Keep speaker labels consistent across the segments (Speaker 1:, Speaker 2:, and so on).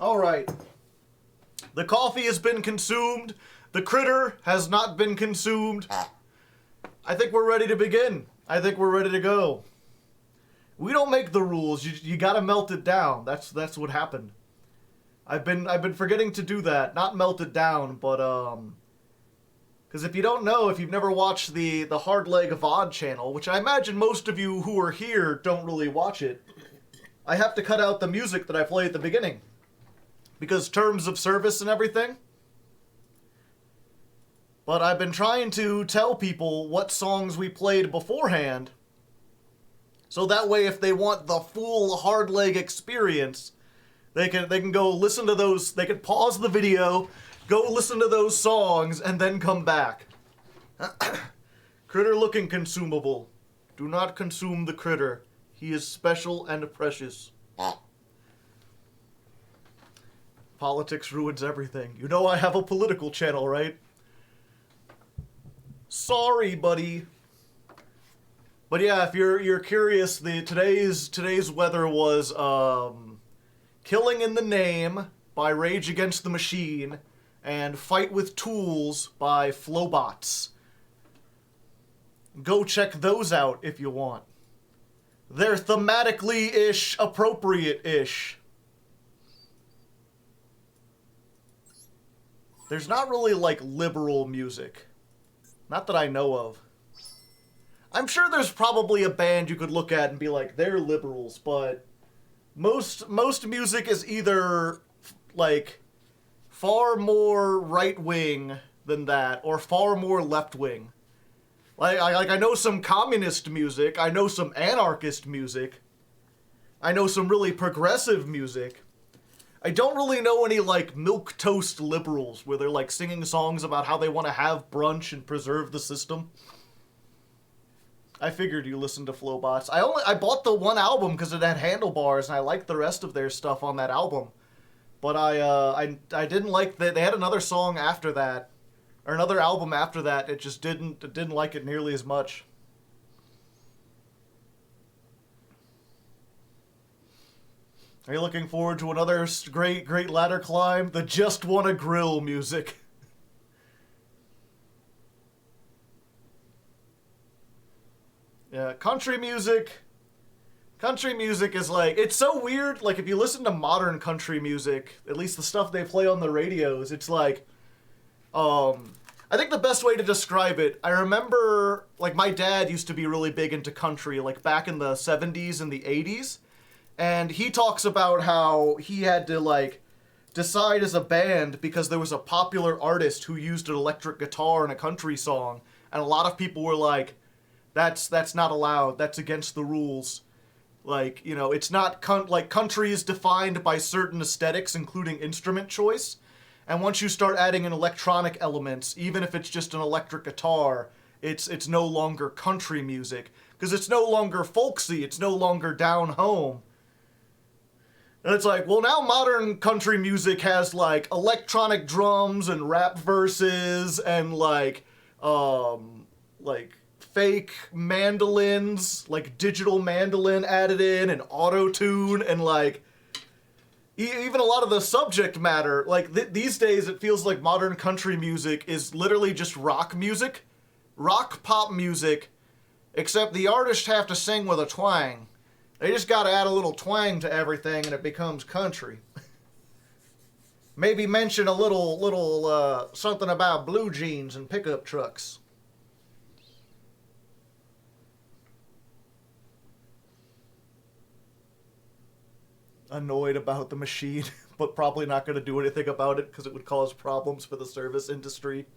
Speaker 1: Alright. The coffee has been consumed. The critter has not been consumed. I think we're ready to begin. I think we're ready to go. We don't make the rules. You gotta melt it down. That's what happened. I've been forgetting to do that. Not melt it down, but because if you don't know, if you've never watched the Hardleg VOD channel, which I imagine most of you who are here don't really watch it, I have to cut out the music that I play at the beginning. Because terms of service and everything. But I've been trying to tell people what songs we played beforehand, so that way if they want the full Hardleg experience, they can go listen to those, they can pause the video, go listen to those songs, and then come back. Critter looking consumable. Do not consume the critter. He is special and precious. Politics ruins everything. You know I have a political channel, right? Sorry, buddy. But yeah, if you're curious, today's weather was Killing in the Name by Rage Against the Machine and Fight with Tools by Flowbots. Go check those out if you want. They're thematically-ish, appropriate-ish. There's not really, like, liberal music. Not that I know of. I'm sure there's probably a band you could look at and be like, they're liberals, but most music is either, like, far more right-wing than that, or far more left-wing. Like, I know some communist music, I know some anarchist music, I know some really progressive music. I don't really know any, like, milquetoast liberals where they're, like, singing songs about how they want to have brunch and preserve the system. I figured you listened to Flowbots. I bought the one album because it had handlebars, and I liked the rest of their stuff on that album. But I didn't like that. They had another song after that, or another album after that. It just didn't like it nearly as much. Are you looking forward to another great ladder climb? The Just Wanna Grill music. Yeah, country music is like, it's so weird, like if you listen to modern country music, at least the stuff they play on the radios, it's like, I think the best way to describe it, I remember, like my dad used to be really big into country, like back in the 70s and the 80s, and he talks about how he had to, like, decide as a band because there was a popular artist who used an electric guitar in a country song, and a lot of people were like, that's not allowed, that's against the rules. Like, you know, it's not, like, country is defined by certain aesthetics, including instrument choice, and once you start adding in electronic elements, even if it's just an electric guitar, it's no longer country music, because it's no longer folksy, it's no longer down home. And it's like, well, now modern country music has, like, electronic drums and rap verses and, like fake mandolins, like digital mandolin added in and auto-tune and, like, even a lot of the subject matter. Like, these days it feels like modern country music is literally just rock music. Rock pop music, except the artists have to sing with a twang. They just gotta add a little twang to everything and it becomes country. Maybe mention a little something about blue jeans and pickup trucks. Annoyed about the machine, but probably not gonna do anything about it because it would cause problems for the service industry.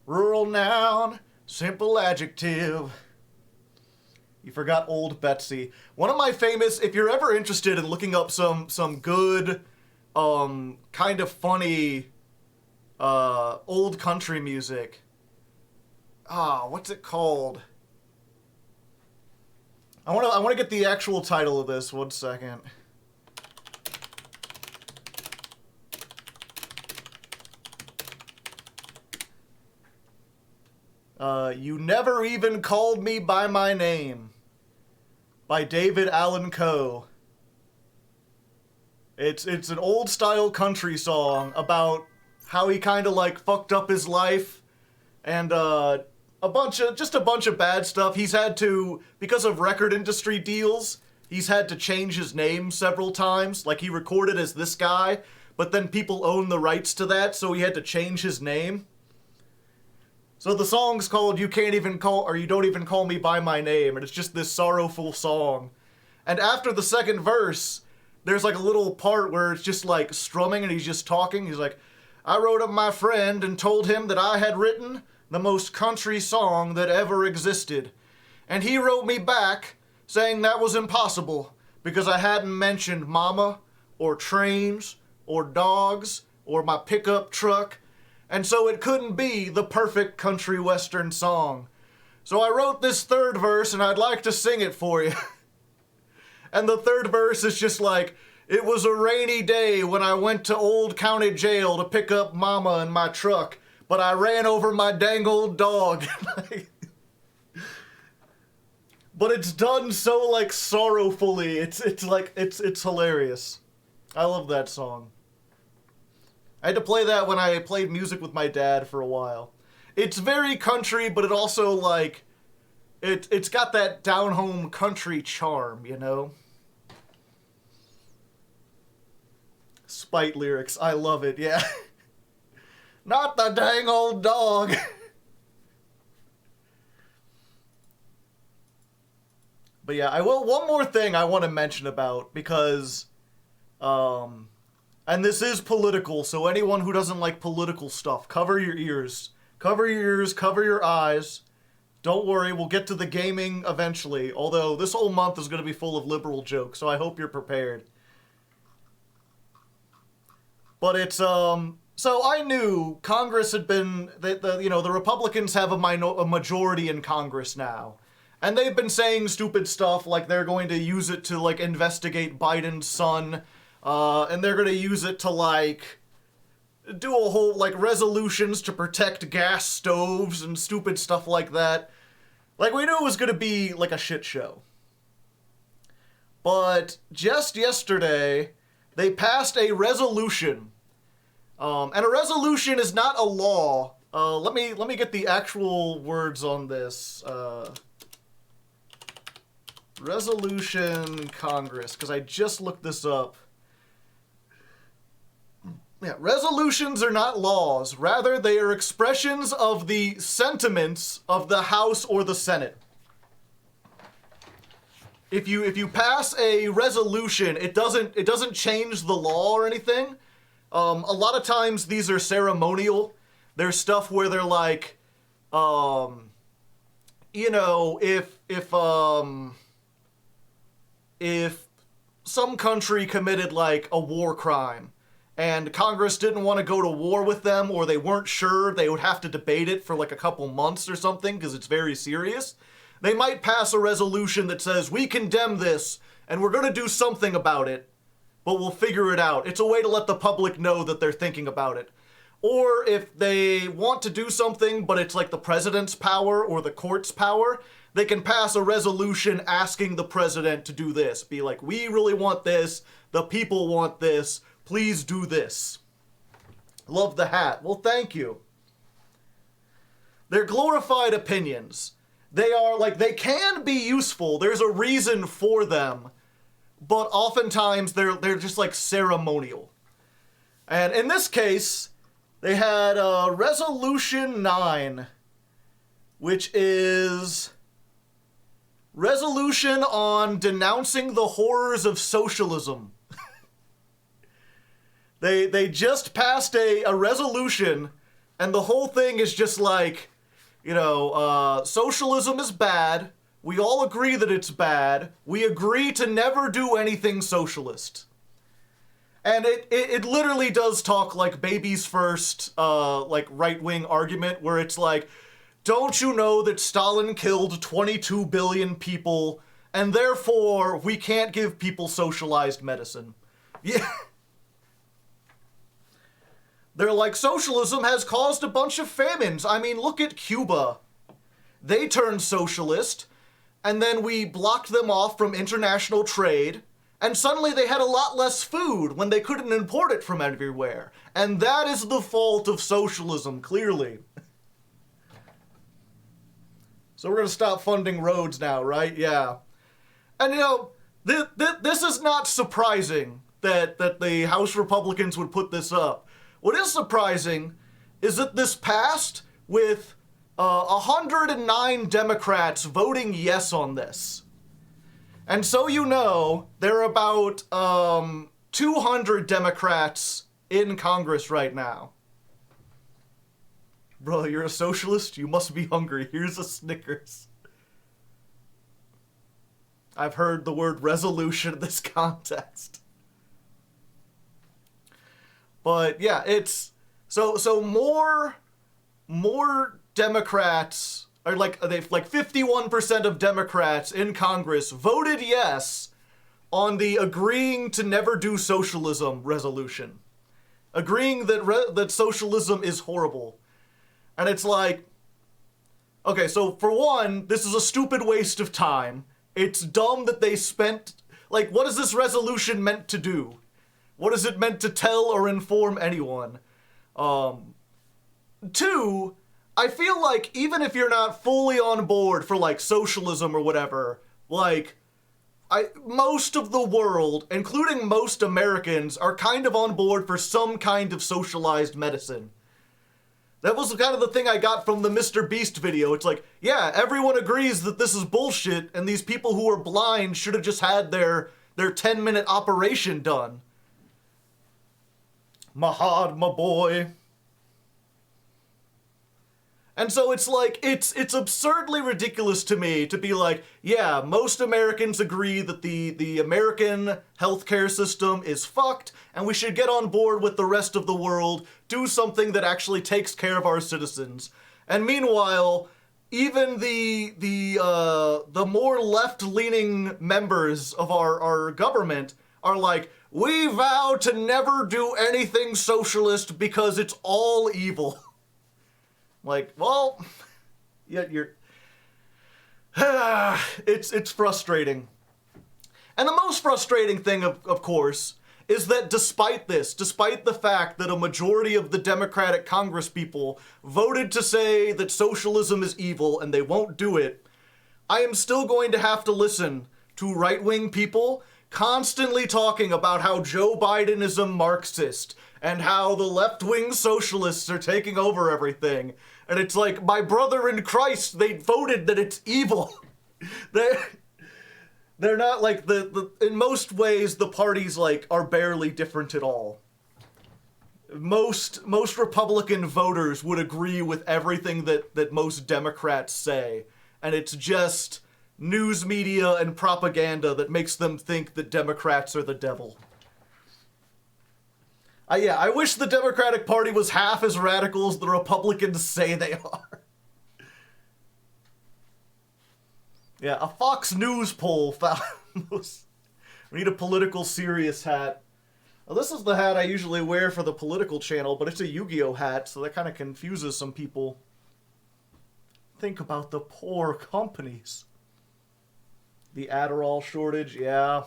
Speaker 1: Rural noun, simple adjective. You forgot Old Betsy. One of my famous, if you're ever interested in looking up some good, kind of funny, old country music. What's it called? I wanna get the actual title of this, 1 second. You Never Even Called Me By My Name by David Allan Coe. It's an old style country song about how he kind of like fucked up his life and a bunch of bad stuff. He's had to, because of record industry deals, he's had to change his name several times. Like, he recorded as this guy, but then people own the rights to that, so he had to change his name. So the song's called You Don't Even Call Me By My Name, and it's just this sorrowful song. And after the second verse, there's like a little part where it's just like strumming and he's just talking. He's like, I wrote up my friend and told him that I had written the most country song that ever existed. And he wrote me back saying that was impossible because I hadn't mentioned mama or trains or dogs or my pickup truck. And so it couldn't be the perfect country western song. So I wrote this third verse and I'd like to sing it for you. And the third verse is just like, it was a rainy day when I went to Old County Jail to pick up mama in my truck, but I ran over my dang old dog. But it's done so like sorrowfully. It's hilarious. I love that song. I had to play that when I played music with my dad for a while. It's very country, but it also like it's got that down-home country charm, you know? Spite lyrics. I love it, yeah. Not the dang old dog. But yeah, one more thing I want to mention about, because, and this is political, so anyone who doesn't like political stuff, cover your ears. Cover your ears, cover your eyes. Don't worry, we'll get to the gaming eventually, although this whole month is going to be full of liberal jokes, so I hope you're prepared. But it's, so I knew Congress had been, the Republicans have a majority in Congress now. And they've been saying stupid stuff like they're going to use it to, like, investigate Biden's son, and they're going to use it to, like, do a whole, like, resolutions to protect gas stoves and stupid stuff like that. Like, we knew it was going to be, like, a shit show. But just yesterday, they passed a resolution. And a resolution is not a law. Let me get the actual words on this. Resolution Congress, because I just looked this up. Yeah, resolutions are not laws. Rather, they are expressions of the sentiments of the House or the Senate. If you pass a resolution, it doesn't change the law or anything. A lot of times these are ceremonial. There's stuff where they're like, if some country committed like a war crime and Congress didn't want to go to war with them, or they weren't sure, they would have to debate it for like a couple months or something because it's very serious, they might pass a resolution that says, we condemn this and we're going to do something about it, but we'll figure it out. It's a way to let the public know that they're thinking about it. Or if they want to do something, but it's like the president's power or the court's power, they can pass a resolution asking the president to do this. Be like, we really want this, the people want this, please do this. Love the hat. Well, thank you. They're glorified opinions. They are, like, they can be useful. There's a reason for them. But oftentimes, they're just, like, ceremonial. And in this case, they had Resolution 9, which is resolution on denouncing the horrors of socialism. They just passed a resolution, and the whole thing is just like, socialism is bad. We all agree that it's bad. We agree to never do anything socialist. And it literally does talk like baby's first, like, right-wing argument, where it's like, don't you know that Stalin killed 22 billion people, and therefore we can't give people socialized medicine? Yeah. They're like, socialism has caused a bunch of famines. I mean, look at Cuba. They turned socialist, and then we blocked them off from international trade, And suddenly they had a lot less food when they couldn't import it from everywhere. And that is the fault of socialism, clearly. So we're going to stop funding roads now, right? Yeah. And you know, this is not surprising that the House Republicans would put this up. What is surprising is that this passed with 109 Democrats voting yes on this. And so you know, there are about 200 Democrats in Congress right now. Bro, you're a socialist? You must be hungry. Here's a Snickers. I've heard the word resolution in this context. But yeah, it's so more Democrats are like 51% of Democrats in Congress voted yes on the agreeing to never do socialism resolution, agreeing that socialism is horrible. And it's like, okay, so for one, this is a stupid waste of time. It's dumb that they spent, like, what is this resolution meant to do? What is it meant to tell or inform anyone? Two, I feel like even if you're not fully on board for, like, socialism or whatever, like, most of the world, including most Americans, are kind of on board for some kind of socialized medicine. That was kind of the thing I got from the Mr. Beast video. It's like, yeah, everyone agrees that this is bullshit, and these people who are blind should have just had their 10-minute operation done. Mahad, my boy. And so it's like, it's absurdly ridiculous to me to be like, yeah, most Americans agree that the American healthcare system is fucked, and we should get on board with the rest of the world, do something that actually takes care of our citizens. And meanwhile, even the more left-leaning members of our government are like, we vow to never do anything socialist because it's all evil. Like, well, yeah, it's frustrating. And the most frustrating thing, of course, is that despite the fact that a majority of the Democratic Congress people voted to say that socialism is evil and they won't do it, I am still going to have to listen to right-wing people constantly talking about how Joe Biden is a Marxist and how the left-wing socialists are taking over everything. And it's like, my brother in Christ, they voted that it's evil. They're not like in most ways, the parties like are barely different at all. Most Republican voters would agree with everything that most Democrats say. And it's just news media and propaganda that makes them think that Democrats are the devil. I wish the Democratic Party was half as radical as the Republicans say they are. Yeah, a Fox News poll found those. We need a political serious hat. Well, this is the hat I usually wear for the political channel, but it's a Yu-Gi-Oh hat, so that kind of confuses some people. Think about the poor companies. The Adderall shortage, yeah.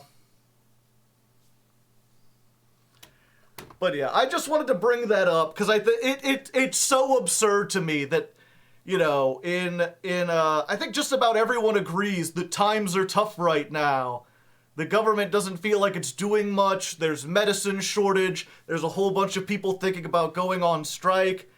Speaker 1: But yeah, I just wanted to bring that up because it's so absurd to me that, you know, I think just about everyone agrees that times are tough right now. The government doesn't feel like it's doing much. There's medicine shortage. There's a whole bunch of people thinking about going on strike.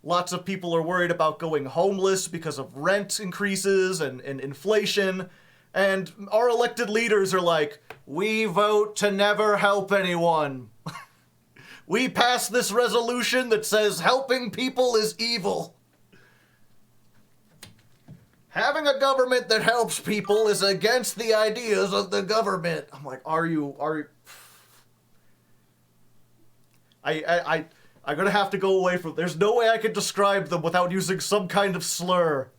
Speaker 1: Lots of people are worried about going homeless because of rent increases and inflation. And our elected leaders are like, we vote to never help anyone. We pass this resolution that says helping people is evil. Having a government that helps people is against the ideas of the government. I'm like, are you? I'm gonna have to go away from. There's no way I could describe them without using some kind of slur.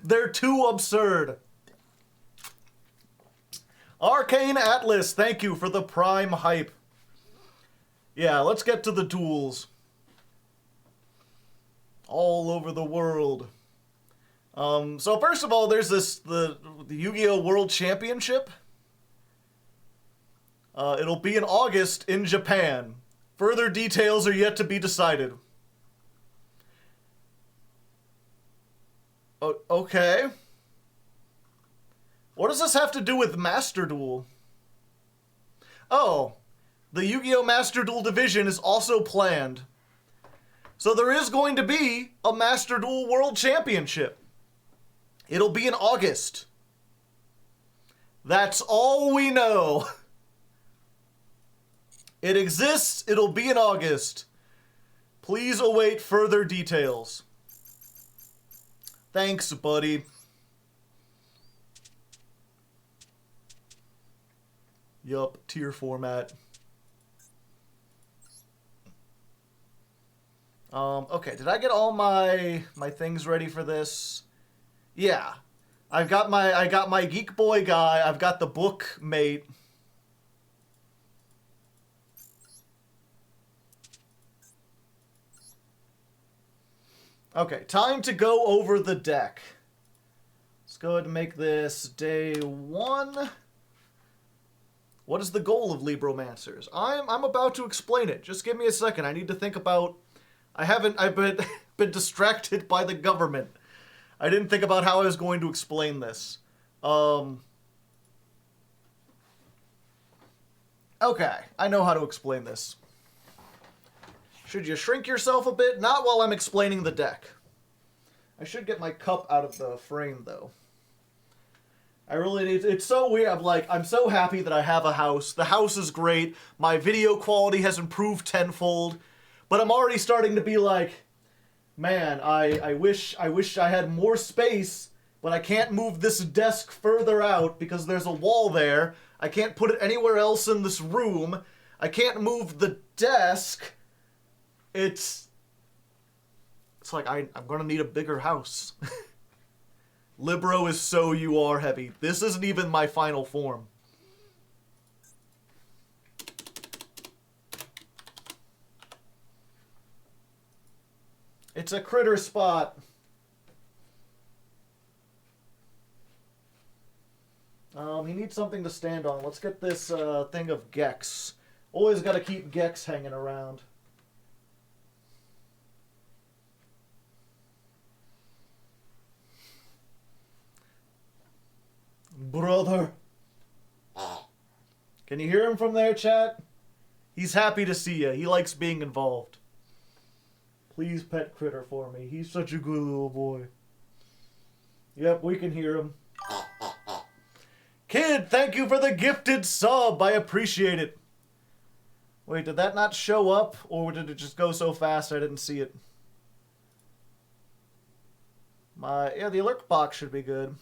Speaker 1: They're too absurd. Arcane Atlas, thank you for the prime hype. Yeah, let's get to the duels. All over the world. So first of all, there's the Yu-Gi-Oh! World Championship. It'll be in August in Japan. Further details are yet to be decided. Okay. What does this have to do with Master Duel? Oh, the Yu-Gi-Oh! Master Duel division is also planned. So there is going to be a Master Duel World Championship. It'll be in August. That's all we know. It exists. It'll be in August. Please await further details. Thanks, buddy. Yup, tier format. Okay, did I get all my things ready for this? Yeah. I got my Geek Boy guy, I've got the book mate. Okay, time to go over the deck. Let's go ahead and make this day 1. What is the goal of Libromancers? I'm about to explain it. Just give me a second. I need to think about... I've been distracted by the government. I didn't think about how I was going to explain this. Okay, I know how to explain this. Should you shrink yourself a bit? Not while I'm explaining the deck. I should get my cup out of the frame, though. I really need... It's so weird. I'm so happy that I have a house. The house is great. My video quality has improved tenfold. But I'm already starting to be like, man, I wish I had more space, but I can't move this desk further out because there's a wall there. I can't put it anywhere else in this room. I can't move the desk. It's like I'm gonna need a bigger house. Libro is so you are heavy. This isn't even my final form. It's a critter spot. He needs something to stand on. Let's get this thing of Gex. Always gotta keep Gex hanging around. Brother. Can you hear him from there, chat? He's happy to see you. He likes being involved. Please pet Critter for me. He's such a good little boy. Yep, we can hear him. Kid, thank you for the gifted sub. I appreciate it. Wait, did that not show up? Or did it just go so fast I didn't see it? Yeah, the alert box should be good.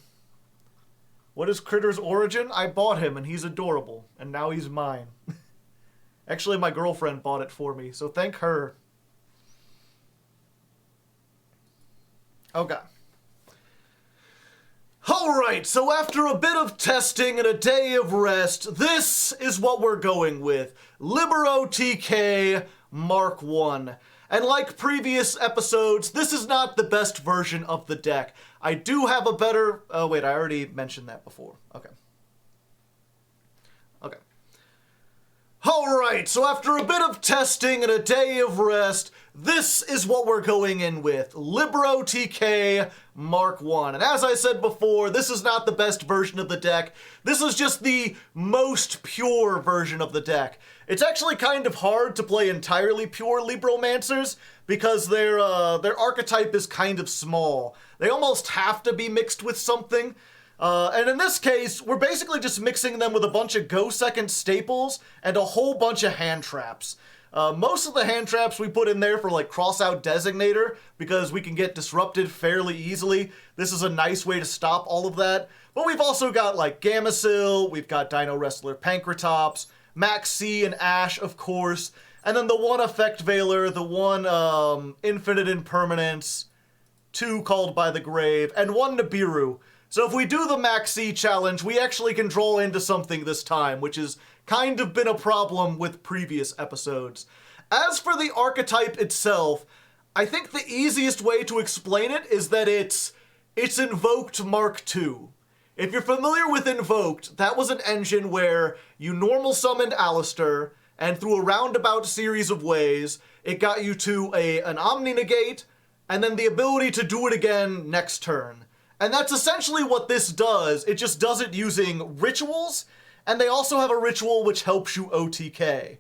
Speaker 1: What is Critter's origin? I bought him and he's adorable. And now he's mine. Actually, my girlfriend bought it for me, so thank her. Okay. Alright, so after a bit of testing and a day of rest, this is what we're going with. Libero TK Mark 1. And like previous episodes, this is not the best version of the deck. I do have a better... Oh, wait, I already mentioned that before. Okay. Okay. Alright, so after a bit of testing and a day of rest, this is what we're going in with. Libero TK Mark 1. And as I said before, this is not the best version of the deck. This is just the most pure version of the deck. It's actually kind of hard to play entirely pure Libromancers because their archetype is kind of small. They almost have to be mixed with something. And in this case, we're basically just mixing them with a bunch of Go Second staples and a whole bunch of hand traps. Most of the hand traps we put in there for like cross-out designator because we can get disrupted fairly easily. This is a nice way to stop all of that. But we've also got like Gamecill, we've got Dino Wrestler Pankratops, Max C and Ash, of course, and then the one Effect Veiler, the one Infinite Impermanence, 2 Called by the Grave, and 1 Nibiru. So if we do the Max C challenge, we actually can draw into something this time, which has kind of been a problem with previous episodes. As for the archetype itself, I think the easiest way to explain it is that it's invoked Mark II. If you're familiar with Invoked, that was an engine where you normal summoned Alistair, and through a roundabout series of ways, it got you to an Omni Negate, and then the ability to do it again next turn. And that's essentially what this does. It just does it using rituals, and they also have a ritual which helps you OTK.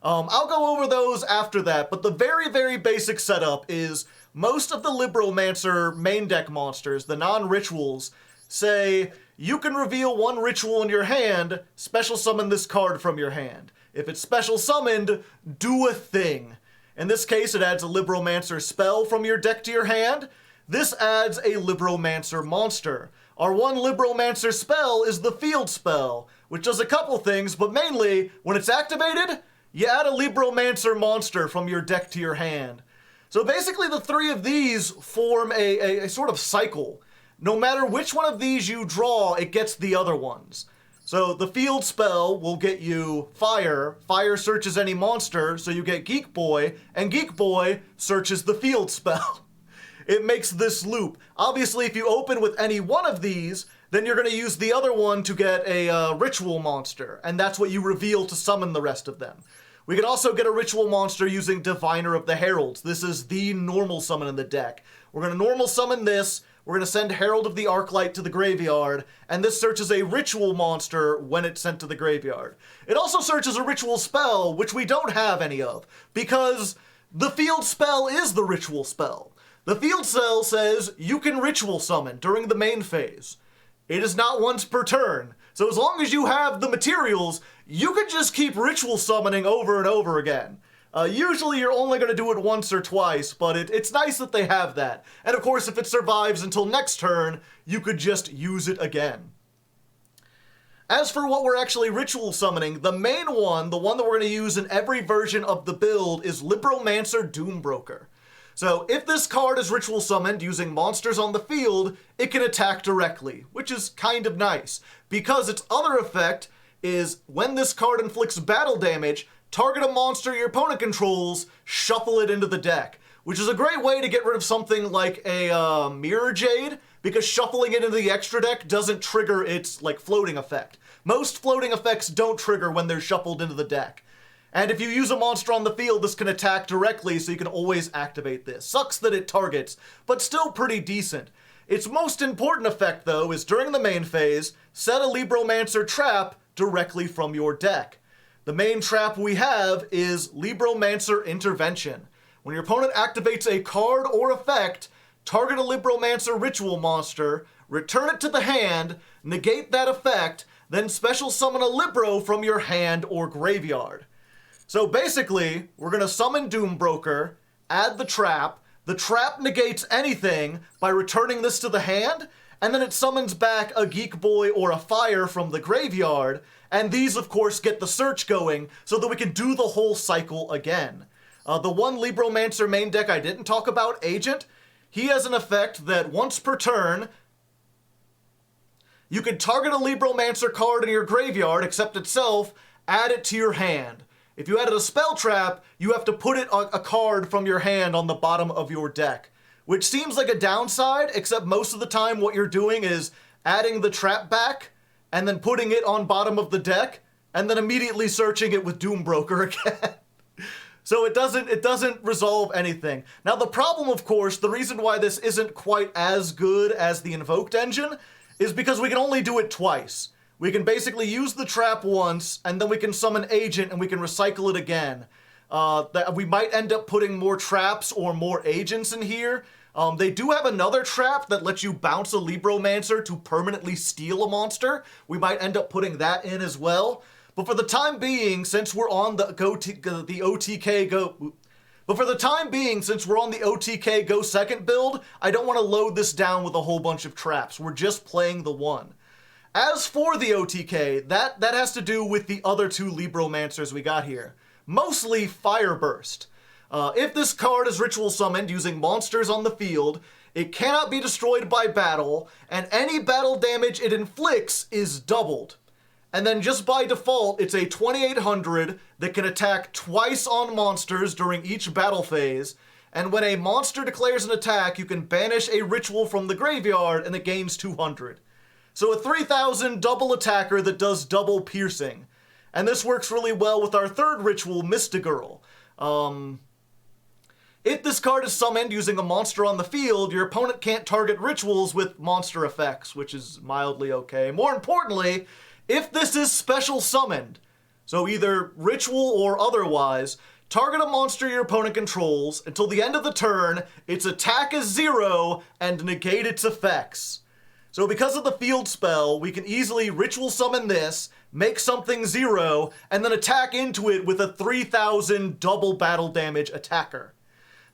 Speaker 1: I'll go over those after that, but the very, very basic setup is most of the Libromancer main deck monsters, the non-rituals, say, you can reveal one ritual in your hand, special summon this card from your hand. If it's special summoned, do a thing. In this case, it adds a Libromancer spell from your deck to your hand. This adds a Libromancer monster. Our one Libromancer spell is the field spell, which does a couple things, but mainly, when it's activated, you add a Libromancer monster from your deck to your hand. So basically the three of these form a sort of cycle. No matter which one of these you draw, it gets the other ones. So the field spell will get you Fire. Fire searches any monster, so you get Geek Boy, and Geek Boy searches the field spell. It makes this loop. Obviously, if you open with any one of these, then you're going to use the other one to get a ritual monster, and that's what you reveal to summon the rest of them. We can also get a ritual monster using Diviner of the Heralds. This is the normal summon in the deck. We're going to normal summon this. We're going to send Herald of the Arclight to the graveyard, and this searches a ritual monster when it's sent to the graveyard. It also searches a ritual spell, which we don't have any of, because the field spell is the ritual spell. The field spell says you can ritual summon during the main phase. It is not once per turn, so as long as you have the materials, you can just keep ritual summoning over and over again. Usually you're only going to do it once or twice, but it's nice that they have that. And of course, if it survives until next turn, you could just use it again. As for what we're actually ritual summoning, the main one, the one that we're going to use in every version of the build, is Libromancer Doombroker. So if this card is ritual summoned using monsters on the field, it can attack directly, which is kind of nice, because its other effect is when this card inflicts battle damage, target a monster your opponent controls, shuffle it into the deck, which is a great way to get rid of something like a Mirror Jade, because shuffling it into the extra deck doesn't trigger its, floating effect. Most floating effects don't trigger when they're shuffled into the deck. And if you use a monster on the field, this can attack directly, so you can always activate this. Sucks that it targets, but still pretty decent. Its most important effect, though, is during the main phase, set a Libromancer trap directly from your deck. The main trap we have is Libromancer Intervention. When your opponent activates a card or effect, target a Libromancer ritual monster, return it to the hand, negate that effect, then special summon a Libro from your hand or graveyard. So basically, we're going to summon Doombroker, add the trap negates anything by returning this to the hand, and then it summons back a Geek Boy or a Fire from the graveyard, and these, of course, get the search going so that we can do the whole cycle again. The one Libromancer main deck I didn't talk about, Agent, he has an effect that once per turn, you can target a Libromancer card in your graveyard, except itself, add it to your hand. If you added a spell trap, you have to put a card from your hand on the bottom of your deck, which seems like a downside, except most of the time what you're doing is adding the trap back, and then putting it on bottom of the deck, and then immediately searching it with Doombroker again. So it doesn't resolve anything. Now the problem, of course, the reason why this isn't quite as good as the Invoked engine, is because we can only do it twice. We can basically use the trap once, and then we can summon Agent, and we can recycle it again. We might end up putting more traps or more agents in here. They do have another trap that lets you bounce a Libromancer to permanently steal a monster. We might end up putting that in as well. But for the time being, since we're on the OTK Go Second build, I don't want to load this down with a whole bunch of traps. We're just playing the one. As for the OTK, that has to do with the other two Libromancers we got here. Mostly Fireburst. If this card is ritual summoned using monsters on the field, it cannot be destroyed by battle, and any battle damage it inflicts is doubled. And then just by default, it's a 2800 that can attack twice on monsters during each battle phase, and when a monster declares an attack, you can banish a ritual from the graveyard and it gains 200. So a 3000 double attacker that does double piercing. And this works really well with our third ritual, Mystigirl. If this card is summoned using a monster on the field, your opponent can't target rituals with monster effects, which is mildly okay. More importantly, if this is special summoned, so either ritual or otherwise, target a monster your opponent controls until the end of the turn, its attack is 0, and negate its effects. So because of the field spell, we can easily ritual summon this, make something 0, and then attack into it with a 3000 double battle damage attacker.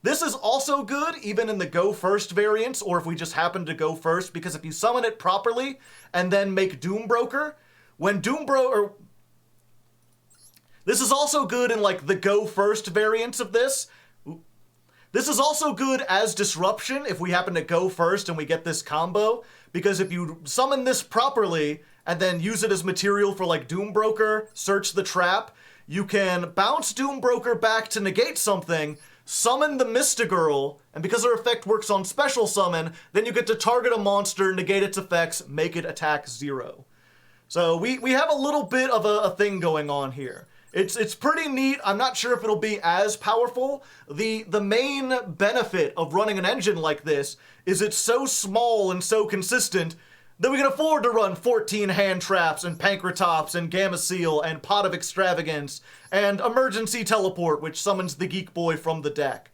Speaker 1: This is also good even in the go first variants, or if we just happen to go first, because if you summon it properly and then make Doombroker, when Doombroker... This is also good in like the go first variants of this. This is also good as disruption if we happen to go first and we get this combo, because if you summon this properly and then use it as material for like Doombroker, search the trap, you can bounce Doombroker back to negate something, summon the Mystigirl, and because her effect works on special summon, then you get to target a monster, negate its effects, make it attack 0. So we have a little bit of a thing going on here. It's pretty neat. I'm not sure if it'll be as powerful. The main benefit of running an engine like this is it's so small and so consistent that we can afford to run 14 hand traps and Pankratops and Gamma Seal and Pot of Extravagance and Emergency Teleport, which summons the Geek Boy from the deck.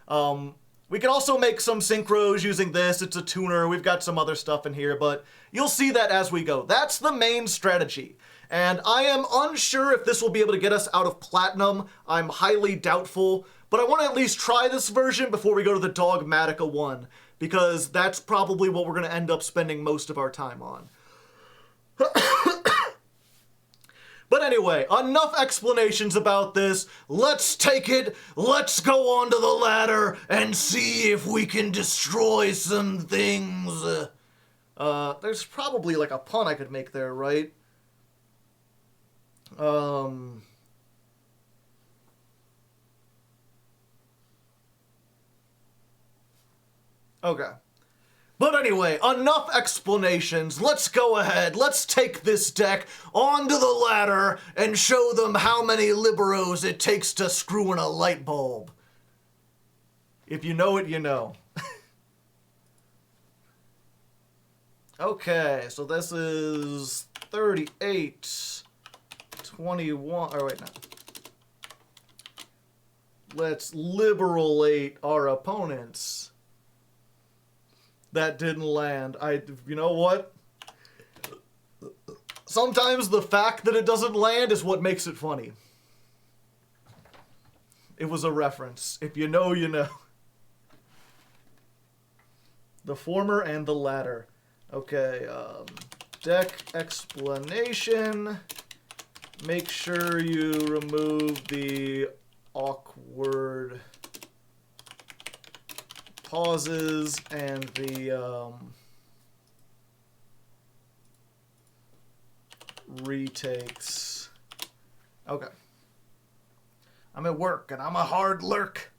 Speaker 1: We can also make some synchros using this. It's a tuner. We've got some other stuff in here, but you'll see that as we go. That's the main strategy. And I am unsure if this will be able to get us out of Platinum. I'm highly doubtful, but I want to at least try this version before we go to the Dogmatica one, because that's probably what we're going to end up spending most of our time on. But anyway, enough explanations about this. Let's take it, let's go onto the ladder and see if we can destroy some things. There's probably like a pun I could make there, right? Okay. But anyway, enough explanations. Let's go ahead. Let's take this deck onto the ladder and show them how many Liberos it takes to screw in a light bulb. If you know it, you know. Okay, so this is 38, 21, or wait, no. Let's liberate our opponents. That didn't land. You know what? Sometimes the fact that it doesn't land is what makes it funny. It was a reference. If you know, you know. The former and the latter. Okay, deck explanation. Make sure you remove the awkward pauses and the retakes. Okay. I'm at work and I'm a hard lurk.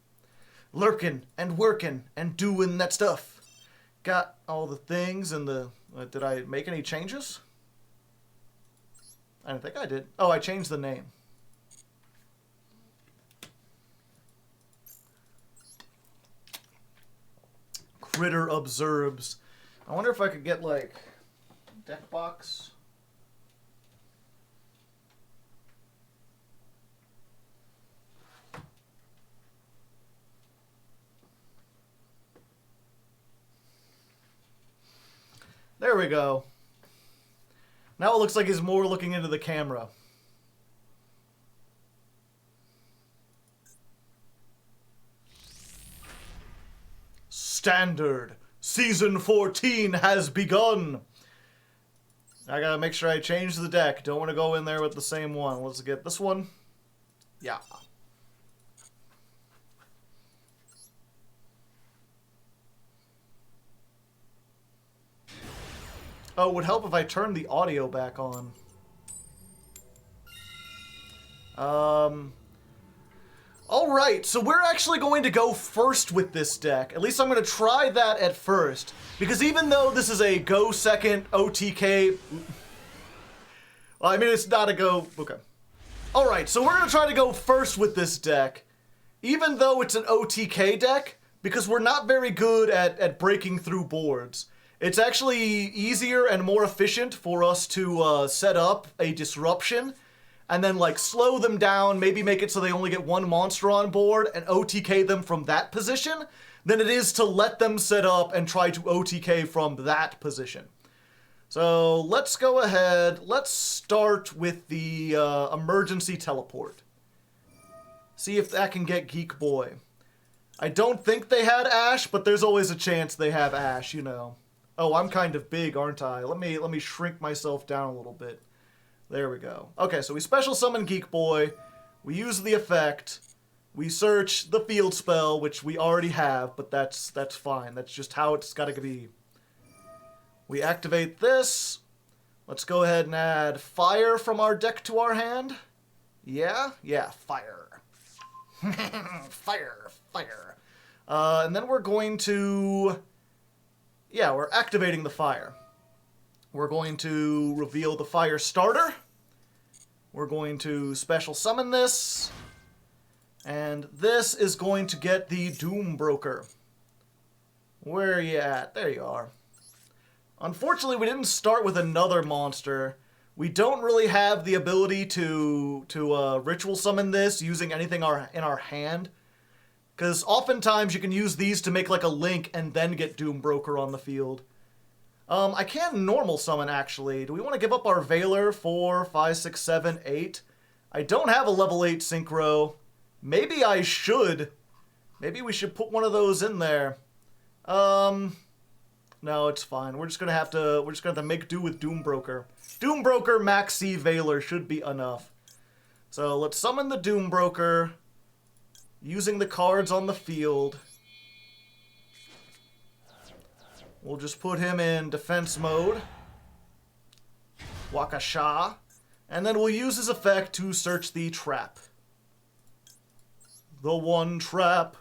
Speaker 1: Lurking and working and doing that stuff. Got all the things and the... did I make any changes? I don't think I did. Oh, I changed the name. Critter observes. I wonder if I could get, like, deck box. There we go. Now it looks like he's more looking into the camera. Standard. Season 14 has begun. I gotta make sure I change the deck. Don't want to go in there with the same one. Let's get this one. Yeah. Oh, it would help if I turned the audio back on. Alright, so we're actually going to go first with this deck. At least I'm going to try that at first. Because even though this is a go second OTK... Well, I mean, it's not a go... Okay. Alright, so we're going to try to go first with this deck. Even though it's an OTK deck, because we're not very good at breaking through boards. It's actually easier and more efficient for us to set up a disruption and then like slow them down, maybe make it so they only get one monster on board and OTK them from that position, than it is to let them set up and try to OTK from that position. So let's go ahead, let's start with the emergency teleport. See if that can get Geek Boy. I don't think they had Ash, but there's always a chance they have Ash, you know. Oh, I'm kind of big, aren't I? Let me shrink myself down a little bit. There we go. Okay, so we special summon Geek Boy. We use the effect. We search the field spell, which we already have, but that's fine. That's just how it's gotta be. We activate this. Let's go ahead and add fire from our deck to our hand. Yeah, fire. Fire. And then we're going to... Yeah, we're activating the fire. We're going to reveal the fire starter. We're going to special summon this. And this is going to get the Doom Broker. Where are you at? There you are. Unfortunately, we didn't start with another monster. We don't really have the ability to ritual summon this using anything in our hand. Because oftentimes you can use these to make like a link and then get Doom Broker on the field. I can normal summon, actually. Do we want to give up our Veiler? 4, 5, 6, 7, 8. I don't have a level 8 Synchro. Maybe I should. Maybe we should put one of those in there. No, it's fine. We're just gonna have to make do with Doom Broker. Doom Broker, Max C, Veiler should be enough. So let's summon the Doom Broker using the cards on the field. We'll just put him in defense mode. Wakasha. And then we'll use his effect to search the trap. The one trap.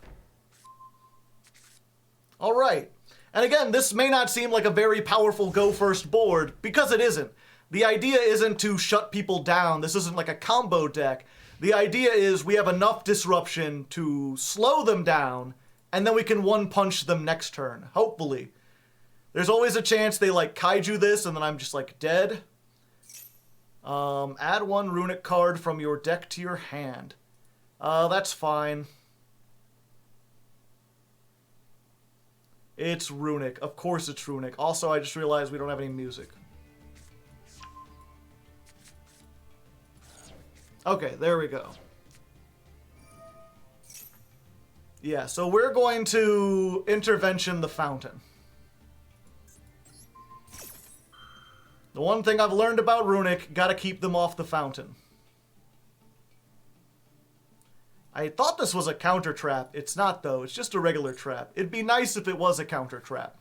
Speaker 1: Alright. And again, this may not seem like a very powerful go first board, because it isn't. The idea isn't to shut people down. This isn't like a combo deck. The idea is we have enough disruption to slow them down, and then we can one-punch them next turn, hopefully. There's always a chance they like kaiju this and then I'm just like dead. Add one runic card from your deck to your hand. That's fine. It's runic. Of course it's runic. Also, I just realized we don't have any music. Okay, there we go. Yeah, so we're going to intervention the fountain. The one thing I've learned about runic, gotta keep them off the fountain. I thought this was a counter trap. It's not, though. It's just a regular trap. It'd be nice if it was a counter trap.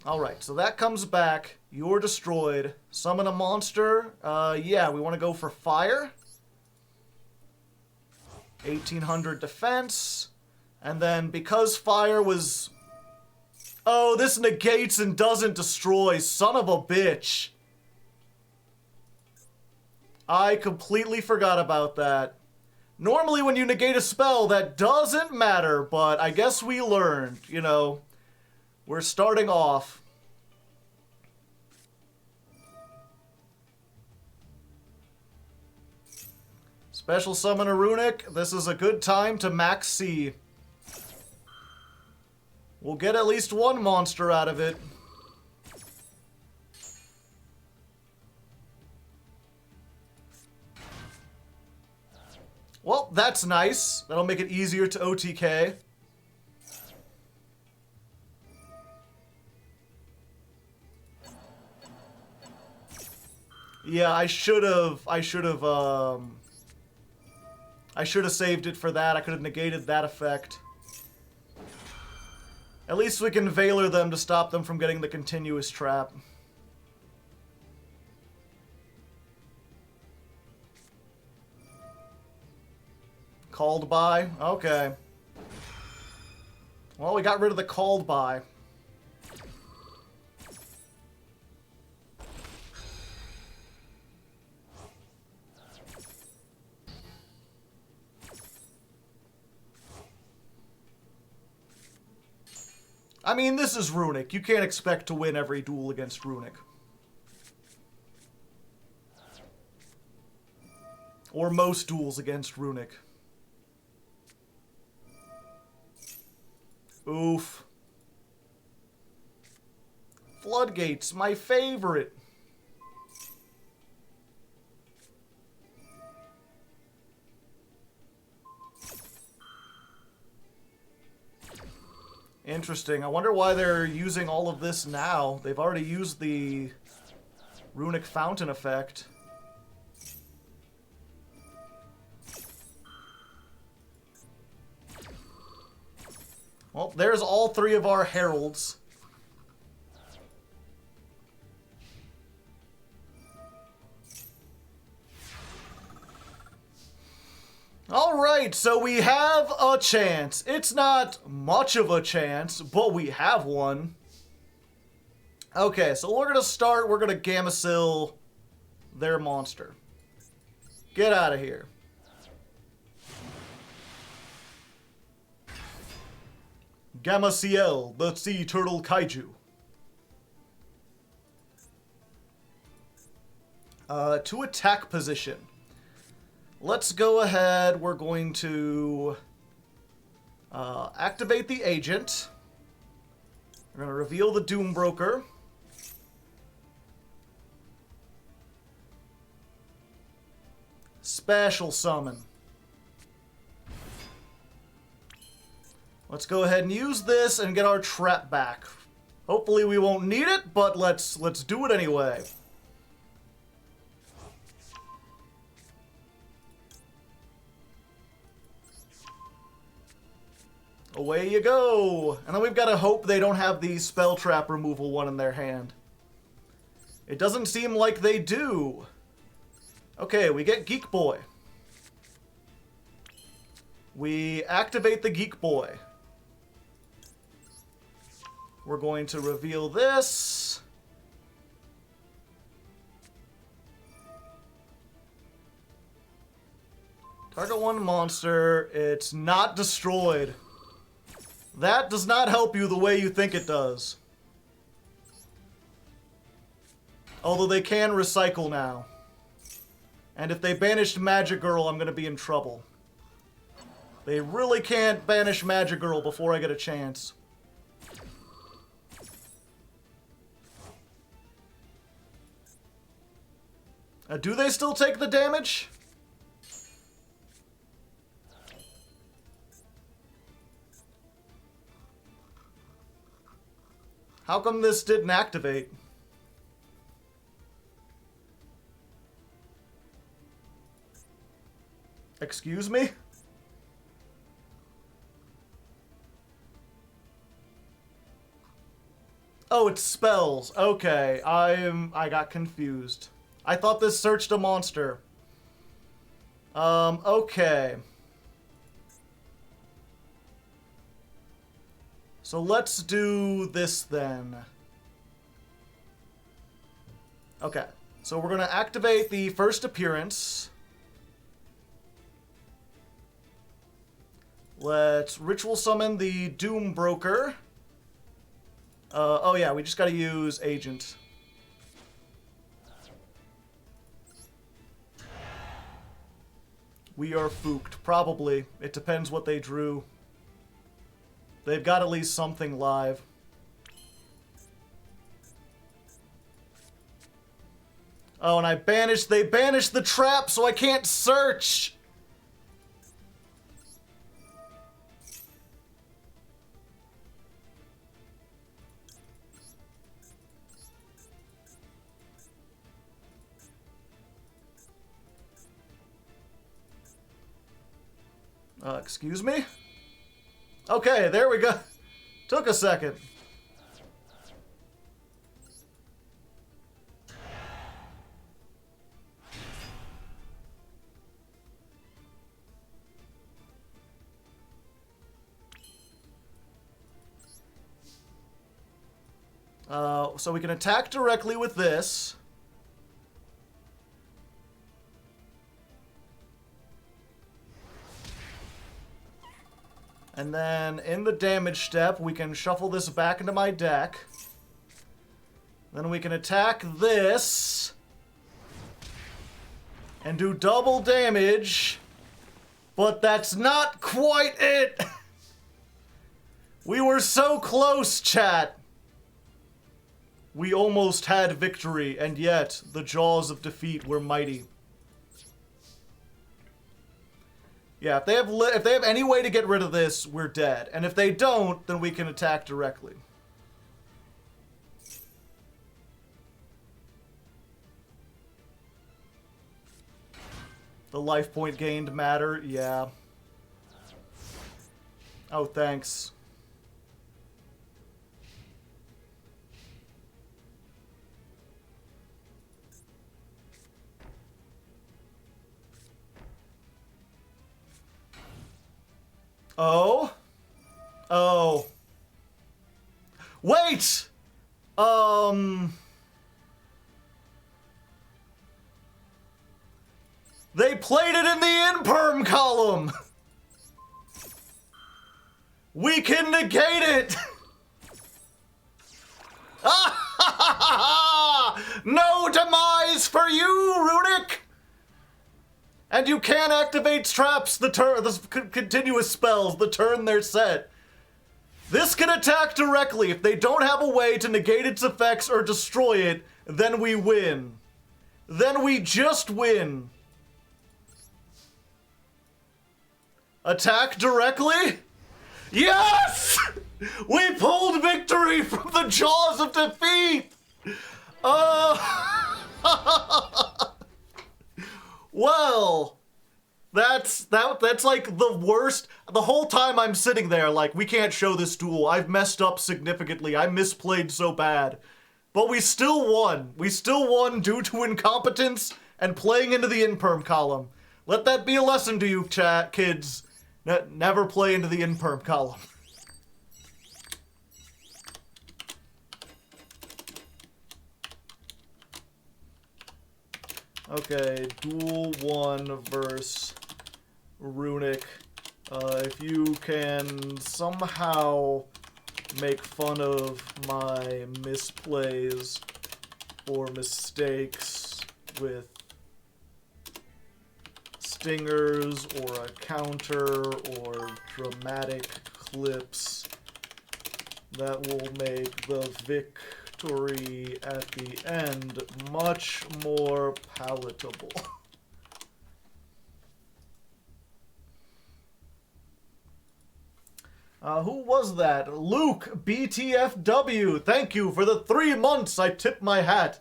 Speaker 1: Alright, so that comes back. You're destroyed. Summon a monster. Yeah, we want to go for fire. 1800 defense. And then, because fire was... Oh, this negates and doesn't destroy. Son of a bitch. I completely forgot about that. Normally when you negate a spell, that doesn't matter, but I guess we learned, you know. We're starting off. Special summon a runic. This is a good time to max C. We'll get at least one monster out of it. Well, that's nice. That'll make it easier to OTK. Yeah, I should have saved it for that. I could have negated that effect. At least we can Veiler them to stop them from getting the continuous trap. Called by? Okay. Well, we got rid of the called by. I mean, this is Runic. You can't expect to win every duel against Runic. Or most duels against Runic. Oof. Floodgates, my favorite. Interesting. I wonder why they're using all of this now. They've already used the Runic Fountain effect. Well, there's all three of our heralds. Alright, so we have a chance. It's not much of a chance, but we have one. Okay, so we're gonna start, we're gonna Gamecill their monster. Get out of here. Gamecill, the sea turtle kaiju. To attack position. Let's go ahead. We're going to activate the agent. We're going to reveal the Doombroker. Special summon. Let's go ahead and use this and get our trap back. Hopefully we won't need it, but let's do it anyway. Away you go! And then we've got to hope they don't have the spell trap removal one in their hand. It doesn't seem like they do. Okay, we get Geek Boy. We activate the Geek Boy. We're going to reveal this. Target one monster. It's not destroyed. That does not help you the way you think it does. Although they can recycle now. And if they banished Magic Girl, I'm going to be in trouble. They really can't banish Magic Girl before I get a chance. Do they still take the damage? How come this didn't activate? Excuse me? Oh, it's spells. Okay, I got confused. I thought this searched a monster. Okay. So let's do this then. Okay, so we're gonna activate the first appearance. Let's ritual summon the Doombroker. Oh yeah, we just gotta use agent. We are fooked. Probably. It depends what they drew. They've got at least something live. Oh, and they banished the trap, so I can't search! Excuse me? Okay, there we go. Took a second. So we can attack directly with this. And then in the damage step, we can shuffle this back into my deck. Then we can attack this. And do double damage. But that's not quite it. We were so close, chat. We almost had victory, and yet the jaws of defeat were mighty. Yeah, if they have any way to get rid of this, we're dead. And if they don't, then we can attack directly. The life point gained matter, yeah. Oh, thanks. Oh? Oh. Wait! They played it in the imperm column! We can negate it! No demise for you, Runic! And you can activate traps the continuous spells the turn they're set. This can attack directly. If they don't have a way to negate its effects or destroy it, then we win. Then we just win. Attack directly? Yes! We pulled victory from the jaws of defeat! Well, that's like the worst. The whole time I'm sitting there like, we can't show this duel. I've messed up significantly. I misplayed so bad. But we still won. We still won due to incompetence and playing into the imperm column. Let that be a lesson to you, chat kids. Never play into the imperm column. Okay, duel 1 versus Runic. If you can somehow make fun of my misplays or mistakes with stingers or a counter or dramatic clips, that will make the victory at the end much more palatable. Who was that? Luke BTFW. Thank you for the 3 months. I tip my hat.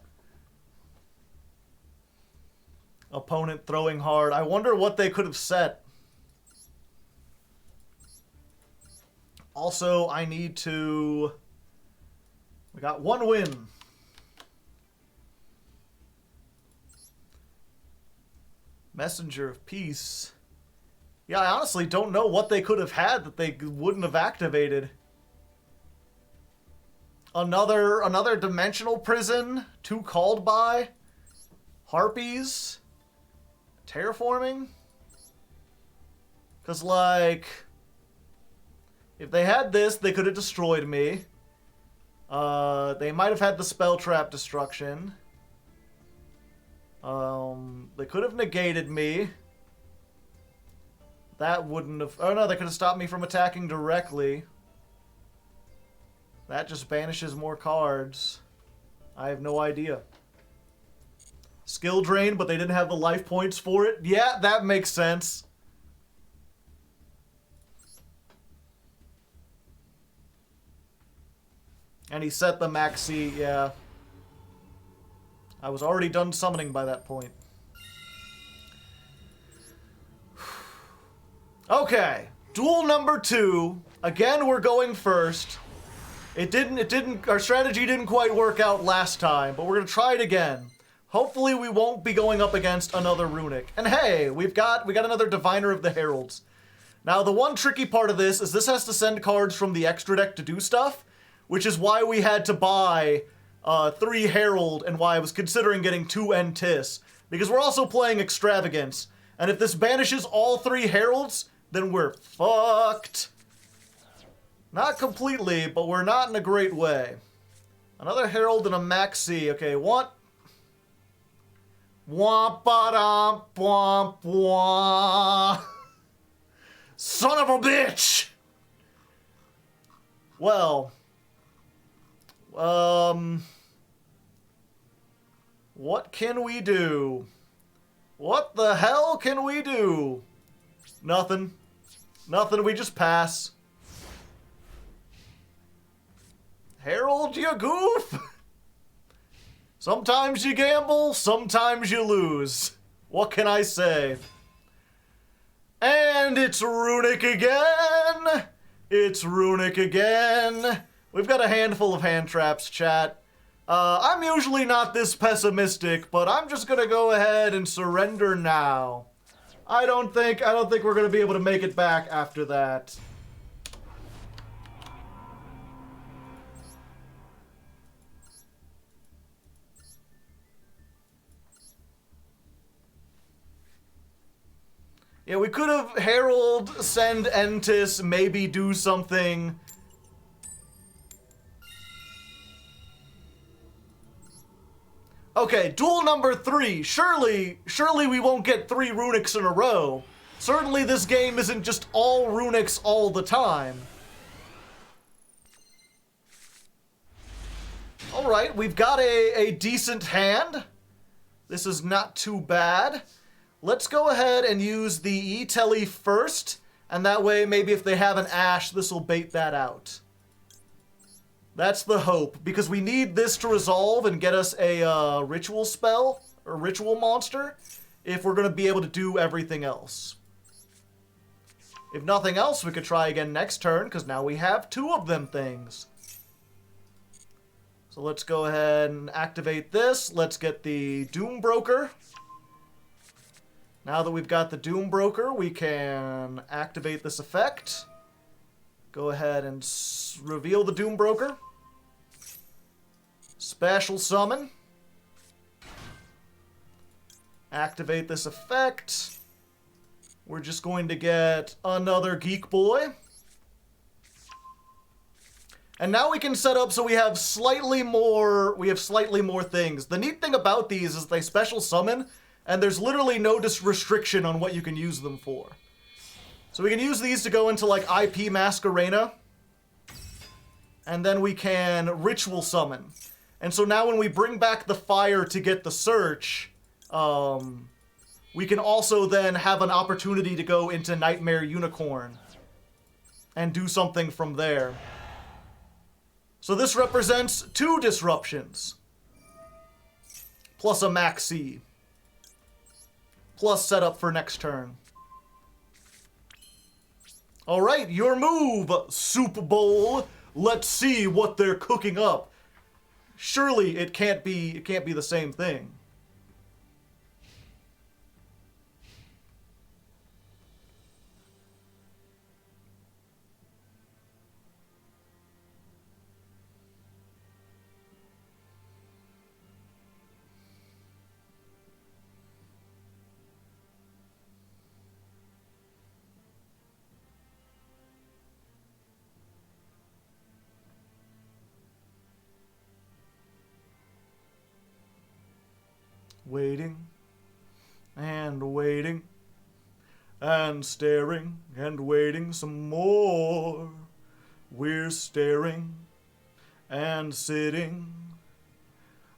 Speaker 1: Opponent throwing hard. I wonder what they could have set. Also, I need to... We got 1 win. Messenger of Peace. Yeah, I honestly don't know what they could have had that they wouldn't have activated. Another dimensional prison? 2 called by? Harpies? Terraforming? Because, like... If they had this, they could have destroyed me. They might have had the spell trap destruction. They could have negated me. That wouldn't have... Oh no, they could have stopped me from attacking directly. That just banishes more cards. I have no idea. Skill drain, but they didn't have the life points for it. Yeah, that makes sense. And he set the maxi, yeah. I was already done summoning by that point. Okay, duel number 2. Again, we're going first. Our strategy didn't quite work out last time, but we're gonna try it again. Hopefully we won't be going up against another Runic. And hey, we got another Diviner of the Heralds. Now, the one tricky part of this is this has to send cards from the extra deck to do stuff, which is why we had to buy 3 Herald and why I was considering getting 2 Entis, because we're also playing Extravagance, and if this banishes all 3 Heralds, then we're fucked. Not completely, but we're not in a great way. Another Herald and a Maxi. Okay, what? Womp-ba-dum, womp, womp. Son of a bitch! Well, what can we do? What the hell can we do? Nothing. Nothing, we just pass. Herald, you goof! Sometimes you gamble, sometimes you lose. What can I say? And it's Runic again! It's Runic again! We've got a handful of hand traps, chat. I'm usually not this pessimistic, but I'm just gonna go ahead and surrender now. I don't think we're gonna be able to make it back after that. Yeah, we could have Herald, send Entis, maybe do something. Okay, duel number 3. Surely we won't get 3 Runics in a row. Certainly this game isn't just all Runics all the time. Alright, we've got a decent hand. This is not too bad. Let's go ahead and use the E-Telly first, and that way maybe if they have an Ash, this will bait that out. That's the hope, because we need this to resolve and get us a ritual spell, or ritual monster, if we're going to be able to do everything else. If nothing else, we could try again next turn, because now we have 2 of them things. So let's go ahead and activate this. Let's get the Doom Broker. Now that we've got the Doom Broker, we can activate this effect. Go ahead and reveal the Doom Broker. Special summon. Activate this effect. We're just going to get another Geek Boy. And now we can set up so we have slightly more things. The neat thing about these is they special summon, and there's literally no restriction on what you can use them for. So we can use these to go into, like, IP Masquerena. And then we can Ritual Summon. And so now when we bring back the fire to get the search, we can also then have an opportunity to go into Nightmare Unicorn and do something from there. So this represents 2 disruptions. Plus a Maxi. Plus setup for next turn. Alright, your move, Soup Bowl. Let's see what they're cooking up. Surely it can't be the same thing. Waiting, and waiting, and staring, and waiting some more. We're staring, and sitting,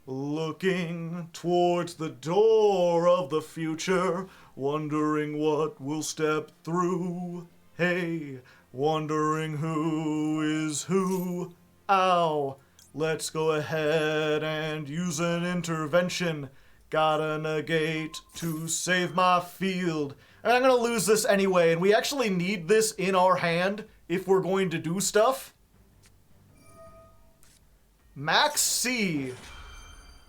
Speaker 1: looking towards the door of the future, wondering what we'll step through. Hey, wondering who is who. Ow, let's go ahead and use an intervention. Gotta negate to save my field. And I'm gonna lose this anyway, and we actually need this in our hand if we're going to do stuff. Max C.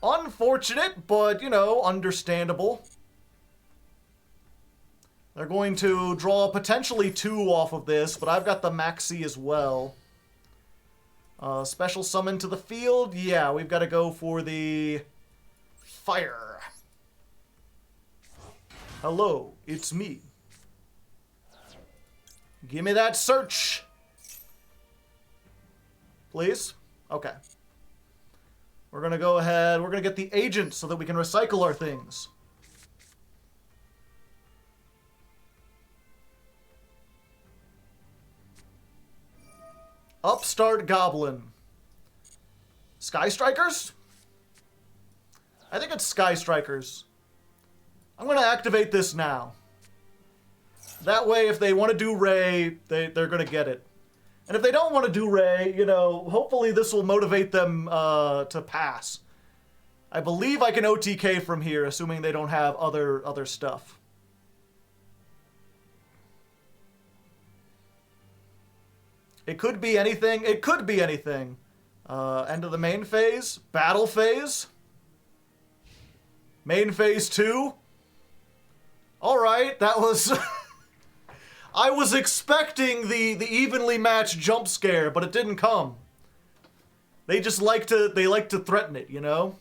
Speaker 1: Unfortunate, but, you know, understandable. They're going to draw potentially 2 off of this, but I've got the Max C as well. Special summon to the field. Yeah, we've got to go for the fire. Hello, it's me. Give me that search. Please? Okay. We're going to go ahead. We're going to get the agent so that we can recycle our things. Upstart Goblin. Sky Strikers? I think it's Sky Strikers. I'm going to activate this now. That way, if they want to do Ray, they're going to get it. And if they don't want to do Ray, you know, hopefully this will motivate them to pass. I believe I can OTK from here, assuming they don't have other stuff. It could be anything. It could be anything. End of the main phase. Battle phase. Main phase 2. Alright, that was... I was expecting the evenly matched jump scare, but it didn't come. They just like to threaten it, you know?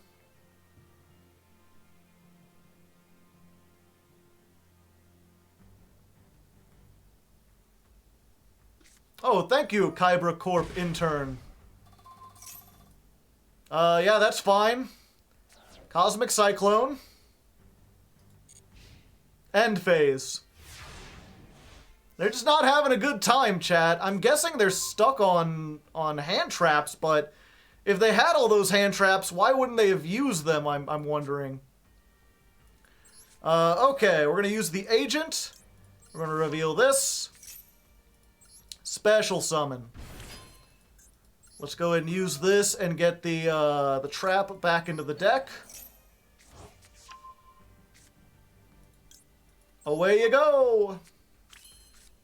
Speaker 1: Oh, thank you, Kybra Corp intern. Yeah, that's fine. Cosmic Cyclone. End phase. They're just not having a good time, chat. I'm guessing they're stuck on hand traps, but if they had all those hand traps, why wouldn't they have used them, I'm wondering. Okay, we're going to use the agent. We're going to reveal this. Special summon. Let's go ahead and use this and get the trap back into the deck. Away you go!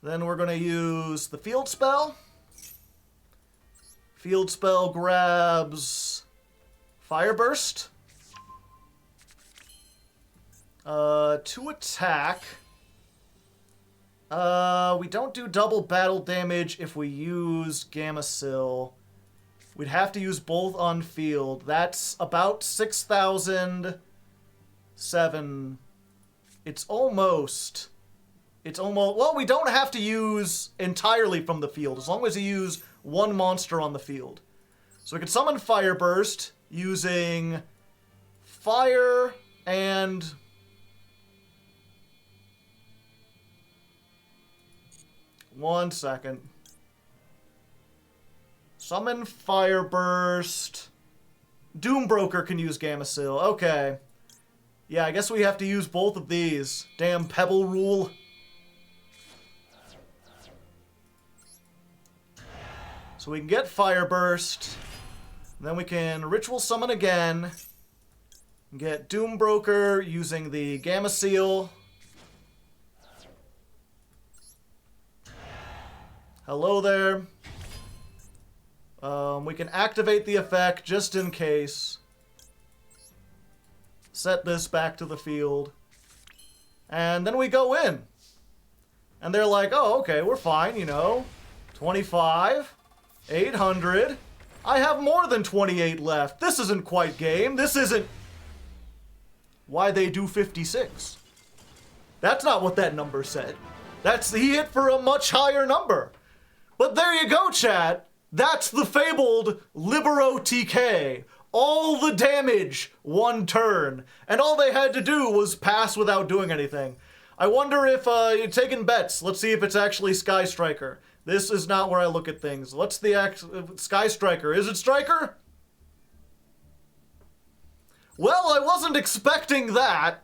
Speaker 1: Then we're going to use the field spell. Field spell grabs Fire Burst. 2 attack. We don't do double battle damage if we use Gamma Sil. We'd have to use both on field. That's about 6,007. It's almost... Well, we don't have to use entirely from the field, as long as you use one monster on the field. So we can summon Fire Burst using fire and... One second. Summon Fire Burst. Doombroker can use Gamma Sil. Okay. Yeah, I guess we have to use both of these. Damn Pebble rule. So we can get Fire Burst. Then we can Ritual Summon again. Get Doombroker using the Gamma Seal. Hello there. We can activate the effect just in case. Set this back to the field. And then we go in. And they're like, oh, okay, we're fine, you know. 25, 800. I have more than 28 left. This isn't quite game. This isn't... Why they do 56? That's not what that number said. He hit for a much higher number. But there you go, chat. That's the fabled Libero TK. All the damage, one turn. And all they had to do was pass without doing anything. I wonder if you're taking bets. Let's see if it's actually Sky Striker. This is not where I look at things. What's the Sky Striker? Is it Striker? Well, I wasn't expecting that.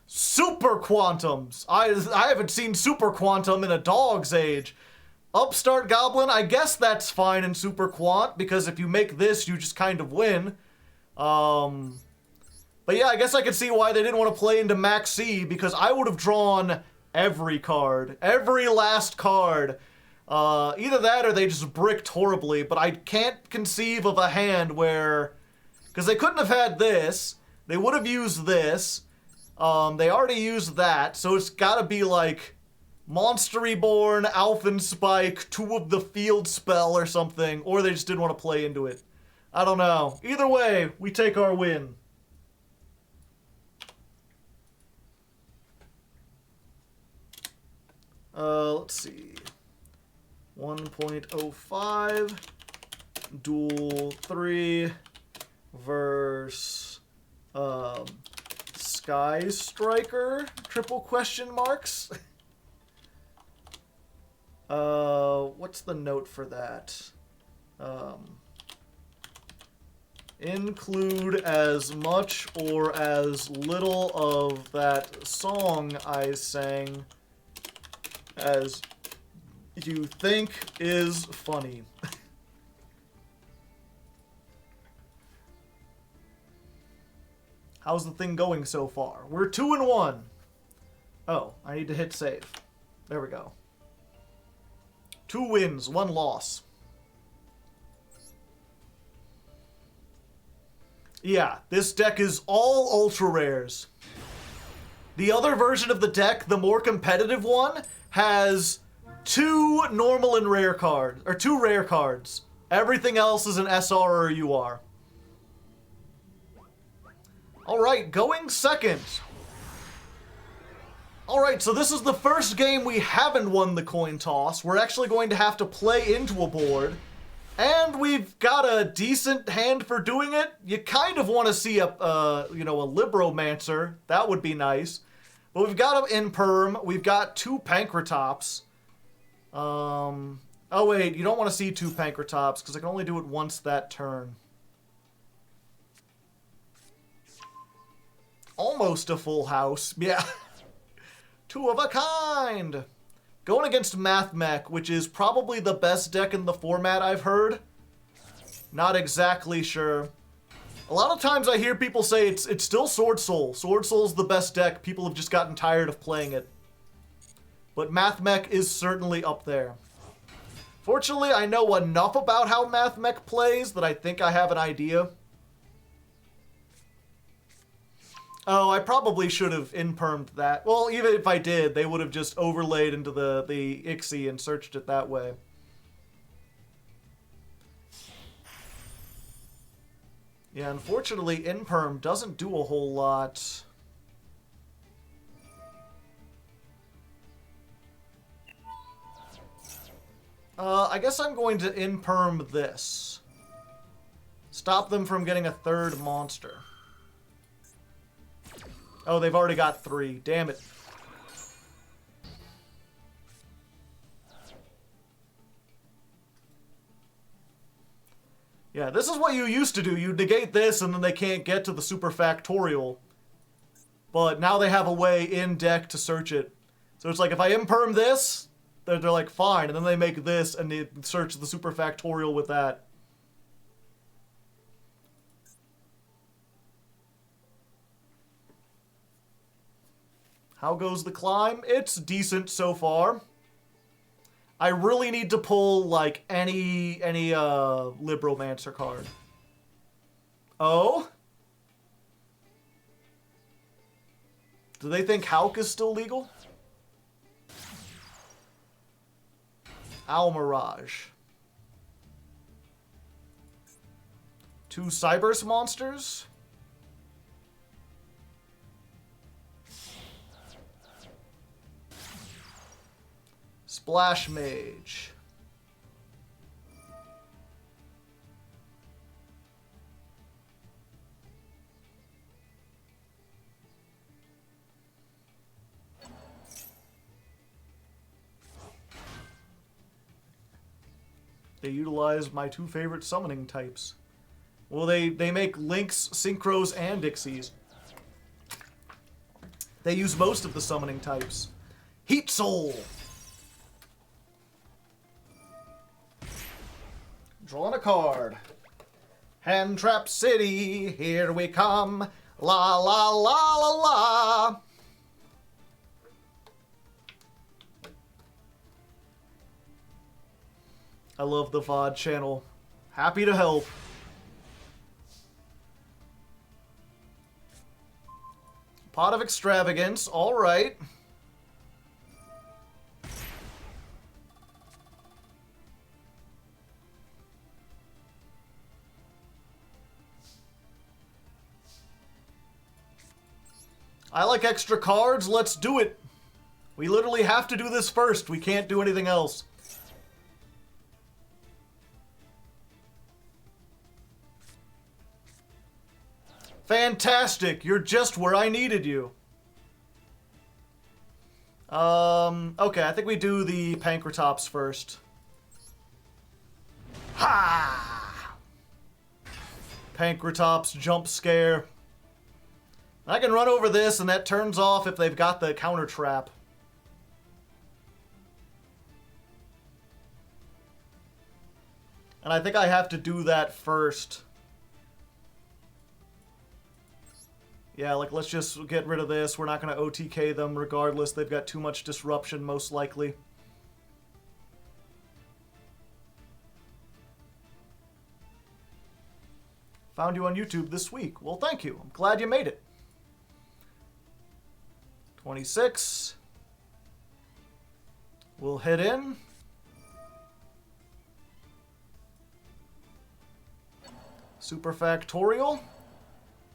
Speaker 1: Super Quantums. I haven't seen Super Quantum in a dog's age. Upstart Goblin, I guess that's fine in Super Quant, because if you make this, you just kind of win. But yeah, I guess I could see why they didn't want to play into Max C, because I would have drawn every card. Every last card. Either that or they just bricked horribly, but I can't conceive of a hand where... Because they couldn't have had this. They would have used this. They already used that, so it's gotta be like... Monster Reborn, Alphenspike, 2 of the Field spell or something, or they just didn't want to play into it. I don't know. Either way, we take our win. Let's see. 1.05, Duel 3 versus Sky Striker, triple question marks. What's the note for that? Include as much or as little of that song I sang as you think is funny. How's the thing going so far? We're 2-1. Oh, I need to hit save. There we go. 2 wins, 1 loss. Yeah, this deck is all ultra rares. The other version of the deck, the more competitive one, has 2 normal and rare cards, or 2 rare cards. Everything else is an SR or UR. Alright, going second. Alright, so this is the first game we haven't won the coin toss. We're actually going to have to play into a board. And we've got a decent hand for doing it. You kind of want to see a Libromancer. That would be nice. But we've got an Imperm. We've got 2 Pankratops. Oh wait, you don't want to see 2 Pankratops because I can only do it once that turn. Almost a full house. Yeah. 2 of a kind. Going against Math Mech, which is probably the best deck in the format I've heard. Not exactly sure. A lot of times I hear people say it's still Sword Soul. Sword Soul's the best deck. People have just gotten tired of playing it. But Math Mech is certainly up there. Fortunately, I know enough about how Math Mech plays that I think I have an idea. Oh, I probably should have impermed that. Well, even if I did, they would have just overlaid into the Ixie and searched it that way. Yeah, unfortunately, imperm doesn't do a whole lot. I guess I'm going to imperm this. Stop them from getting a 3rd monster. Oh, they've already got 3. Damn it. Yeah, this is what you used to do. You negate this, and then they can't get to the super factorial. But now they have a way in deck to search it. So it's like, if I imperm this, they're like, fine. And then they make this, and they search the super factorial with that. How goes the climb? It's decent so far. I really need to pull, like, any Libromancer card. Oh? Do they think Hulk is still legal? Owl Mirage. 2 Cybers monsters? Splash Mage. They utilize my 2 favorite summoning types. Well, they make Lynx, Synchros, and Ixies. They use most of the summoning types. Heat Soul! Drawing a card. Hand Trap City, here we come. La la la la la. I love the VOD channel. Happy to help. Pot of Extravagance, alright. I like extra cards. Let's do it. We literally have to do this first. We can't do anything else. Fantastic. You're just where I needed you. Okay, I think we do the Pankratops first. Ha! Pankratops jump scare. I can run over this, and that turns off if they've got the counter trap. And I think I have to do that first. Yeah, like, let's just get rid of this. We're not going to OTK them regardless. They've got too much disruption, most likely. Found you on YouTube this week. Well, thank you. I'm glad you made it. 26. We'll hit in. Superfactorial.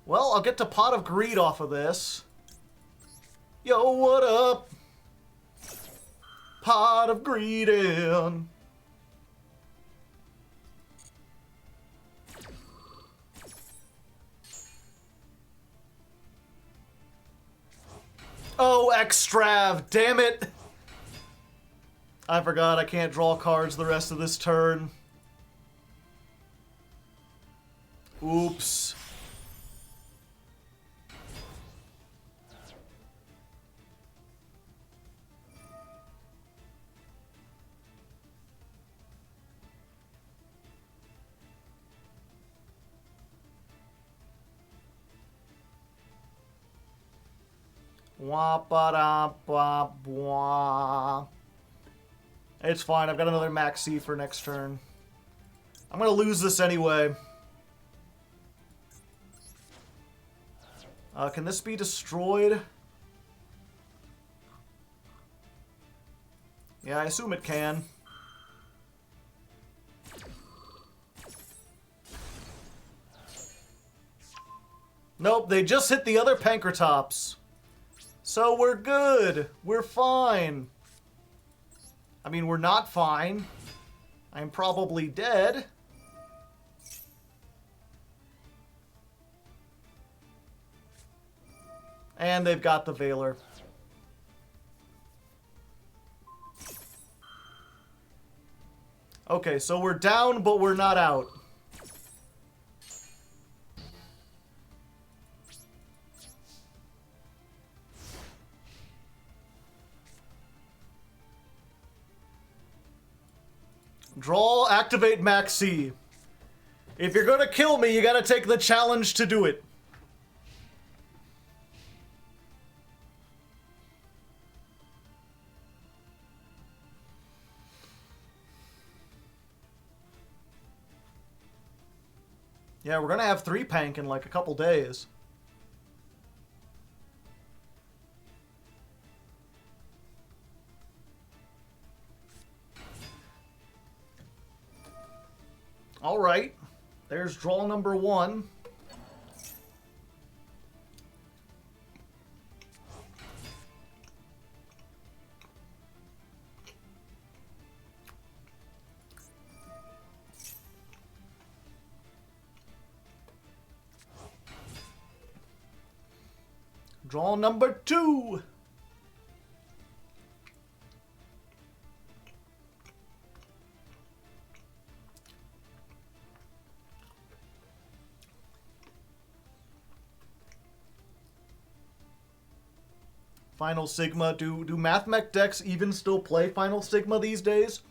Speaker 1: Well, I'll get to Pot of Greed off of this. Yo, what up? Pot of Greed in. Oh, Extrav, damn it. I forgot I can't draw cards the rest of this turn. Oops. Wah ba da ba wah. It's fine. I've got another Maxi for next turn. I'm gonna lose this anyway. Can this be destroyed? Yeah, I assume it can. Nope, they just hit the other Pankratops. So we're good. We're fine. I mean, we're not fine. I'm probably dead. And they've got the Veiler. Okay, so we're down, but we're not out. Draw, activate Maxi. If you're gonna kill me, you gotta take the challenge to do it. Yeah, we're gonna have 3 Pank in like a couple days. All right, there's draw number 1. Draw number 2. Final Sigma. Do Mathmech decks even still play Final Sigma these days?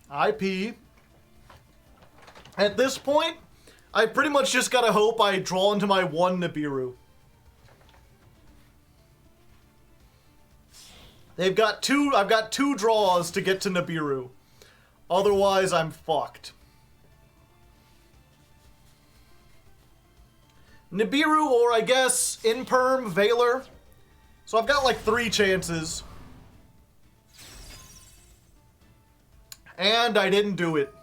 Speaker 1: IP. At this point, I pretty much just gotta hope I draw into my 1 Nibiru. They've got 2, I've got 2 draws to get to Nibiru. Otherwise, I'm fucked. Nibiru, or I guess Imperm, Veiler. So I've got like 3 chances. And I didn't do it.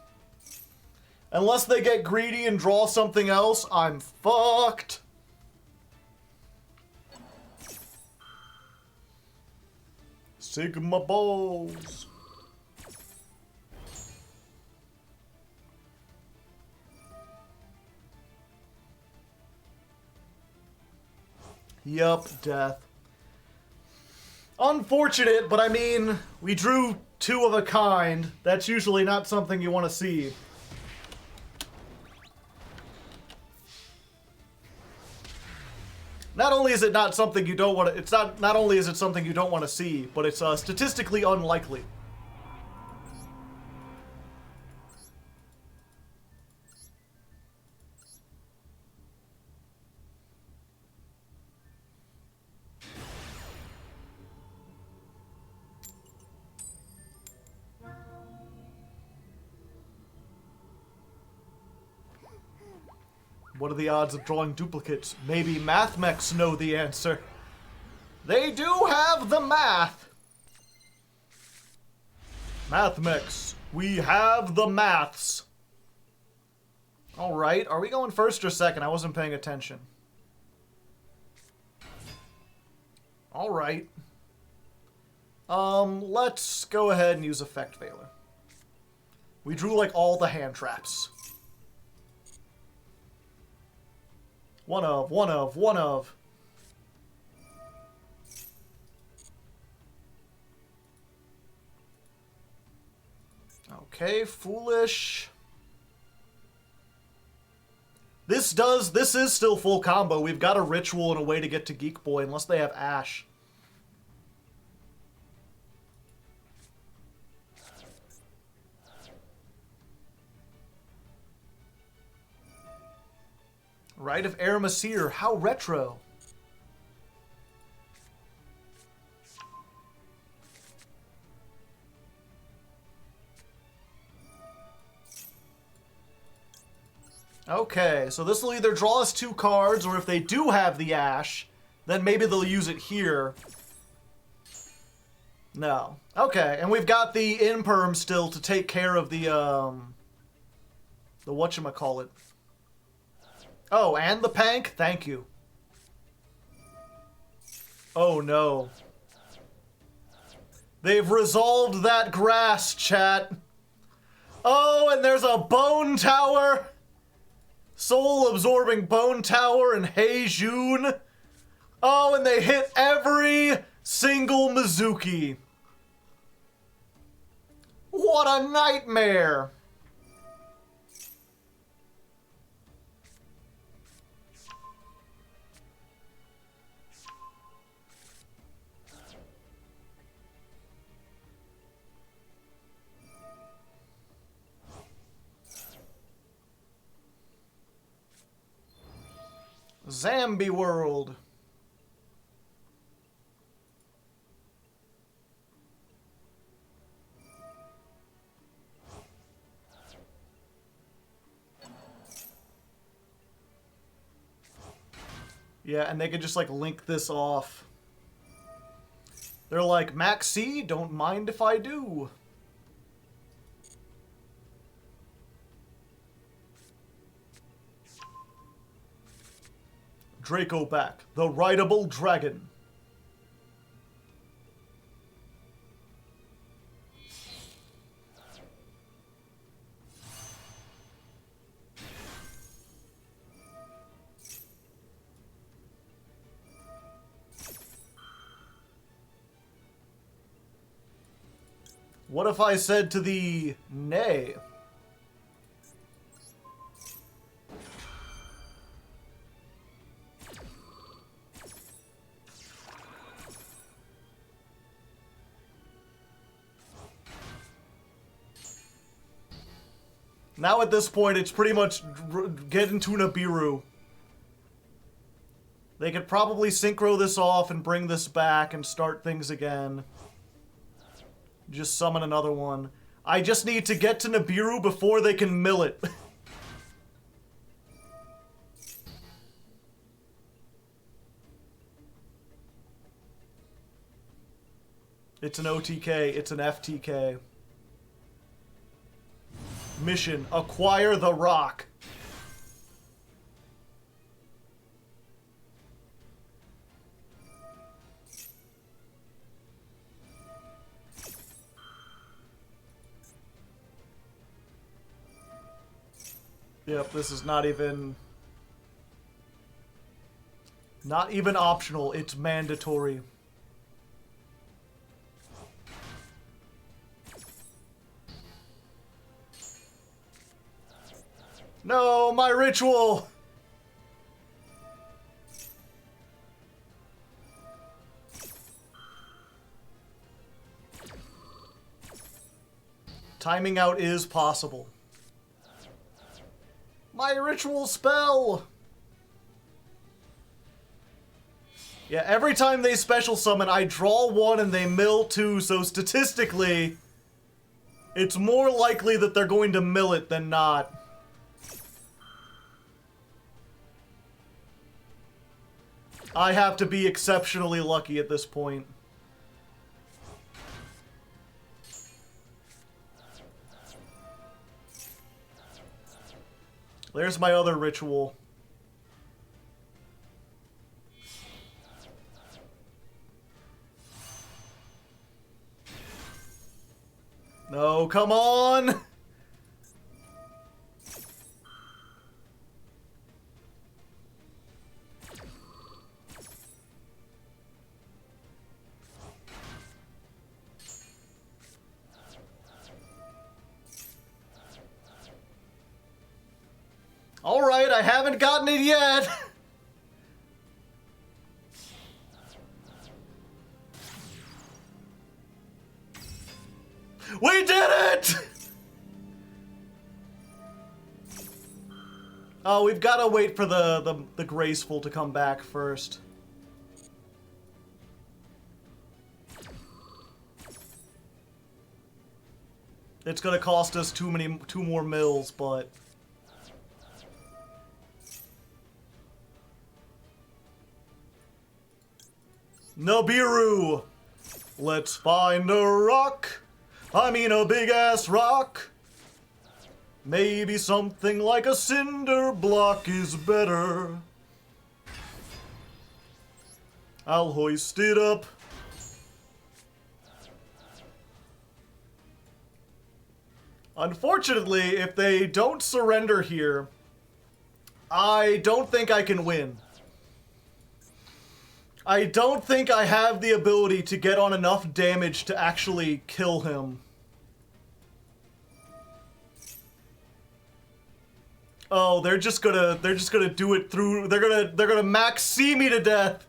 Speaker 1: Unless they get greedy and draw something else, I'm fucked. Sigma balls. Yup, death. Unfortunate, but I mean, we drew 2 of a kind. That's usually not something you want to see. Not only is it not something you don't want to, not only is it something you don't want to see, but it's statistically unlikely. What are the odds of drawing duplicates? Maybe math mechs know the answer. They do have the math. Math mechs, we have the maths. All right, are we going first or second? I wasn't paying attention. All right. Let's go ahead and use Effect Veiler. We drew like all the hand traps. One of. Okay, foolish. This is still full combo. We've got a ritual and a way to get to Geek Boy, unless they have Ash. Rite of Aramesir, how retro. Okay, so this will either draw us 2 cards, or if they do have the Ash, then maybe they'll use it here. No. Okay, and we've got the Imperm still to take care of the whatchamacallit. Oh, and the Pank? Thank you. Oh, no. They've resolved that grass, chat. Oh, and there's a Bone Tower. Soul-absorbing Bone Tower and Hei Jun. Oh, and they hit every single Mizuki. What a nightmare. Zambi World. Yeah, and they could just like link this off. They're like, Maxi, don't mind if I do. Draco back, the rideable dragon. What if I said to the nay? Now at this point, it's pretty much get into Nibiru. They could probably synchro this off and bring this back and start things again. Just summon another one. I just need to get to Nibiru before they can mill it. It's an OTK. It's an FTK. Mission: acquire the rock. Yep, this is not even optional, it's mandatory. No, my ritual! Timing out is possible. My ritual spell! Yeah, every time they special summon, I draw 1 and they mill 2, so statistically, it's more likely that they're going to mill it than not. I have to be exceptionally lucky at this point. There's my other ritual. No, come on! Alright, I haven't gotten it yet! We did it! Oh, we've got to wait for the graceful to come back first. It's gonna cost us two more mills, but... Nibiru! Let's find a rock. I mean a big-ass rock. Maybe something like a cinder block is better. I'll hoist it up. Unfortunately, if they don't surrender here, I don't think I can win. I don't think I have the ability to get on enough damage to actually kill him. Oh, they're just gonna do it through, they're gonna max C me to death.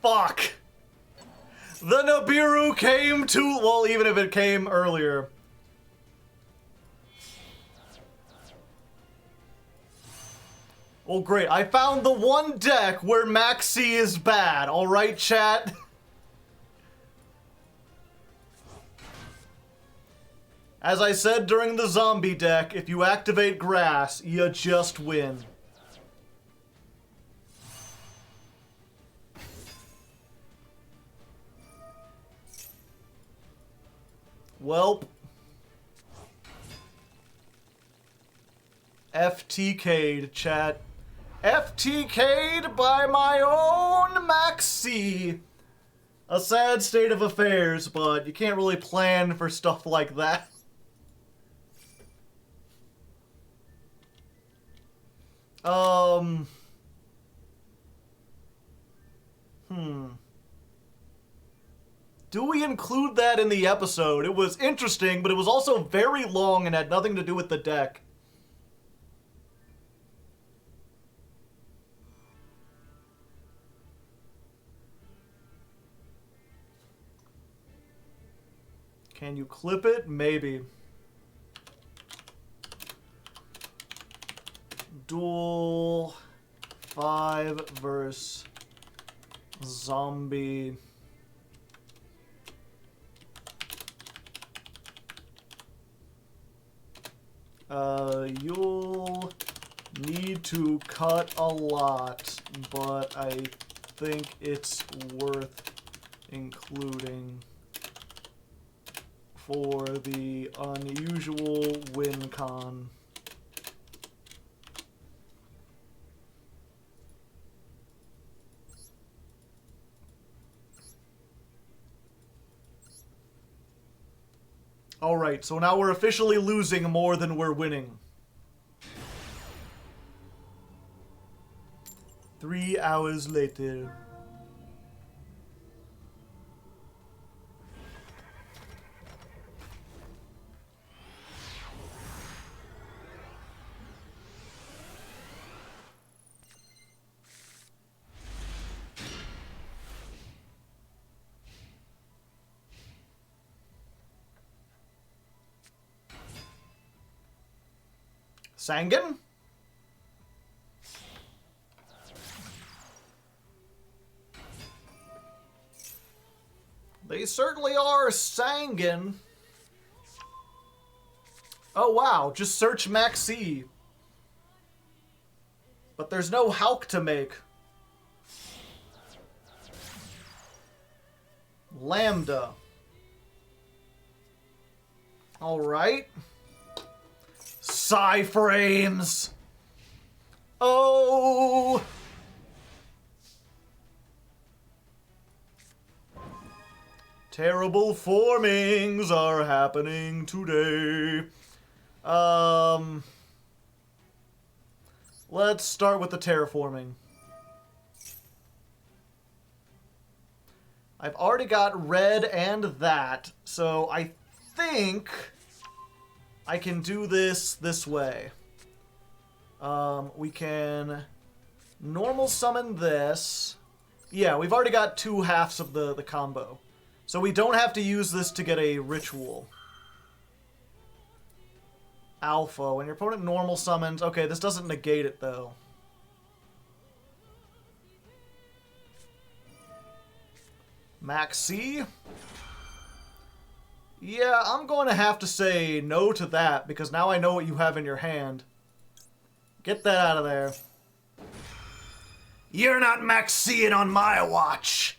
Speaker 1: Fuck. The Nibiru came too, well, even if it came earlier. Oh great, I found the one deck where max C is bad, alright chat? As I said during the zombie deck, if you activate grass, you just win. Welp. FTK'd, chat. FTK'd by my own Max C. A sad state of affairs, but you can't really plan for stuff like that. Do we include that in the episode? It was interesting, but it was also very long and had nothing to do with the deck. Can you clip it? Maybe. Duel 5 versus zombie. You'll need to cut a lot, but I think it's worth including for the unusual win con. Alright, so now we're officially losing more than we're winning. 3 hours later. Sangan? They certainly are Sangan. Oh wow, just search Maxi. But there's no Hulk to make. Lambda. Alright. Psy-frames. Oh. Terrible formings are happening today. Let's start with the terraforming. I've already got red and that, so I think I can do this way. We can normal summon this. Yeah, we've already got 2 halves of the combo. So we don't have to use this to get a ritual. Alpha. When your opponent normal summons... Okay, this doesn't negate it, though. Maxi. Yeah, I'm going to have to say no to that, because now I know what you have in your hand. Get that out of there. You're not Maxiing on my watch!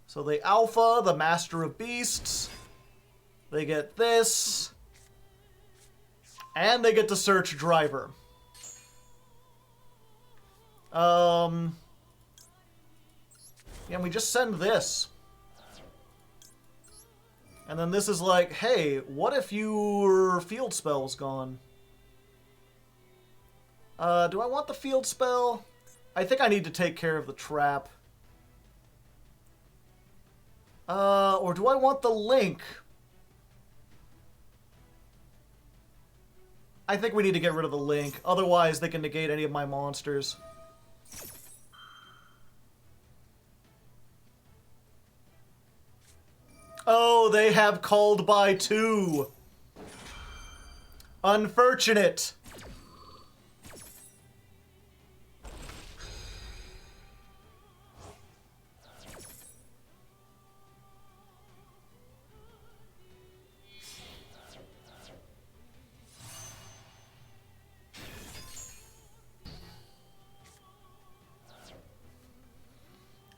Speaker 1: So they Alpha, the Master of Beasts. They get this. And they get to search Driver. Yeah, we just send this. And then this is like, hey, what if your field spell's gone? Do I want the field spell? I think I need to take care of the trap. Or do I want the link? I think we need to get rid of the link. Otherwise, they can negate any of my monsters. Oh, they have called by 2. Unfortunate.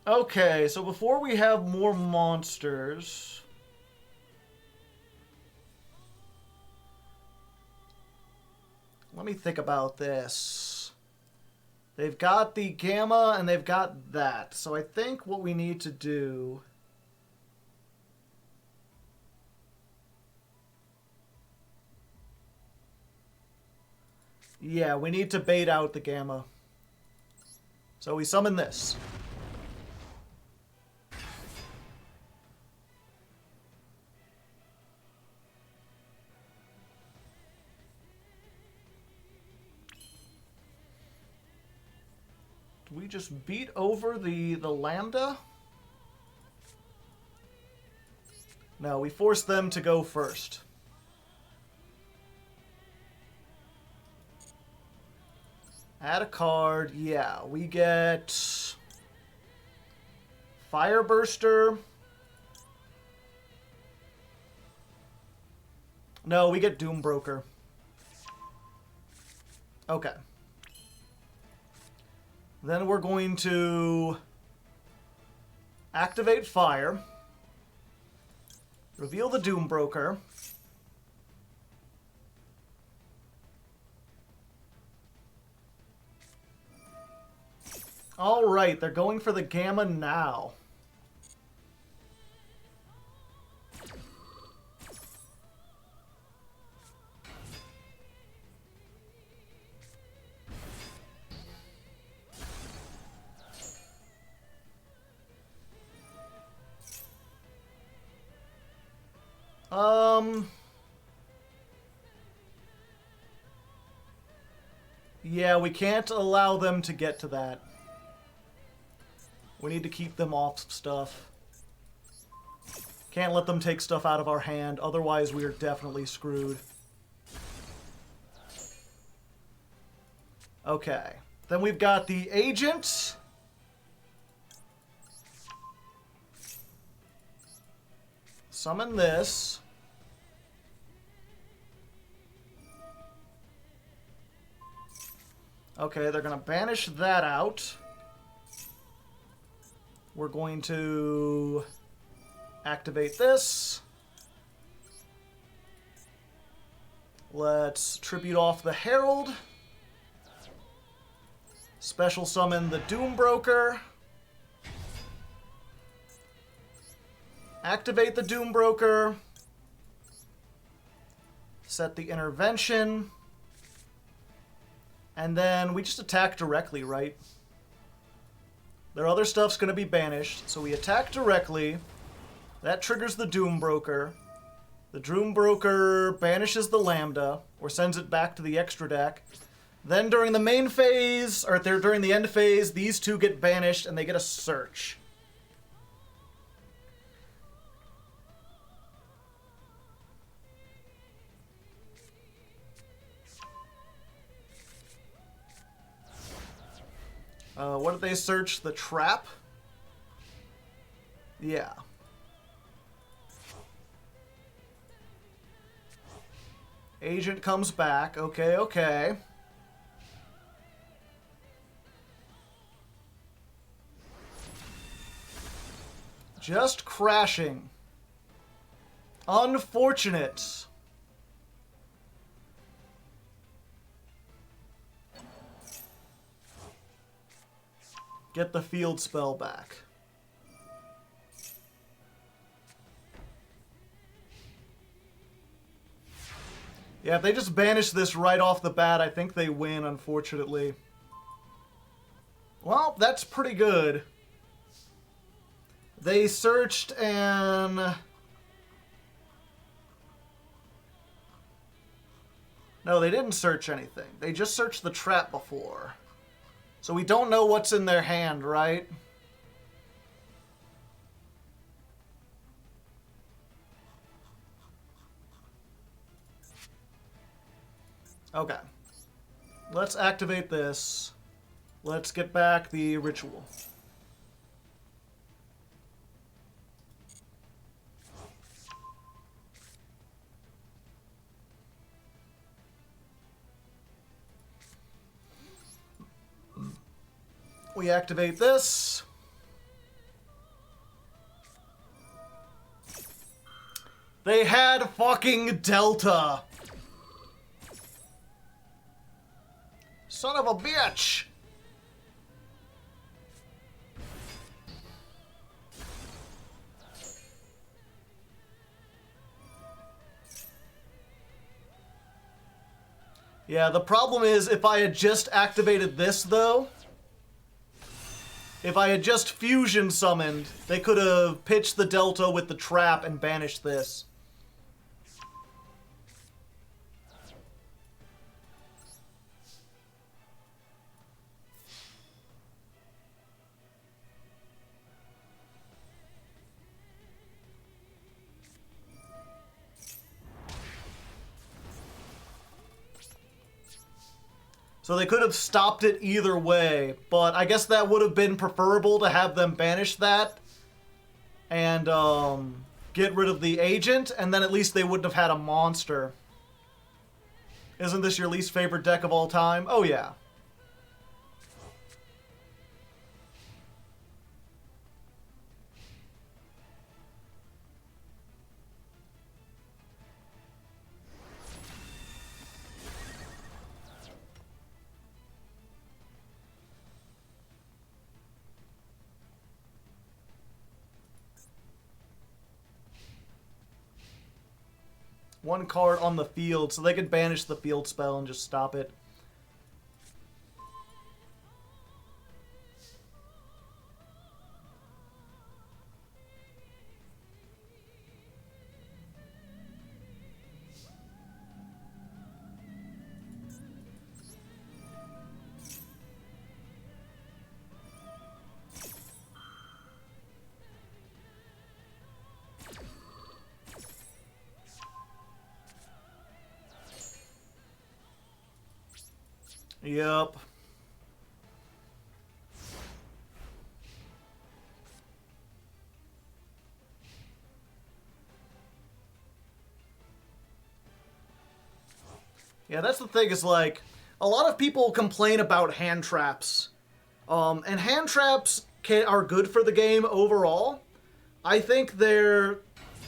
Speaker 1: Okay, so before we have more monsters... Let me think about this. They've got the Gamma and they've got that. So I think what we need to do... Yeah, we need to bait out the Gamma. So we summon this. We just beat over the Lambda? No, we forced them to go first. Add a card. Yeah, we get Fireburster. No, we get Doombroker. Okay. Then we're going to activate Fire. Reveal the Doombroker. Alright, they're going for the Gamma now. Yeah, we can't allow them to get to that. We need to keep them off stuff. Can't let them take stuff out of our hand, otherwise we are definitely screwed. Okay. Then we've got the Agent. Summon this. Okay, they're going to banish that out. We're going to activate this. Let's tribute off the Herald. Special summon the Doombroker. Activate the Doombroker. Set the intervention. And then we just attack directly, right? Their other stuff's going to be banished, so we attack directly. That triggers the Doombroker. The Doombroker banishes the Lambda, or sends it back to the extra deck. Then during the main phase, or during the end phase, these two get banished and they get a search. What did they search? The trap? Yeah. Agent comes back. Okay, okay. Just crashing. Unfortunate. Get the field spell back. Yeah, if they just banish this right off the bat, I think they win, unfortunately. Well, that's pretty good. They searched and... No, they didn't search anything. They just searched the trap before. So we don't know what's in their hand, right? Okay. Let's activate this. Let's get back the ritual. We activate this. They had fucking Delta. Son of a bitch. Yeah, the problem is if I had just activated this, though, if I had just fusion summoned, they could have pitched the Delta with the trap and banished this. So they could have stopped it either way, but I guess that would have been preferable to have them banish that and get rid of the agent, and then at least they wouldn't have had a monster. Isn't this your least favorite deck of all time? Oh, yeah. One card on the field, so they could banish the field spell and just stop it. Yep. Yeah, that's the thing, is like, a lot of people complain about hand traps. And hand traps are good for the game overall. I think they're,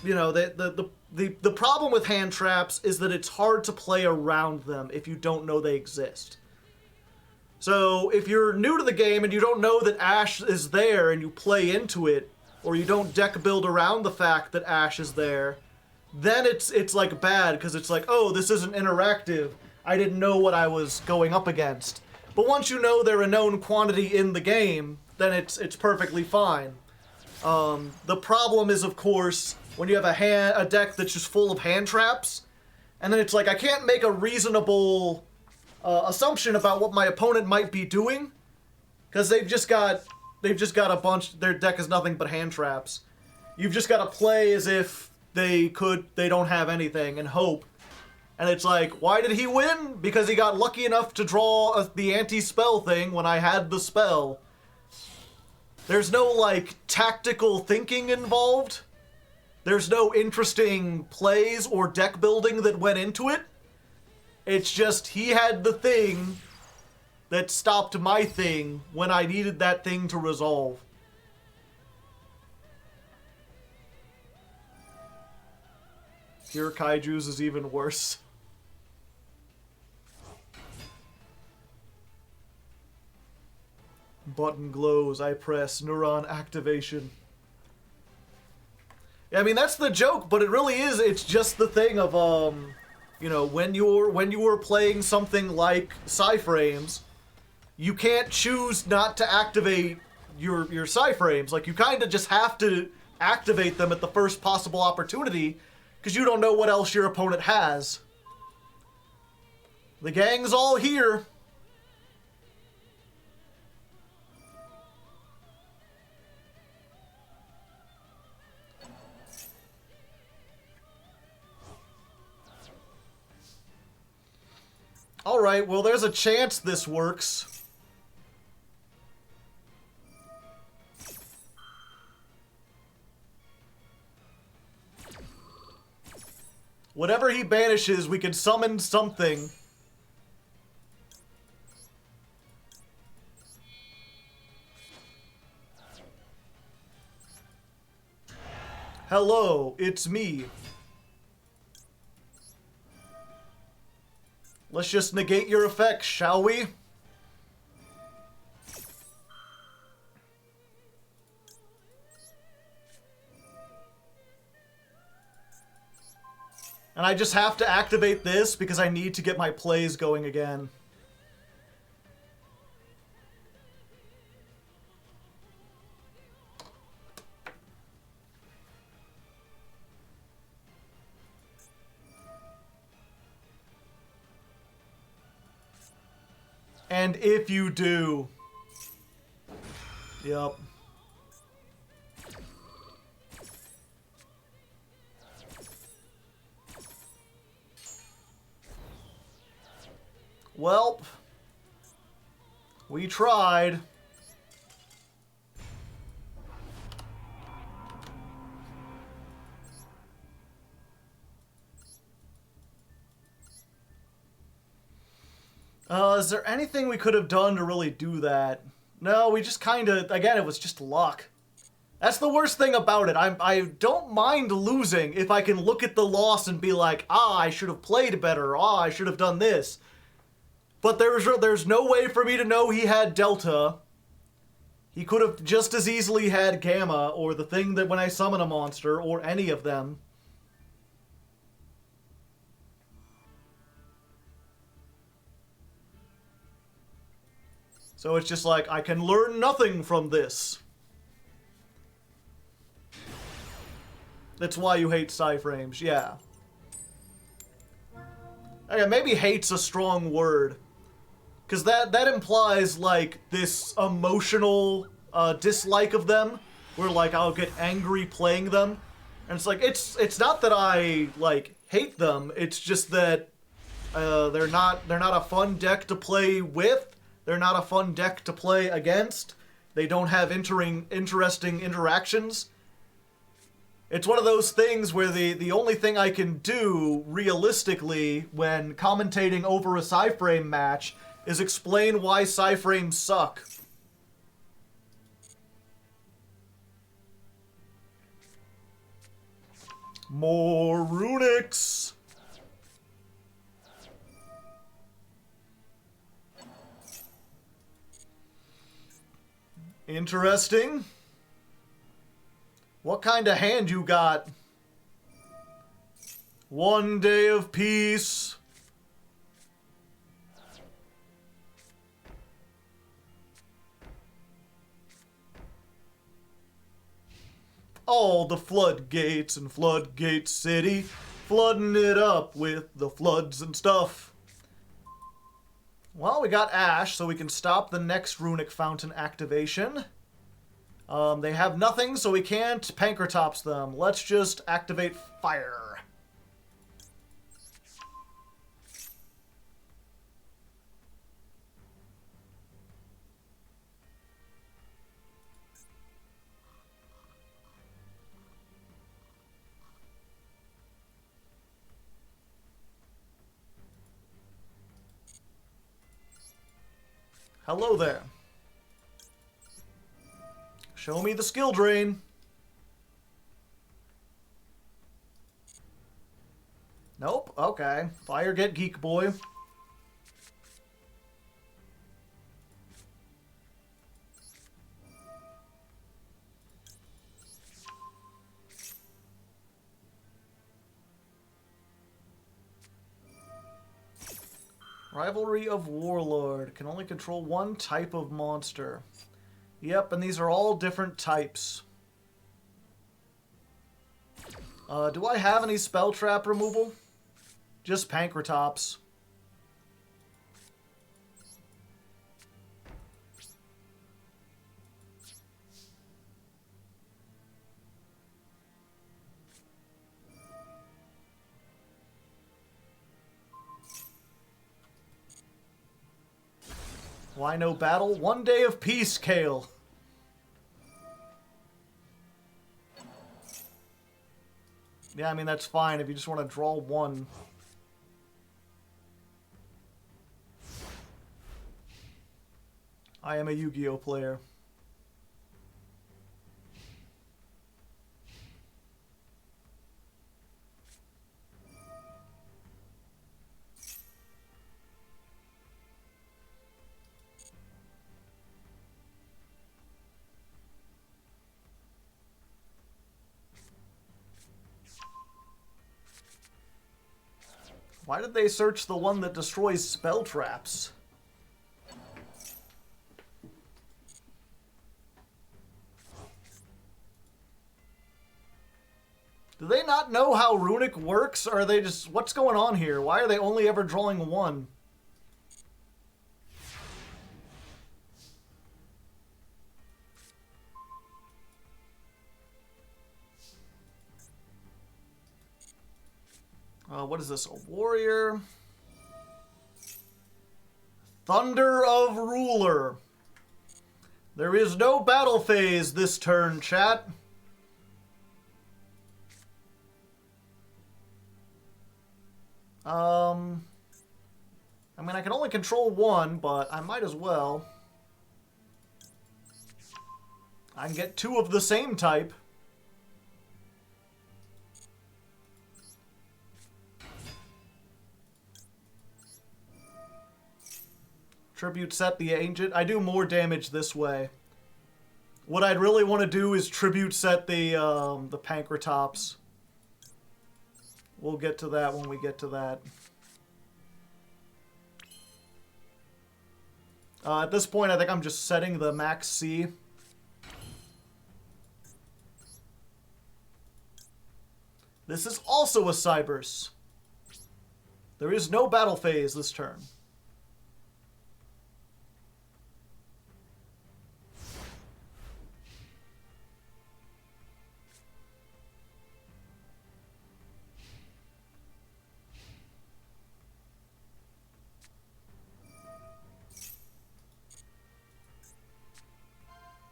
Speaker 1: you know, the problem with hand traps is that it's hard to play around them if you don't know they exist. So if you're new to the game and you don't know that Ash is there and you play into it, or you don't deck build around the fact that Ash is there, then it's like bad, because it's like, oh, this isn't interactive. I didn't know what I was going up against. But once you know they're a known quantity in the game, then it's perfectly fine. The problem is, of course, when you have a deck that's just full of hand traps, and then it's like, I can't make a reasonable assumption about what my opponent might be doing, because they've just got a bunch. Their deck is nothing but hand traps. You've just got to play as if they don't have anything and hope. And it's like, why did he win? Because he got lucky enough to draw the anti-spell thing when I had the spell. There's no, like, tactical thinking involved. There's no interesting plays or deck building that went into it. It's just, he had the thing that stopped my thing when I needed that thing to resolve. Pure Kaijus is even worse. Button glows, I press, neuron activation. I mean, that's the joke, but it really is, it's just the thing of, you know, when you were playing something like Psyframes, you can't choose not to activate your Psyframes. Like, you kind of just have to activate them at the first possible opportunity, because you don't know what else your opponent has. The gang's all here. Alright, well, there's a chance this works. Whatever he banishes, we can summon something. Hello, it's me. Let's just negate your effects, shall we? And I just have to activate this because I need to get my plays going again. And if you do... Yep. Welp. We tried. Is there anything we could have done to really do that? No, we just kind of, again, it was just luck. That's the worst thing about it. I don't mind losing if I can look at the loss and be like, I should have played better. I should have done this. But there's no way for me to know he had Delta. He could have just as easily had Gamma, or the thing that when I summon a monster, or any of them. So it's just like, I can learn nothing from this. That's why you hate Psyframes, yeah. Okay, maybe hate's a strong word. Because that implies, like, this emotional dislike of them, where, like, I'll get angry playing them. And it's like, it's not that I, like, hate them, it's just that they're not a fun deck to play with, they're not a fun deck to play against, they don't have interesting interactions. It's one of those things where the only thing I can do, realistically, when commentating over a Psyframe match, is explain why Psyframes suck. More Runics! Interesting. What kind of hand you got? One day of peace. All the floodgates in Floodgate City, flooding it up with the floods and stuff. Well, we got Ash, so we can stop the next Runic Fountain activation. They have nothing, so we can't Pankratops them. Let's just activate Fire. Hello there. Show me the skill drain. Nope, okay. Fire get Geek Boy. Rivalry of Warlord. Can only control one type of monster. Yep, and these are all different types. Do I have any spell trap removal? Just Pankratops. Why no battle? One day of peace, Kale. Yeah, I mean, that's fine if you just want to draw one. I am a Yu-Gi-Oh player. Why did they search the one that destroys spell traps? Do they not know how Runic works? Or are they just... What's going on here? Why are they only ever drawing one? What is this? A warrior? Thunder of Ruler. There is no battle phase this turn, chat. I mean, I can only control one, but I might as well. I can get two of the same type. Tribute set the Ancient. I do more damage this way. What I'd really want to do is tribute set the Pankratops. We'll get to that when we get to that. At this point, I think I'm just setting the max C. This is also a Cyberse. There is no battle phase this turn.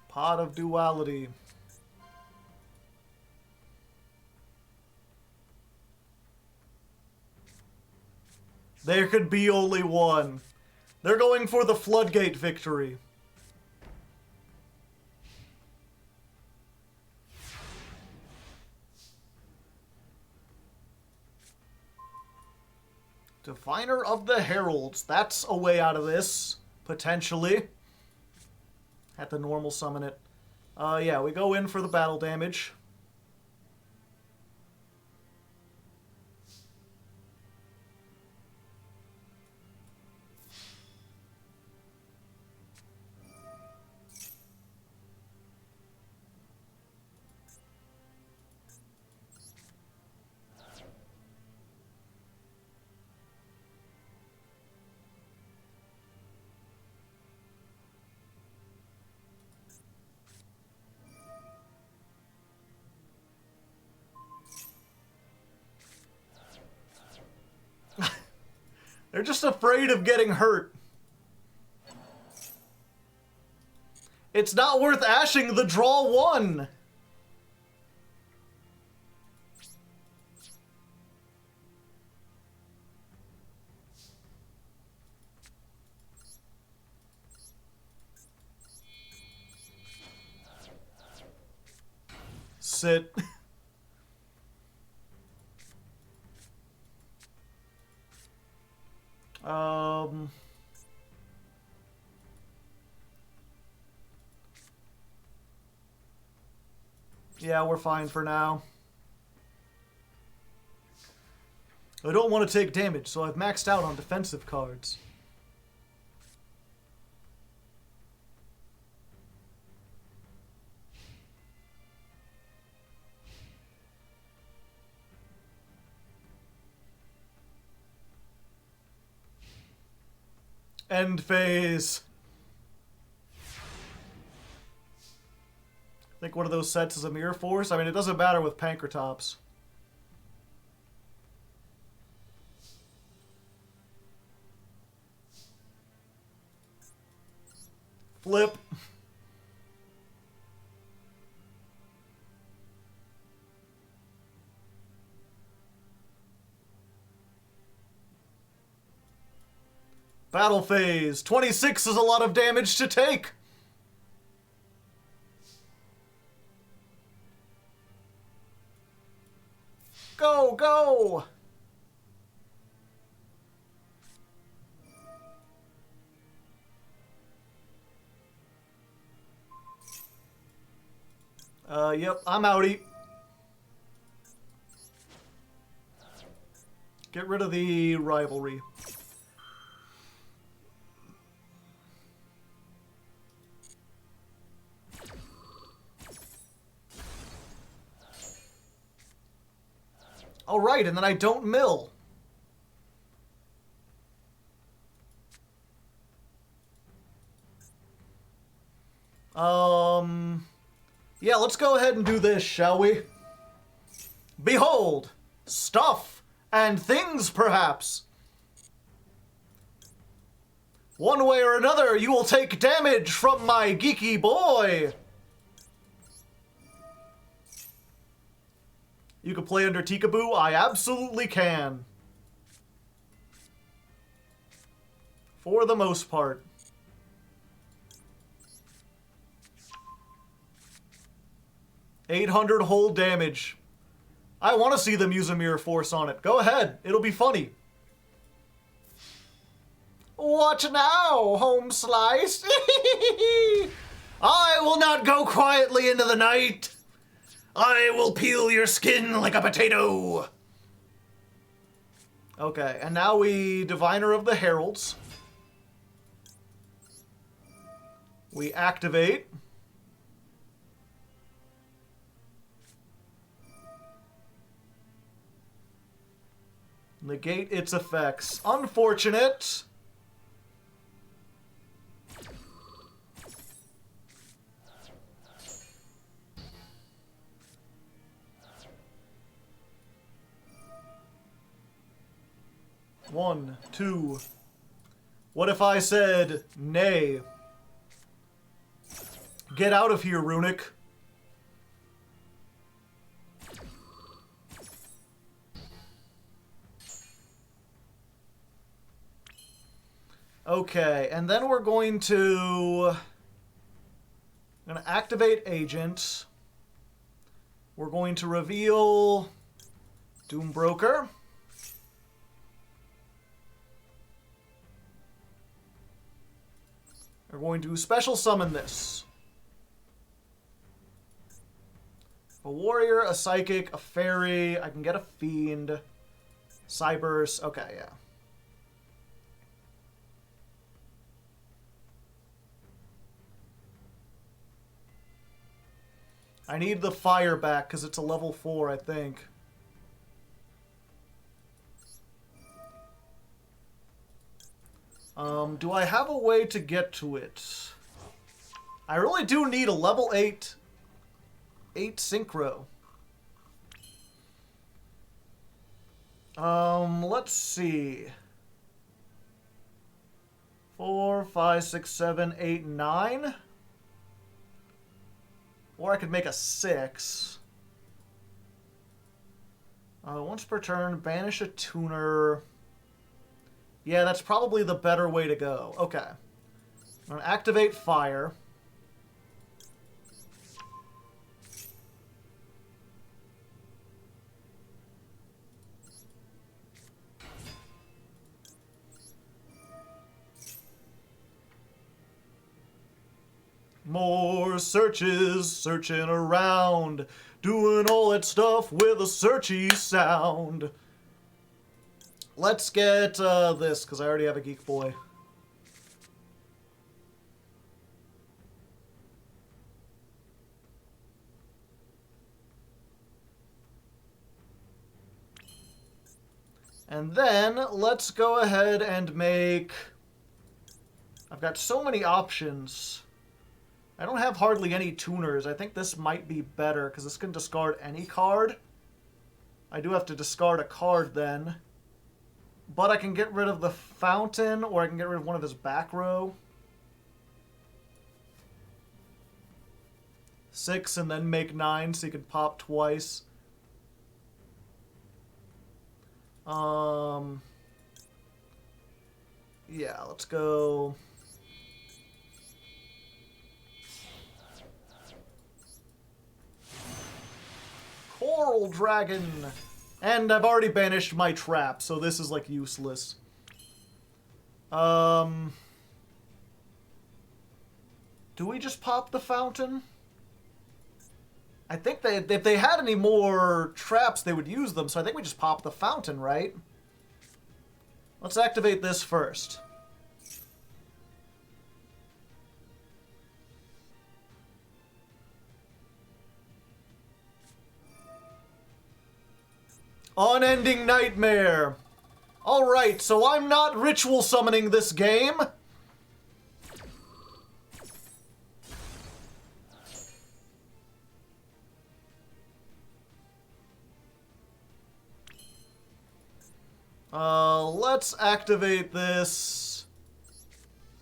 Speaker 1: Pot of Duality. There could be only one. They're going for the Floodgate victory. Diviner of the Heralds. That's a way out of this, potentially. Have to normal summon it. Yeah, we go in for the battle damage. They're just afraid of getting hurt. It's not worth ashing the draw one. Sit. Yeah, we're fine for now. I don't want to take damage, so I've maxed out on defensive cards. End phase. I think one of those sets is a Mirror Force. I mean, it doesn't matter with Pankratops. Flip. Battle phase. 26 is a lot of damage to take. Go, go! Yep, I'm outie. Get rid of the rivalry. All right, and then I don't mill. Yeah, let's go ahead and do this, shall we? Behold, stuff and things, perhaps. One way or another, you will take damage from my geeky boy. You can play under Tikaboo? I absolutely can. For the most part. $800 whole damage. I want to see them use a mirror force on it. Go ahead. It'll be funny. What now, home slice? I will not go quietly into the night. I will peel your skin like a potato. Okay, and now we Diviner of the Heralds. We activate. Negate its effects. Unfortunate. One, two. What if I said nay? Get out of here, Runic. Okay, and then we're going to... I'm going to activate Agent. We're going to reveal Doombroker. We're going to special summon this. A warrior, a psychic, a fairy. I can get a fiend. Cybers. Okay, yeah. I need the fire back because it's a level 4, I think. Do I have a way to get to it? I really do need a level 8 synchro. Let's see. 4, 5, 6, 7, 8, 9. Or I could make a 6. Once per turn, banish a tuner. Yeah, that's probably the better way to go. Okay. I'm going to activate fire. More searches, searching around, doing all that stuff with a searchy sound. Let's get this, because I already have a Geek Boy. And then, let's go ahead and make... I've got so many options. I don't have hardly any tuners. I think this might be better, because this can discard any card. I do have to discard a card then. But I can get rid of the fountain, or I can get rid of one of his back row. 6 and then make 9 so you can pop twice. Yeah, let's go... Coral Dragon! And I've already banished my trap, so this is, like, useless. Do we just pop the fountain? I think if they had any more traps, they would use them, so I think we just pop the fountain, right? Let's activate this first. Unending Nightmare. Alright, so I'm not ritual summoning this game. Let's activate this.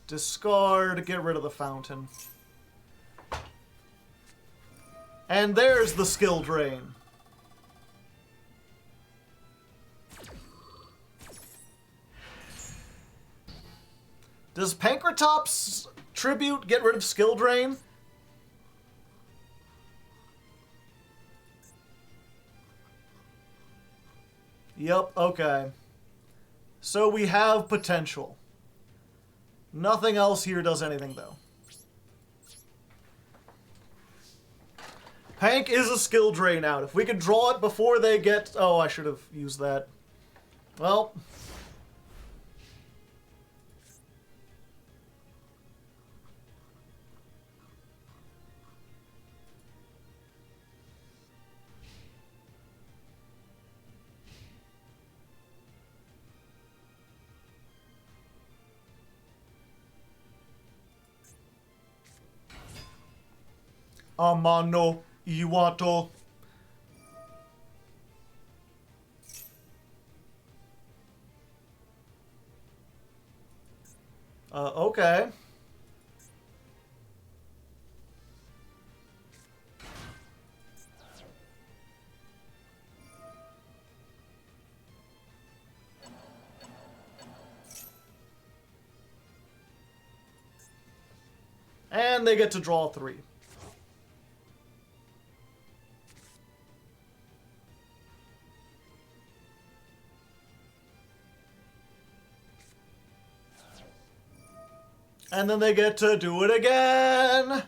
Speaker 1: Discard, get rid of the fountain. And there's the skill drain. Does Pankratops Tribute get rid of skill drain? Yep, okay. So we have potential. Nothing else here does anything, though. Pank is a skill drain out. If we could draw it before they get... Oh, I should have used that. Well... Amano Iwato. Okay. And they get to draw 3. And then they get to do it again!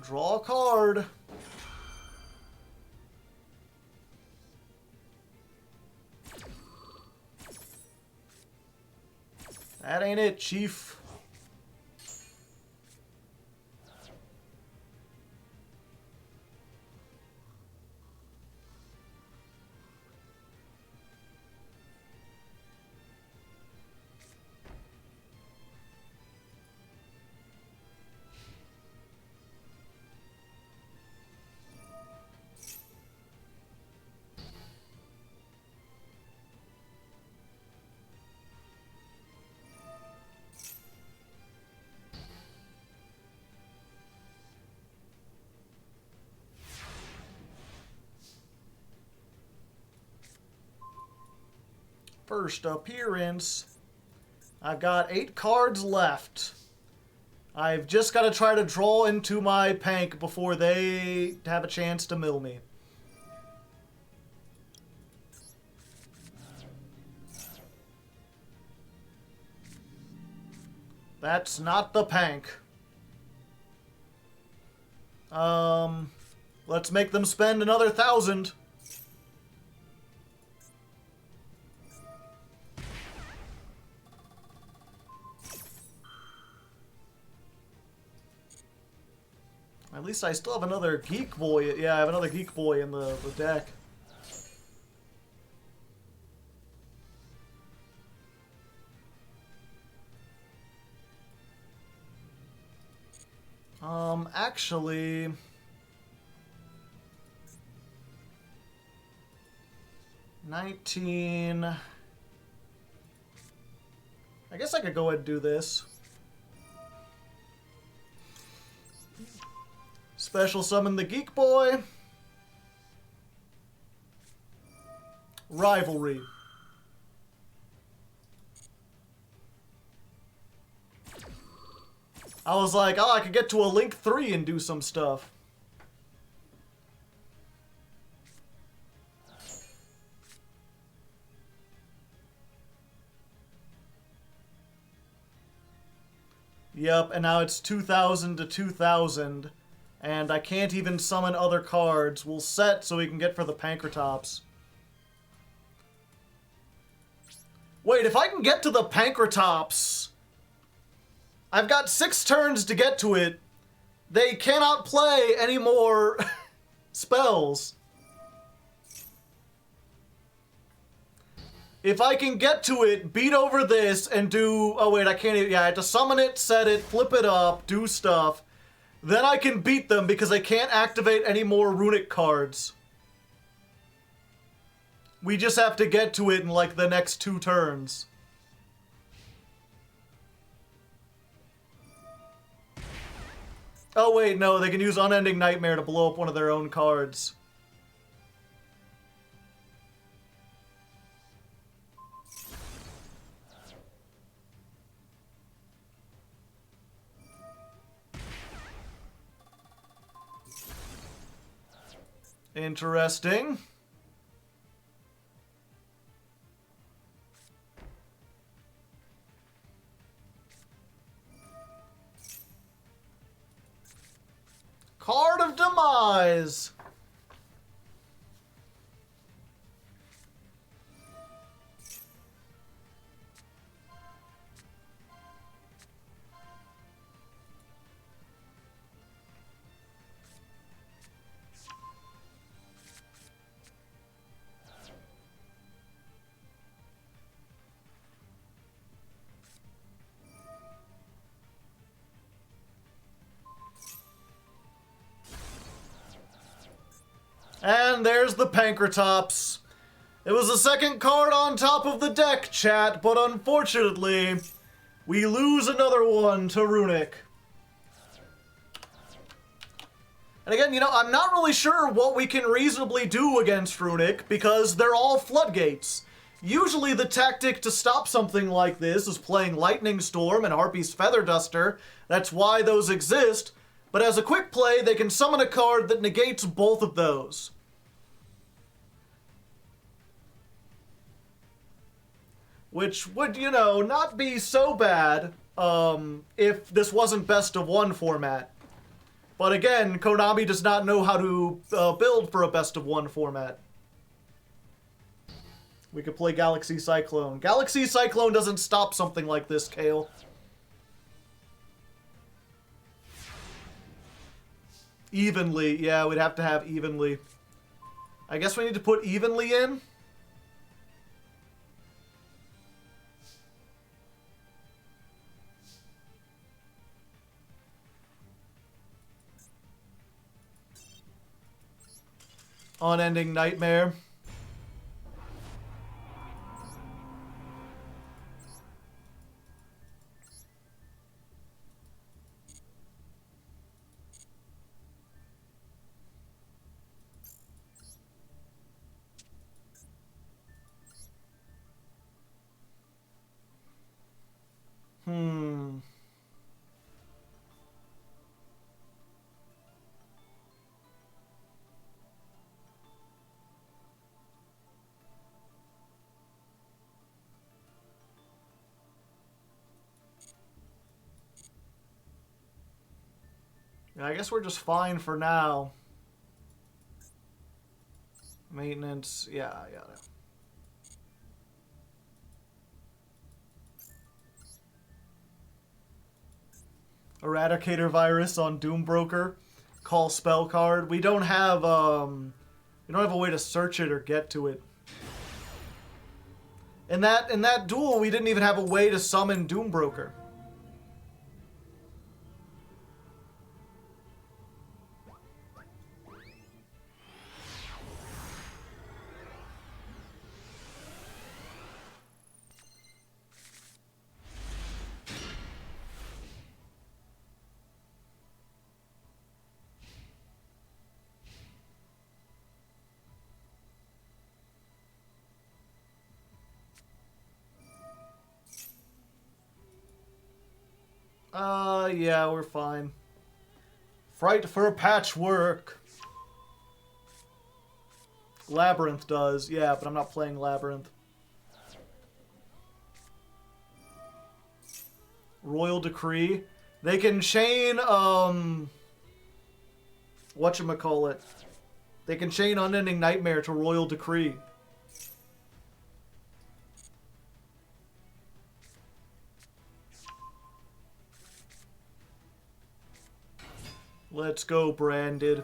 Speaker 1: Draw a card. That ain't it, Chief. First appearance. I've got 8 cards left. I've just got to try to draw into my Pank before they have a chance to mill me. That's not the Pank. Let's make them spend another 1,000. At least I still have another Geek Boy. Yeah, I have another Geek Boy in the deck. Actually... I guess I could go ahead and do this. Special summon the Geek Boy. Rivalry. I was like, oh, I could get to a Link 3 and do some stuff. Yep, and now it's 2,000 to 2,000. And I can't even summon other cards. We'll set so we can get for the Pankratops. Wait, if I can get to the Pankratops... I've got 6 turns to get to it. They cannot play any more spells. If I can get to it, beat over this, and do... Oh, wait, I can't even... Yeah, I have to summon it, set it, flip it up, do stuff. Then I can beat them because I can't activate any more runic cards. We just have to get to it in, like, the next 2 turns. Oh, wait, no, they can use Unending Nightmare to blow up one of their own cards. Interesting. Card of Demise. And there's the Pankratops. It was the second card on top of the deck, chat, but unfortunately, we lose another one to Runic. And again, you know, I'm not really sure what we can reasonably do against Runic, because they're all floodgates. Usually the tactic to stop something like this is playing Lightning Storm and Harpy's Feather Duster. That's why those exist. But as a quick play, they can summon a card that negates both of those. Which would, you know, not be so bad if this wasn't best of one format. But again, Konami does not know how to build for a best of one format. We could play Galaxy Cyclone. Galaxy Cyclone doesn't stop something like this, Kale. Evenly. Yeah, we'd have to have evenly. I guess we need to put evenly in. Unending Nightmare. I guess we're just fine for now. Maintenance, yeah, I got it. Eradicator Virus on Doombroker. Call spell card. We don't have a way to search it or get to it. In that duel, we didn't even have a way to summon Doombroker. Yeah, we're fine. Fright for Patchwork. Labyrinth does, yeah, but I'm not playing Labyrinth. Royal Decree. They can chain, whatchamacallit. They can chain Unending Nightmare to Royal Decree. Let's go, Branded.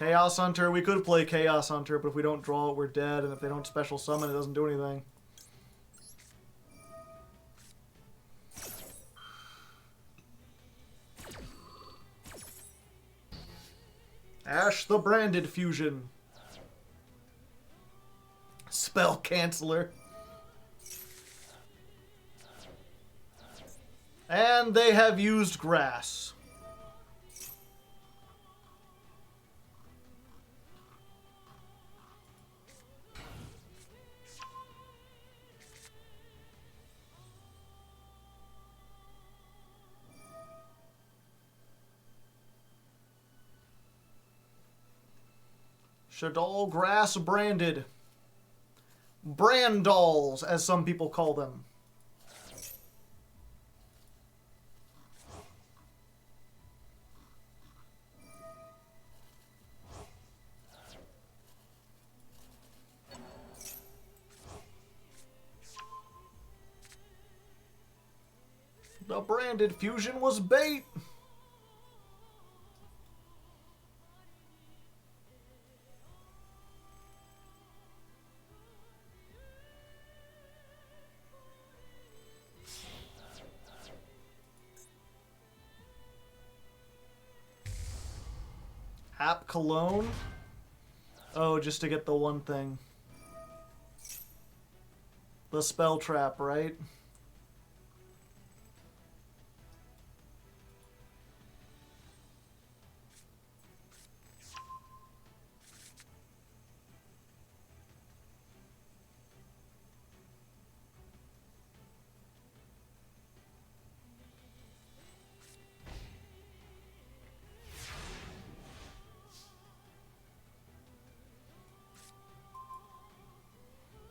Speaker 1: Chaos Hunter. We could play Chaos Hunter, but if we don't draw it, we're dead. And if they don't special summon, it doesn't do anything. Ash the Branded Fusion. Spell Canceller. And they have used Grass. Shaddoll Grass Branded. Brandolls, as some people call them. The Branded Fusion was bait. App Cologne? Oh, just to get the one thing. The spell trap, right?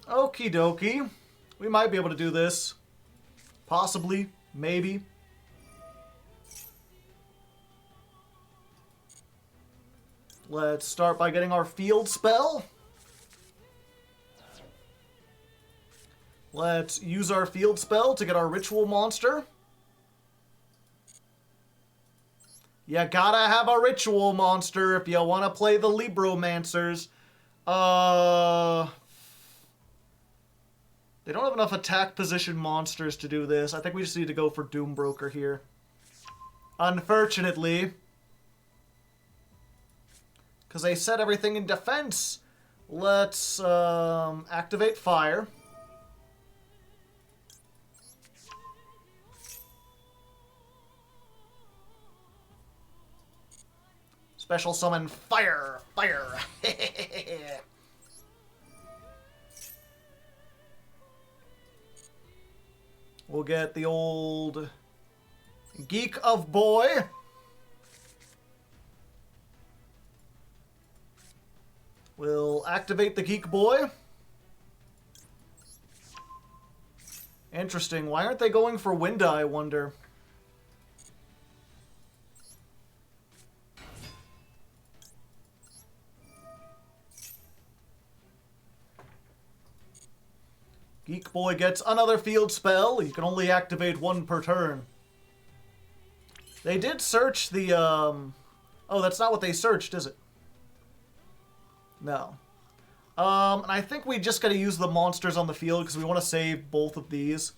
Speaker 1: Okie dokie. We might be able to do this. Possibly. Maybe. Let's start by getting our field spell. Let's use our field spell to get our ritual monster. You gotta have a ritual monster if you want to play the Libromancers. They don't have enough attack position monsters to do this. I think we just need to go for Doombroker here. Unfortunately. Because they set everything in defense. Let's activate fire. Special summon fire. Fire. We'll get the old Geek of Boy. We'll activate the Geek Boy. Interesting. Why aren't they going for Winda, I wonder? Geek Boy gets another field spell. You can only activate one per turn. They did search the, Oh, that's not what they searched, is it? No. And I think we just gotta use the monsters on the field because we want to save both of these.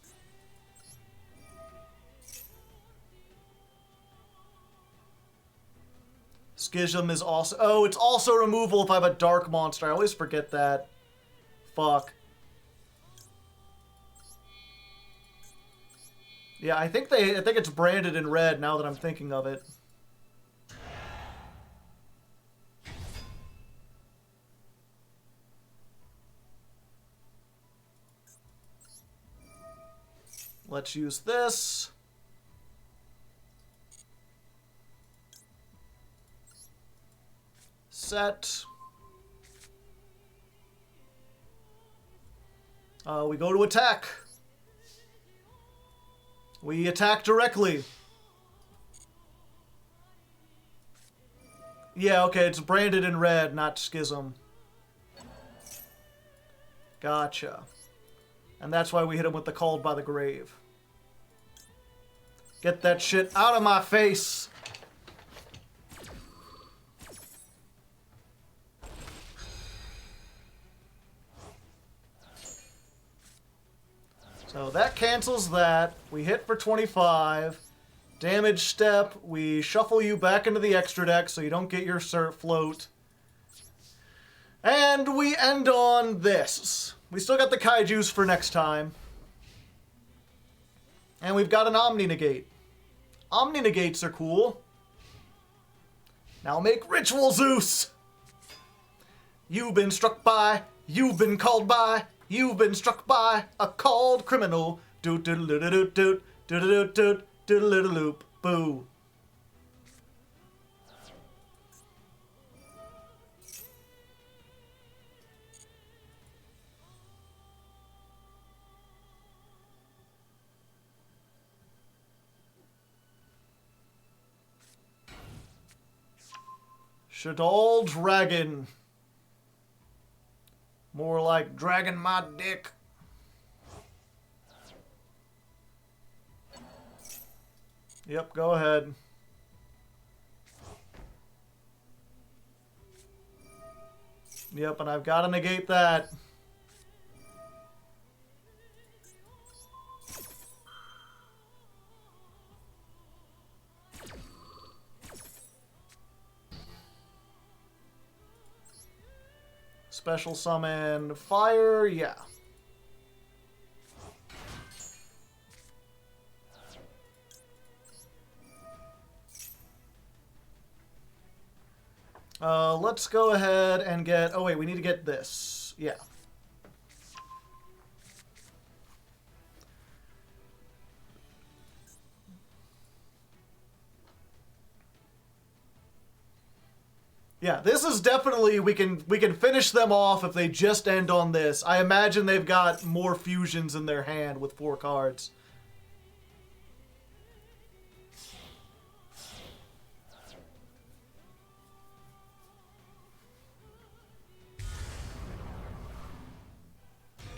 Speaker 1: Schism is also... Oh, it's also removal if I have a dark monster. I always forget that. Fuck. Yeah, I think it's branded in red now that I'm thinking of it. Let's use this. Set. We go to attack. We attack directly. Yeah, okay, it's branded in red, not Schism. Gotcha. And that's why we hit him with the Called by the Grave. Get that shit out of my face! So that cancels that. We hit for 25. Damage step. We shuffle you back into the extra deck so you don't get your cert float. And we end on this. We still got the kaijus for next time. And we've got an Omni Negate. Omni Negates are cool. Now make Ritual Zeus! You've been struck by, you've been called by, you've been struck by a called criminal. Doot doot doot doot doot doot doot doot doot loop boo. Shadol Dragon. More like dragging my dick. Yep, go ahead. Yep, and I've got to negate that. Special summon fire, yeah. Let's go ahead and get... Oh, wait, we need to get this. Yeah. Yeah, this is definitely... We can finish them off if they just end on this. I imagine they've got more fusions in their hand with 4 cards.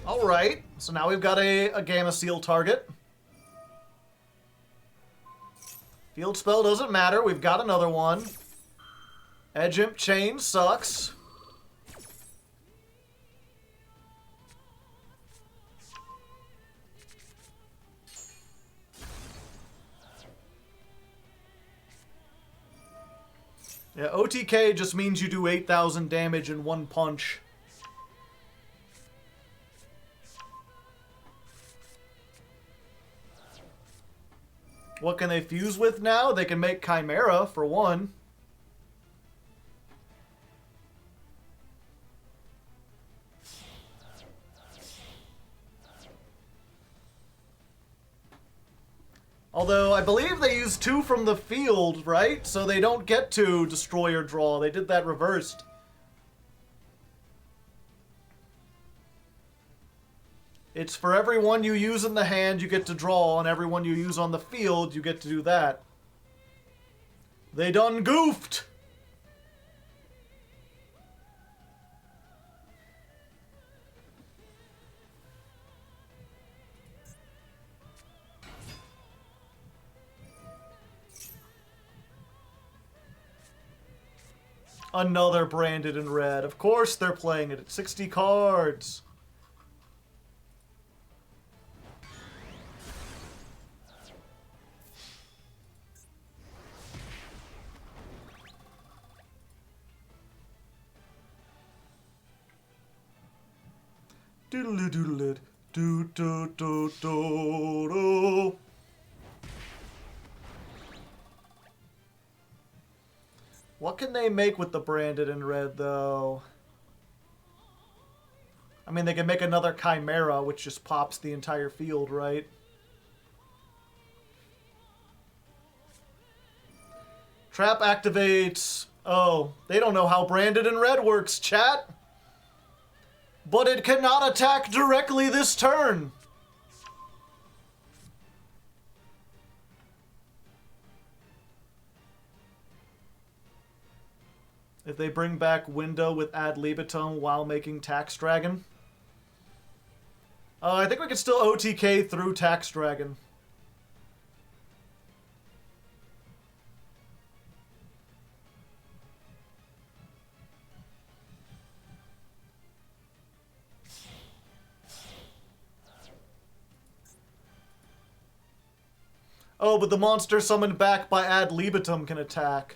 Speaker 1: Alright, so now we've got a Gamma Seal target. Field spell doesn't matter, we've got another one. Edge Imp Chain sucks. Yeah, OTK just means you do 8,000 damage in one punch. What can they fuse with now? They can make Chimera, for one. Although, I believe they use 2 from the field, right? So they don't get to destroy or draw. They did that reversed. It's for every one you use in the hand, you get to draw, and every one you use on the field, you get to do that. They done goofed! Another branded in red. Of course they're playing it at 60 cards. Doodle doodle doo doo doo doo doo. What can they make with the branded in red, though? I mean, they can make another Chimera, which just pops the entire field, right? Trap activates... Oh, they don't know how branded in red works, chat! But it cannot attack directly this turn! If they bring back Window with Ad Libitum while making Tax Dragon. I think we can still OTK through Tax Dragon. Oh, but the monster summoned back by ad libitum can attack.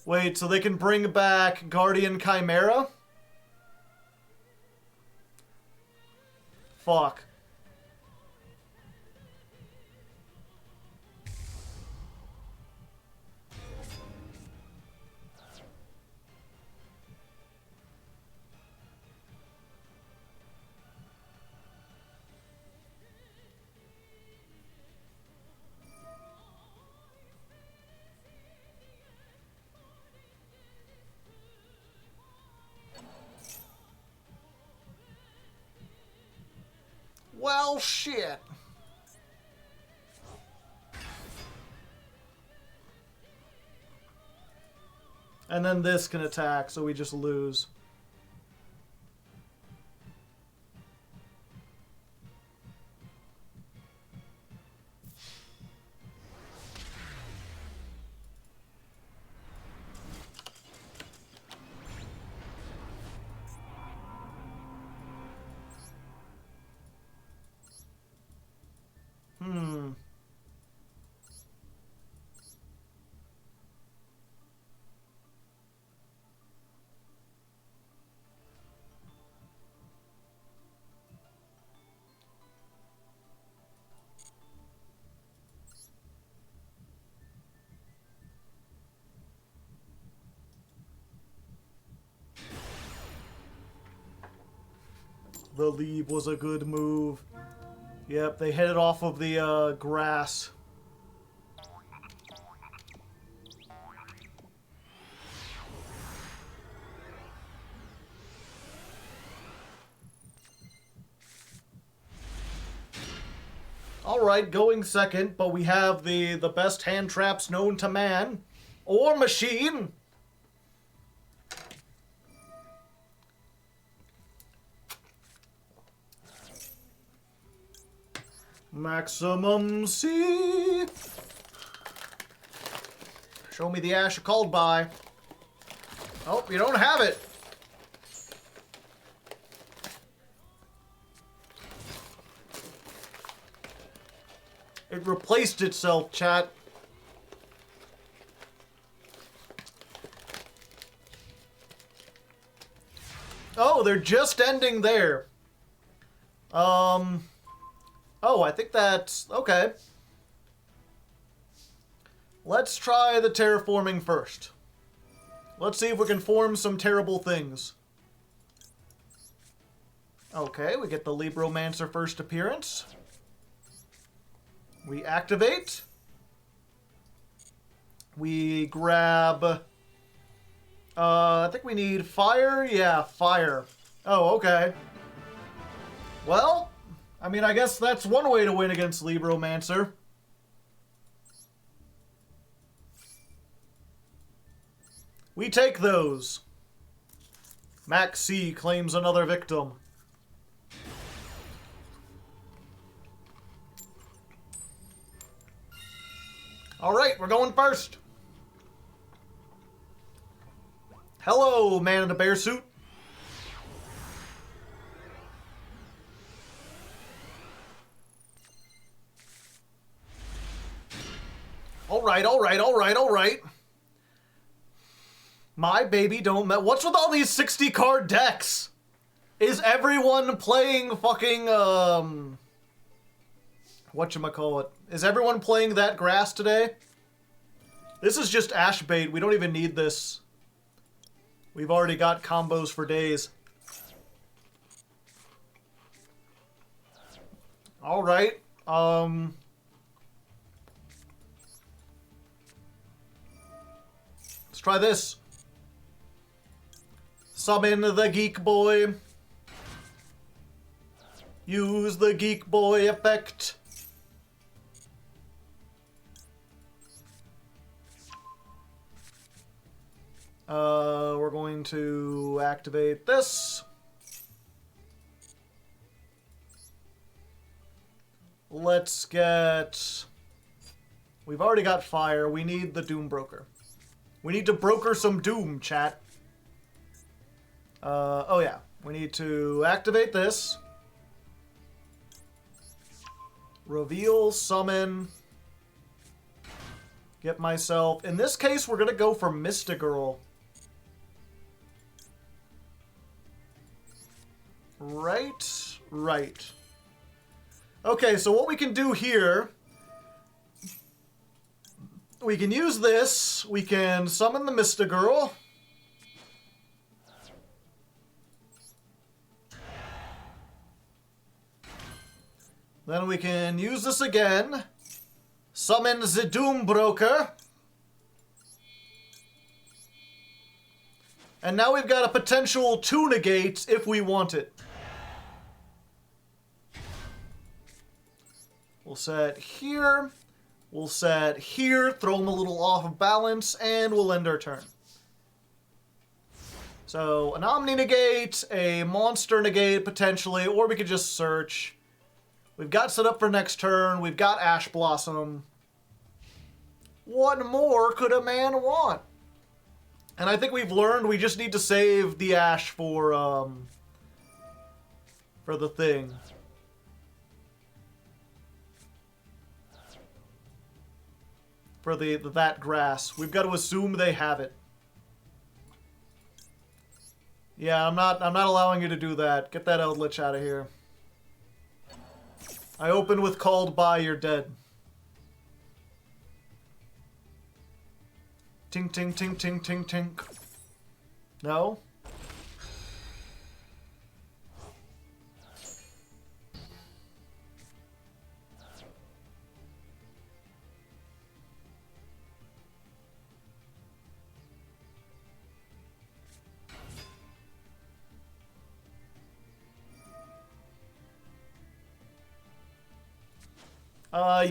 Speaker 1: Wait, so they can bring back Guardian Chimera? Fuck. Well, shit. And then this can attack, so we just lose. The leave was a good move. Yep, they hit it off of the grass. Alright, going second, but we have the best hand traps known to man. Or machine! Maximum C. Show me the ash you called by. Oh, you don't have it. It replaced itself, chat. Oh, they're just ending there. Oh, I think that's... okay. Let's try the terraforming first. Let's see if we can form some terrible things. Okay, we get the Libromancer first appearance. We activate. We grab... I think we need fire? Yeah, fire. Oh, okay. Well... I mean, I guess that's one way to win against Libromancer. We take those. Max C claims another victim. Alright, we're going first. Hello, man in a bear suit. Alright. My baby don't What's with all these 60 card decks? Is everyone playing fucking, whatchamacallit? Is everyone playing that grass today? This is just ash bait. We don't even need this. We've already got combos for days. Alright, let's try this. Summon the Geek Boy. Use the Geek Boy effect. We're going to activate this. Let's get... We've already got fire. We need the Doom Broker. We need to broker some Doom, chat. Oh yeah. We need to activate this. Reveal, summon. Get myself... In this case, we're going to go for Mystigirl. Right. Right. Okay, so what we can do here... We can use this. We can summon the Mystigirl. Then we can use this again. Summon the Doombroker. And now we've got a potential 2 negate if we want it. We'll set here. We'll set here. Throw them a little off of balance. And we'll end our turn. So an Omni negate, a monster negate potentially, or we could just search. We've got set up for next turn. We've got Ash Blossom. What more could a man want? And I think we've learned we just need to save the Ash for the thing. For that grass. We've got to assume they have it. Yeah, I'm not allowing you to do that. Get that Eldritch out of here. I open with Called By, you're dead. Tink, tink, tink, tink, tink, tink. No?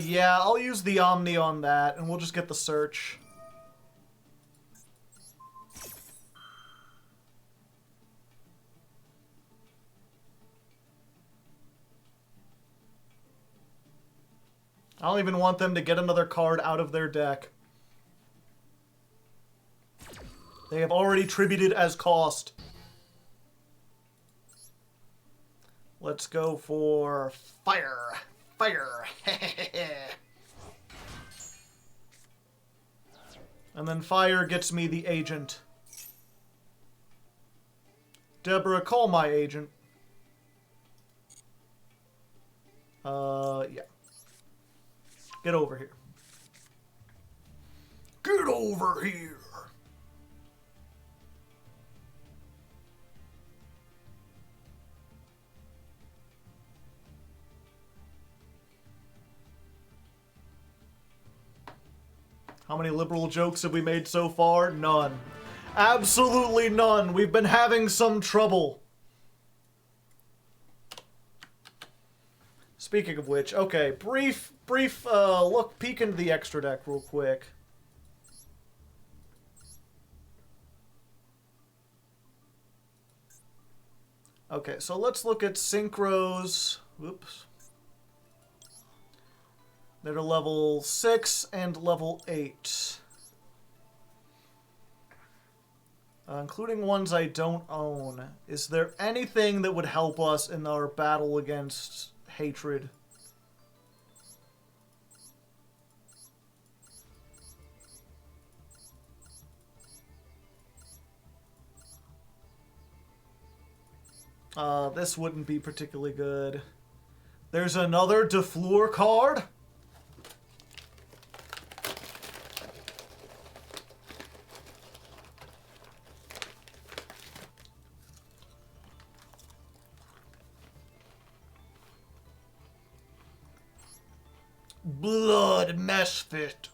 Speaker 1: Yeah, I'll use the Omni on that, and we'll just get the search. I don't even want them to get another card out of their deck. They have already tributed as cost. Let's go for fire. Fire. And then fire gets me the agent. Deborah, call my agent. Yeah. Get over here. Get over here. How many liberal jokes have we made so far? None. Absolutely none. We've been having some trouble. Speaking of which, okay, brief peek into the extra deck real quick. Okay, so let's look at synchros. Whoops. They're level 6 and level 8. Including ones I don't own. Is there anything that would help us in our battle against hatred? This wouldn't be particularly good. There's another Defleur card. Blood Misfit.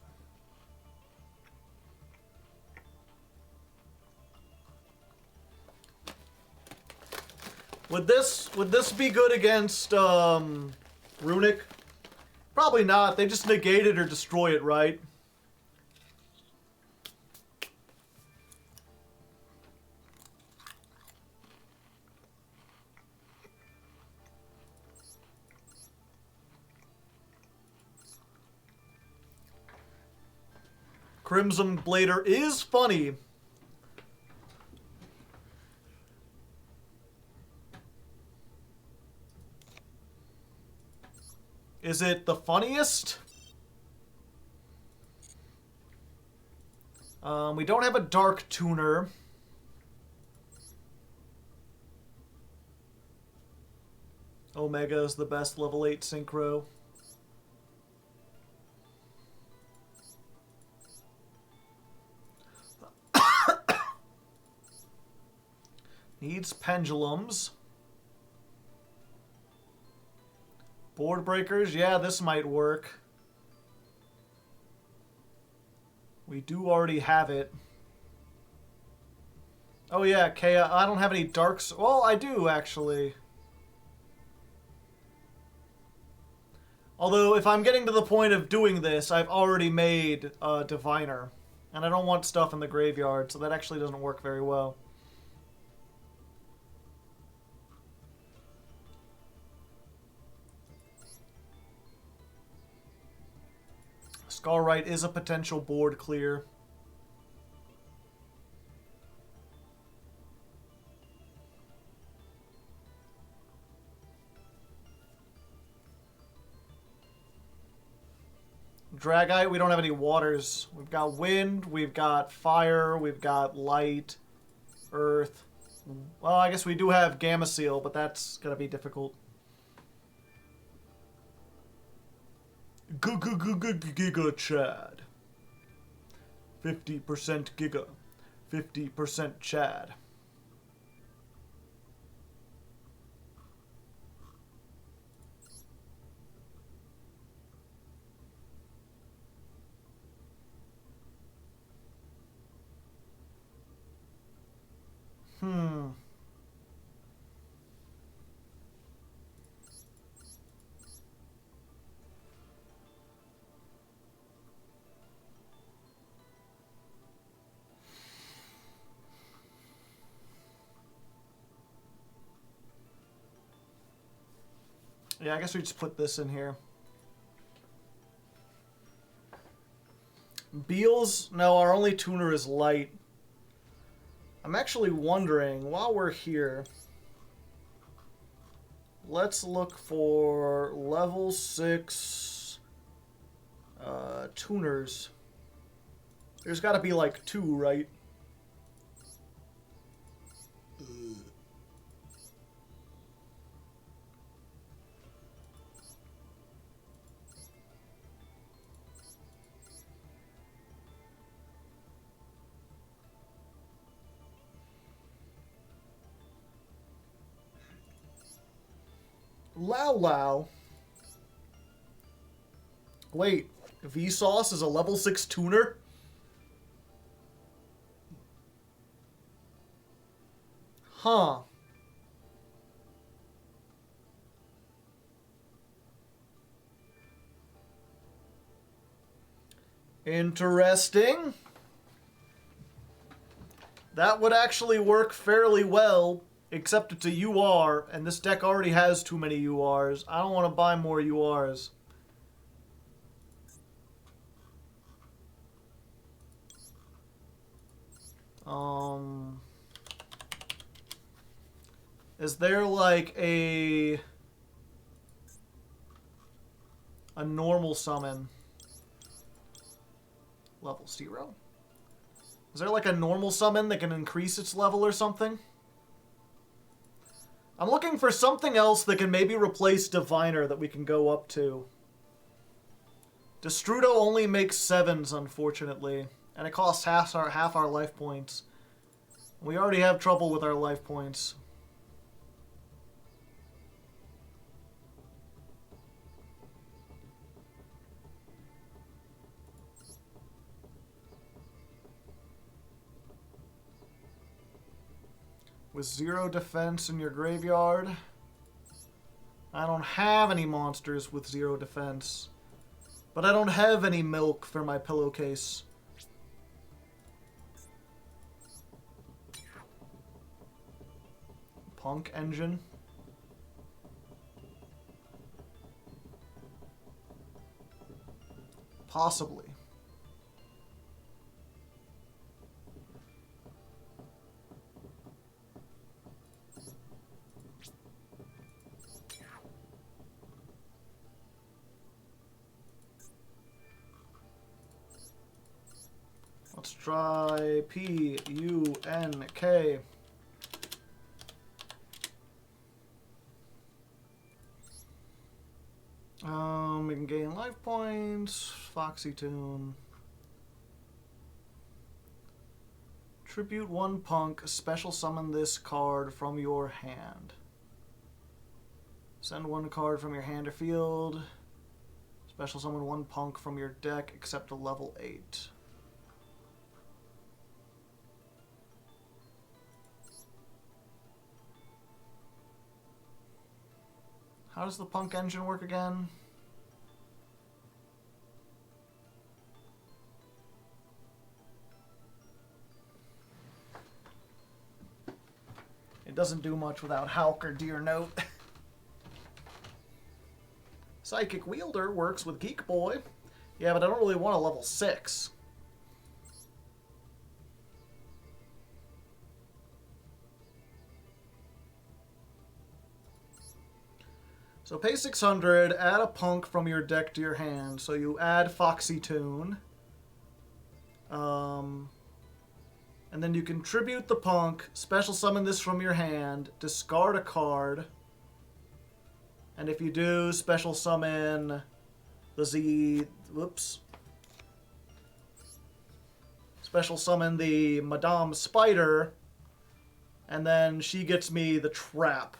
Speaker 1: Would this be good against Runic? Probably not. They just negate it or destroy it, right? Crimson Blader is funny. Is it the funniest? We don't have a dark tuner. Omega is the best level 8 synchro. Needs pendulums. Board breakers, yeah, this might work. We do already have it. Oh yeah, Chaos. I don't have any darks. Well, I do actually. Although, if I'm getting to the point of doing this, I've already made a Diviner. And I don't want stuff in the graveyard, so that actually doesn't work very well. Scarwright is a potential board clear. Dragite, we don't have any waters. We've got wind, we've got fire, we've got light, earth. Well, I guess we do have Gamma Seal, but that's gonna be difficult. Giga Chad. 50% Giga. 50% Chad. Yeah, I guess we just put this in here. Beals? No, our only tuner is light. I'm actually wondering, while we're here, let's look for level 6 tuners. There's got to be like 2, right? Lao Lao. Wait, Vsauce is a level 6 tuner? Huh. Interesting. That would actually work fairly well, except it's a UR, and this deck already has too many URs. I don't want to buy more URs. Is there like a normal summon? Level 0? Is there like a normal summon that can increase its level or something? I'm looking for something else that can maybe replace Diviner that we can go up to. Destrudo only makes 7s, unfortunately. And it costs half our life points. We already have trouble with our life points. With 0 defense in your graveyard. I don't have any monsters with 0 defense. But I don't have any milk for my pillowcase. Punk engine. Possibly. Let's try P-U-N-K. We can gain life points. Foxy Tune. Tribute one punk. Special summon this card from your hand. Send one card from your hand or field. Special summon one punk from your deck except a level 8. How does the punk engine work again? It doesn't do much without Hulk or Deer Note. Psychic Wielder works with Geek Boy. Yeah, but I don't really want a level 6. So pay 600, add a punk from your deck to your hand. So you add Foxy Tune. And then you can tribute the punk, special summon this from your hand, discard a card. And if you do, special summon the Z... Whoops. Special summon the Madame Spider. And then she gets me the trap.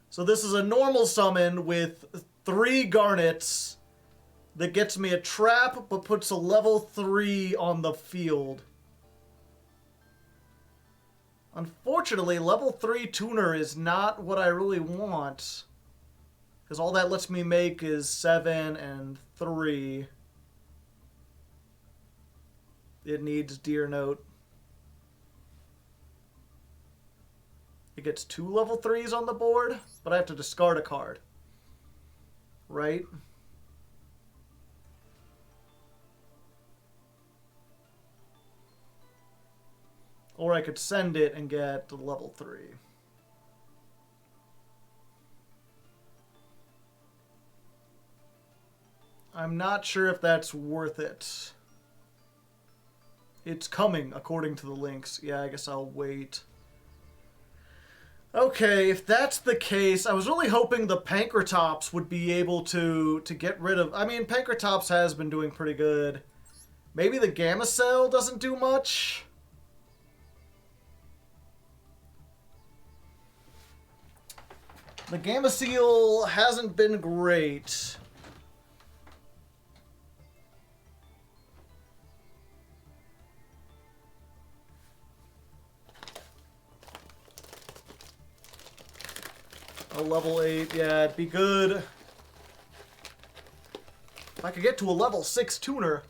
Speaker 1: So this is a normal summon with 3 garnets that gets me a trap but puts a level 3 on the field. Unfortunately, level 3 tuner is not what I really want. Because all that lets me make is 7 and 3. It needs Deer Note. It gets 2 level 3s on the board, but I have to discard a card. Right? Or I could send it and get to level 3. I'm not sure if that's worth it. It's coming, according to the links. Yeah, I guess I'll wait. Okay, if that's the case, I was really hoping the Pankratops would be able to get rid of... I mean, Pankratops has been doing pretty good. Maybe the Gamma Cell doesn't do much? The Gamma Seal hasn't been great. A level 8, yeah, it'd be good. If I could get to a level 6 tuner.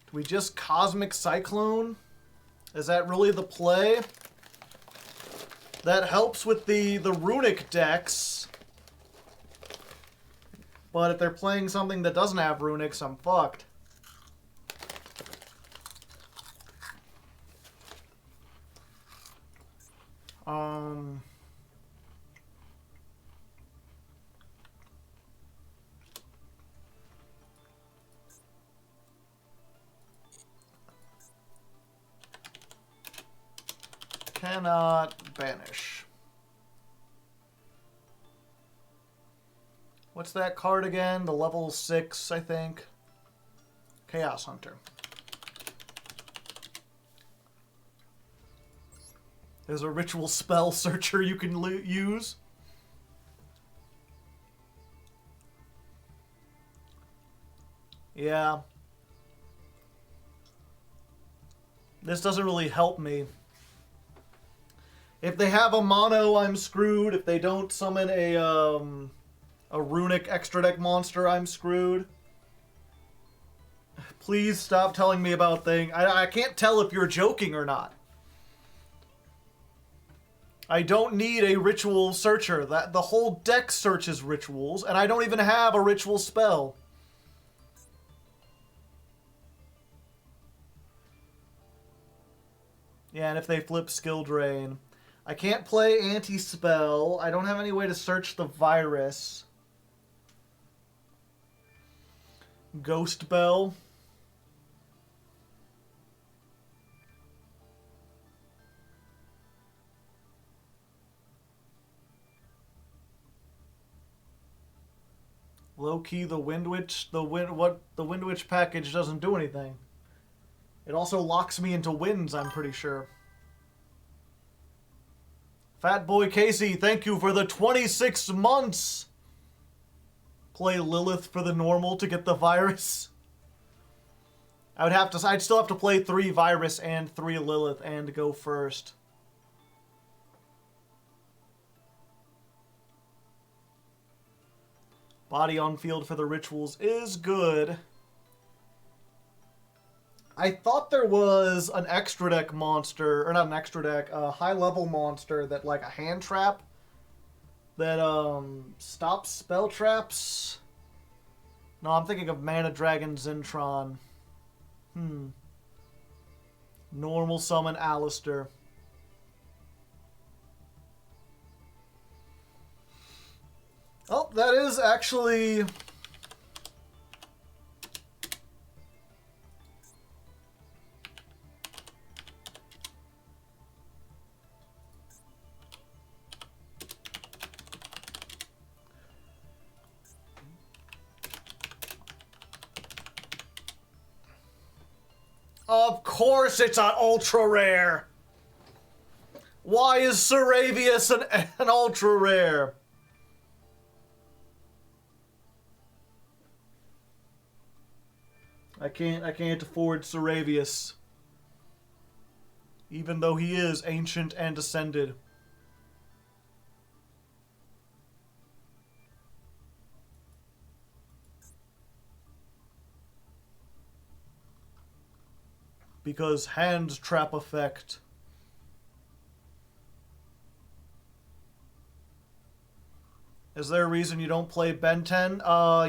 Speaker 1: Do we just Cosmic Cyclone? Is that really the play? That helps with the runic decks. But if they're playing something that doesn't have runics, I'm fucked. Cannot banish. What's that card again? The level 6, I think. Chaos Hunter. There's a ritual spell searcher you can use. Yeah. This doesn't really help me. If they have a mono, I'm screwed. If they don't summon a runic extra deck monster, I'm screwed. Please stop telling me about things. I can't tell if you're joking or not. I don't need a ritual searcher. That the whole deck searches rituals, and I don't even have a ritual spell. Yeah, and if they flip skill drain. I can't play anti-spell. I don't have any way to search the virus. Ghost Bell. Low-key, the Wind Witch, the Wind Witch package doesn't do anything. It also locks me into winds, I'm pretty sure. Fat Boy Casey, thank you for the 26 months. Play Lilith for the normal to get the virus. I'd still have to play 3 virus and 3 Lilith and go first. Body on field for the rituals is good. I thought there was an extra deck monster, or not an extra deck, a high level monster that like a hand trap that stops spell traps. No, I'm thinking of Mana Dragon Zentron. Normal summon Alistair. Oh, that is actually... Of course it's an ultra rare! Why is Saravius an ultra rare? I can't afford Saravius. Even though he is ancient and ascended. Because hand trap effect. Is there a reason you don't play Ben 10?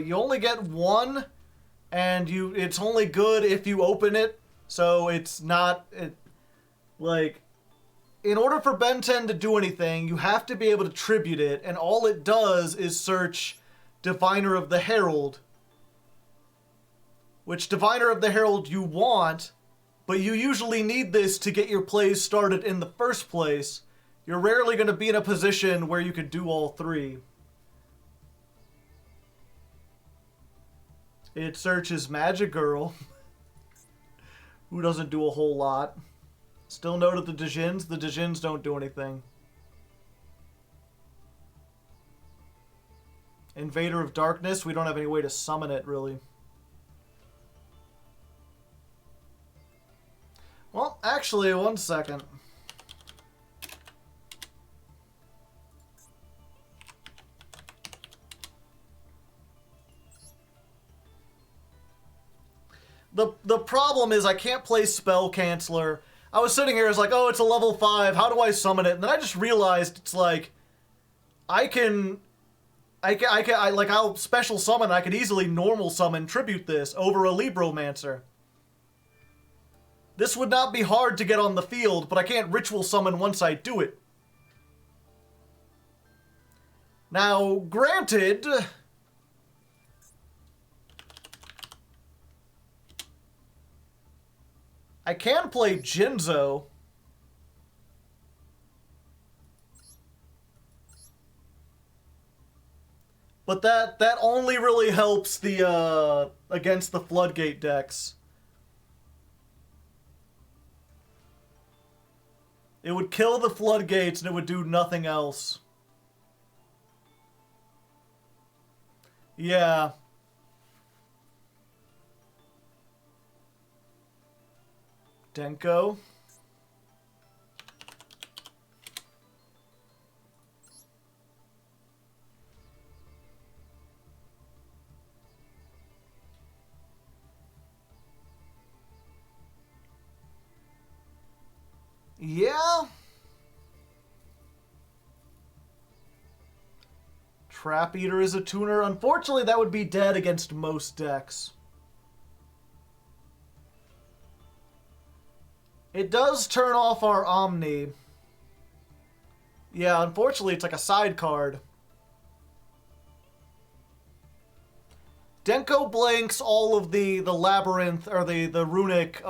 Speaker 1: You only get one, and it's only good if you open it, so it's not... like, in order for Ben 10 to do anything, you have to be able to tribute it, and all it does is search Diviner of the Herald. Which Diviner of the Herald you want, but you usually need this to get your plays started in the first place. You're rarely going to be in a position where you could do all 3. It searches Magic Girl, who doesn't do a whole lot. Still no to the Djinns. The Djinns don't do anything. Invader of Darkness, we don't have any way to summon it, really. Well, actually, one second. The problem is I can't play Spell Canceller. I was sitting here, I was like, oh, it's a level 5, how do I summon it? And then I just realized it's like, I'll special summon, I could easily normal summon Tribute this over a Libromancer. This would not be hard to get on the field, but I can't ritual summon once I do it. Now, granted... I can play Jinzo. But that only really helps the against the Floodgate decks. It would kill the Floodgates and it would do nothing else. Yeah. Denko. Yeah. Trap Eater is a tuner. Unfortunately, that would be dead against most decks. It does turn off our Omni. Yeah, unfortunately, it's like a side card. Denko blanks all of the Labyrinth, or the Runic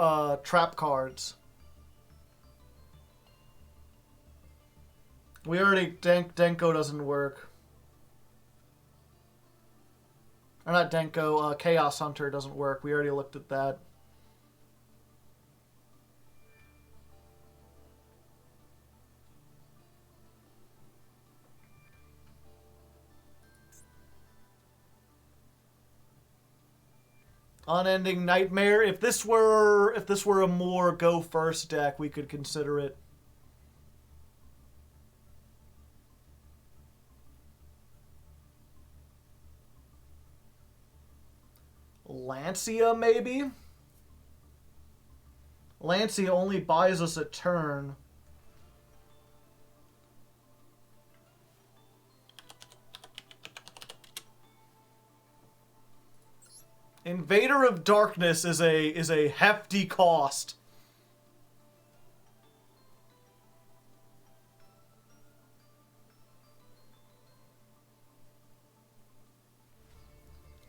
Speaker 1: trap cards. We already... Denko doesn't work. Or not Denko, Chaos Hunter doesn't work. We already looked at that. Unending Nightmare. If this were a more go first deck, we could consider it. Lancia, maybe? Lancia only buys us a turn. Invader of Darkness is a hefty cost.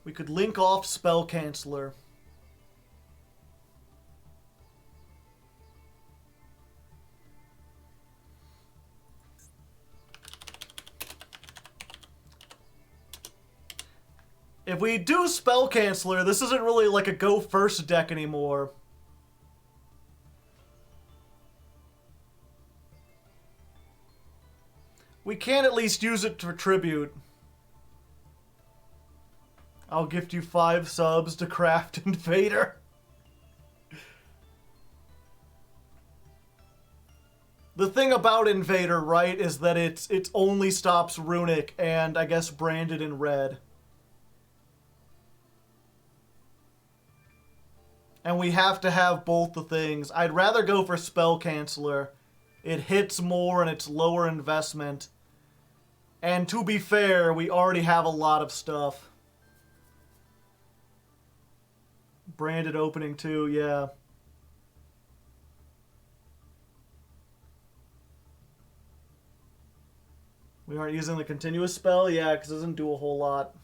Speaker 1: We could link off Spell Canceller. If we do Spell Canceller, this isn't really like a go first deck anymore. We can at least use it for tribute. I'll gift you 5 subs to craft Invader. The thing about Invader, right, is that it only stops Runic and I guess branded in red. And we have to have both the things. I'd rather go for Spell Canceller. It hits more and it's lower investment. And to be fair, we already have a lot of stuff. Branded opening too, yeah. We aren't using the continuous spell? Yeah, because it doesn't do a whole lot.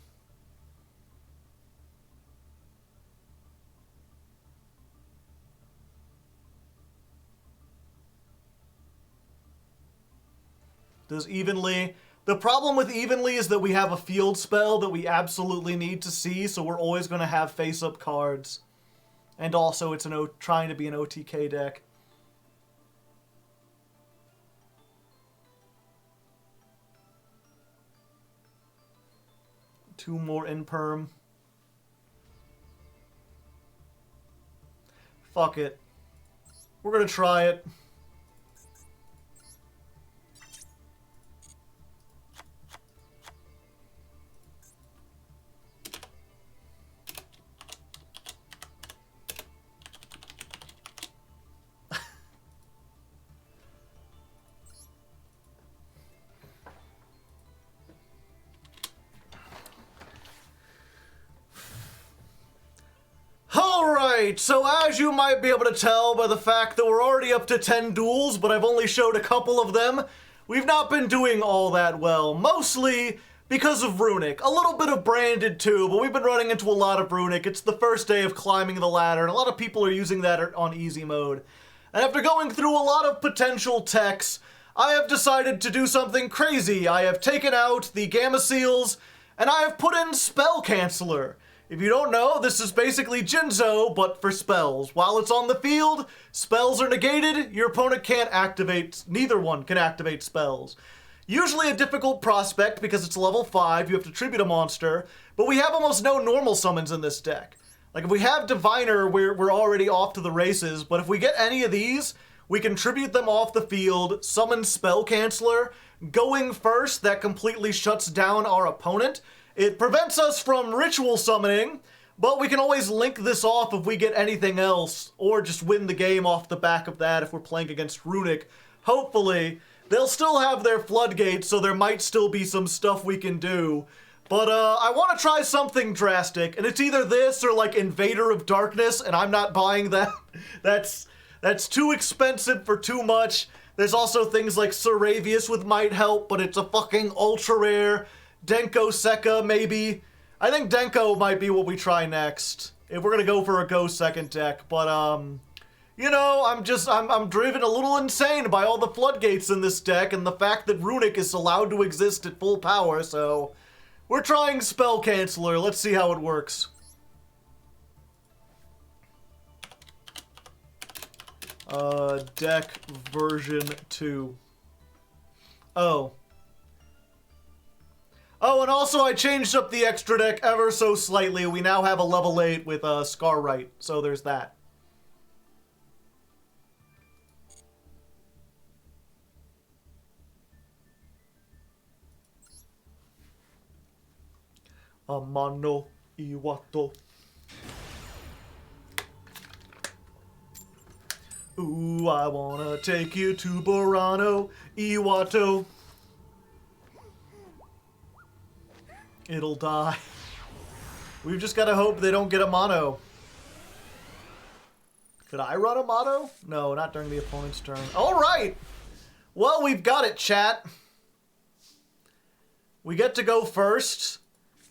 Speaker 1: Does Evenly... The problem with Evenly is that we have a field spell that we absolutely need to see, so we're always going to have face-up cards. And also, it's trying to be an OTK deck. Two more Imperm. Fuck it. We're going to try it. Alright, so as you might be able to tell by the fact that we're already up to 10 duels, but I've only showed a couple of them, we've not been doing all that well. Mostly because of Runic. A little bit of Branded too, but we've been running into a lot of Runic. It's the first day of climbing the ladder, and a lot of people are using that on easy mode. And after going through a lot of potential techs, I have decided to do something crazy. I have taken out the Gamma Seals, and I have put in Spell Canceller. If you don't know, this is basically Jinzo, but for spells. While it's on the field, spells are negated, your opponent can't activate, neither one can activate spells. Usually a difficult prospect because it's level 5, you have to tribute a monster, but we have almost no normal summons in this deck. Like if we have Diviner, we're already off to the races, but if we get any of these, we can tribute them off the field, summon Spell Canceller. Going first, that completely shuts down our opponent. It prevents us from ritual summoning, but we can always link this off if we get anything else, or just win the game off the back of that if we're playing against Runic, hopefully. They'll still have their floodgates, so there might still be some stuff we can do. But I want to try something drastic, and it's either this or like Invader of Darkness, and I'm not buying that. That's too expensive for too much. There's also things like Saravius with Might Help, but it's a fucking ultra rare. Denko Sekka, maybe. I think Denko might be what we try next, if we're gonna go for a Go second deck. But you know, I'm driven a little insane by all the floodgates in this deck and the fact that Runic is allowed to exist at full power, so we're trying Spell Canceller. Let's see how it works. Deck version 2. Oh. Oh, and also I changed up the extra deck ever so slightly. We now have a level 8 with Scarwright, so there's that. Amano Iwato. Ooh, I wanna take you to Burano Iwato. It'll die. We've just gotta hope they don't get a mono. Could I run a mono? No, not during the opponent's turn. Alright! Well, we've got it, chat. We get to go first.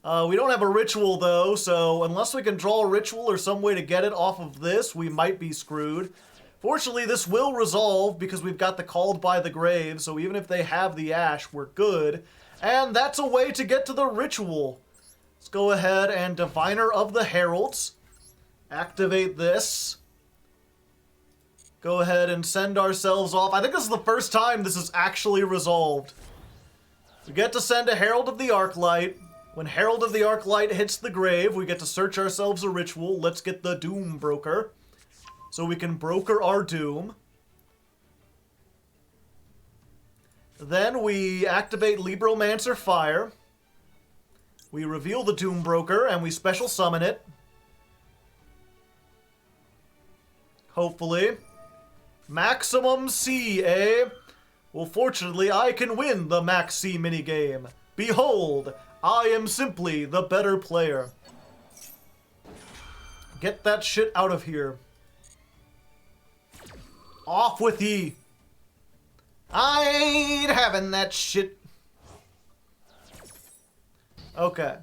Speaker 1: We don't have a ritual, though, so unless we can draw a ritual or some way to get it off of this, we might be screwed. Fortunately, this will resolve because we've got the Called by the Grave, so even if they have the Ash, we're good. And that's a way to get to the ritual. Let's go ahead and Diviner of the Heralds. Activate this. Go ahead and send ourselves off. I think this is the first time this is actually resolved. We get to send a Herald of the Arclight. When Herald of the Arclight hits the grave, we get to search ourselves a ritual. Let's get the Doom Broker, so we can broker our doom. Then we activate Libromancer Fire. We reveal the Doom Broker, and we special summon it. Hopefully. Maximum C, eh? Well, fortunately, I can win the Max C minigame. Behold, I am simply the better player. Get that shit out of here. Off with ye. I ain't having that shit. Okay.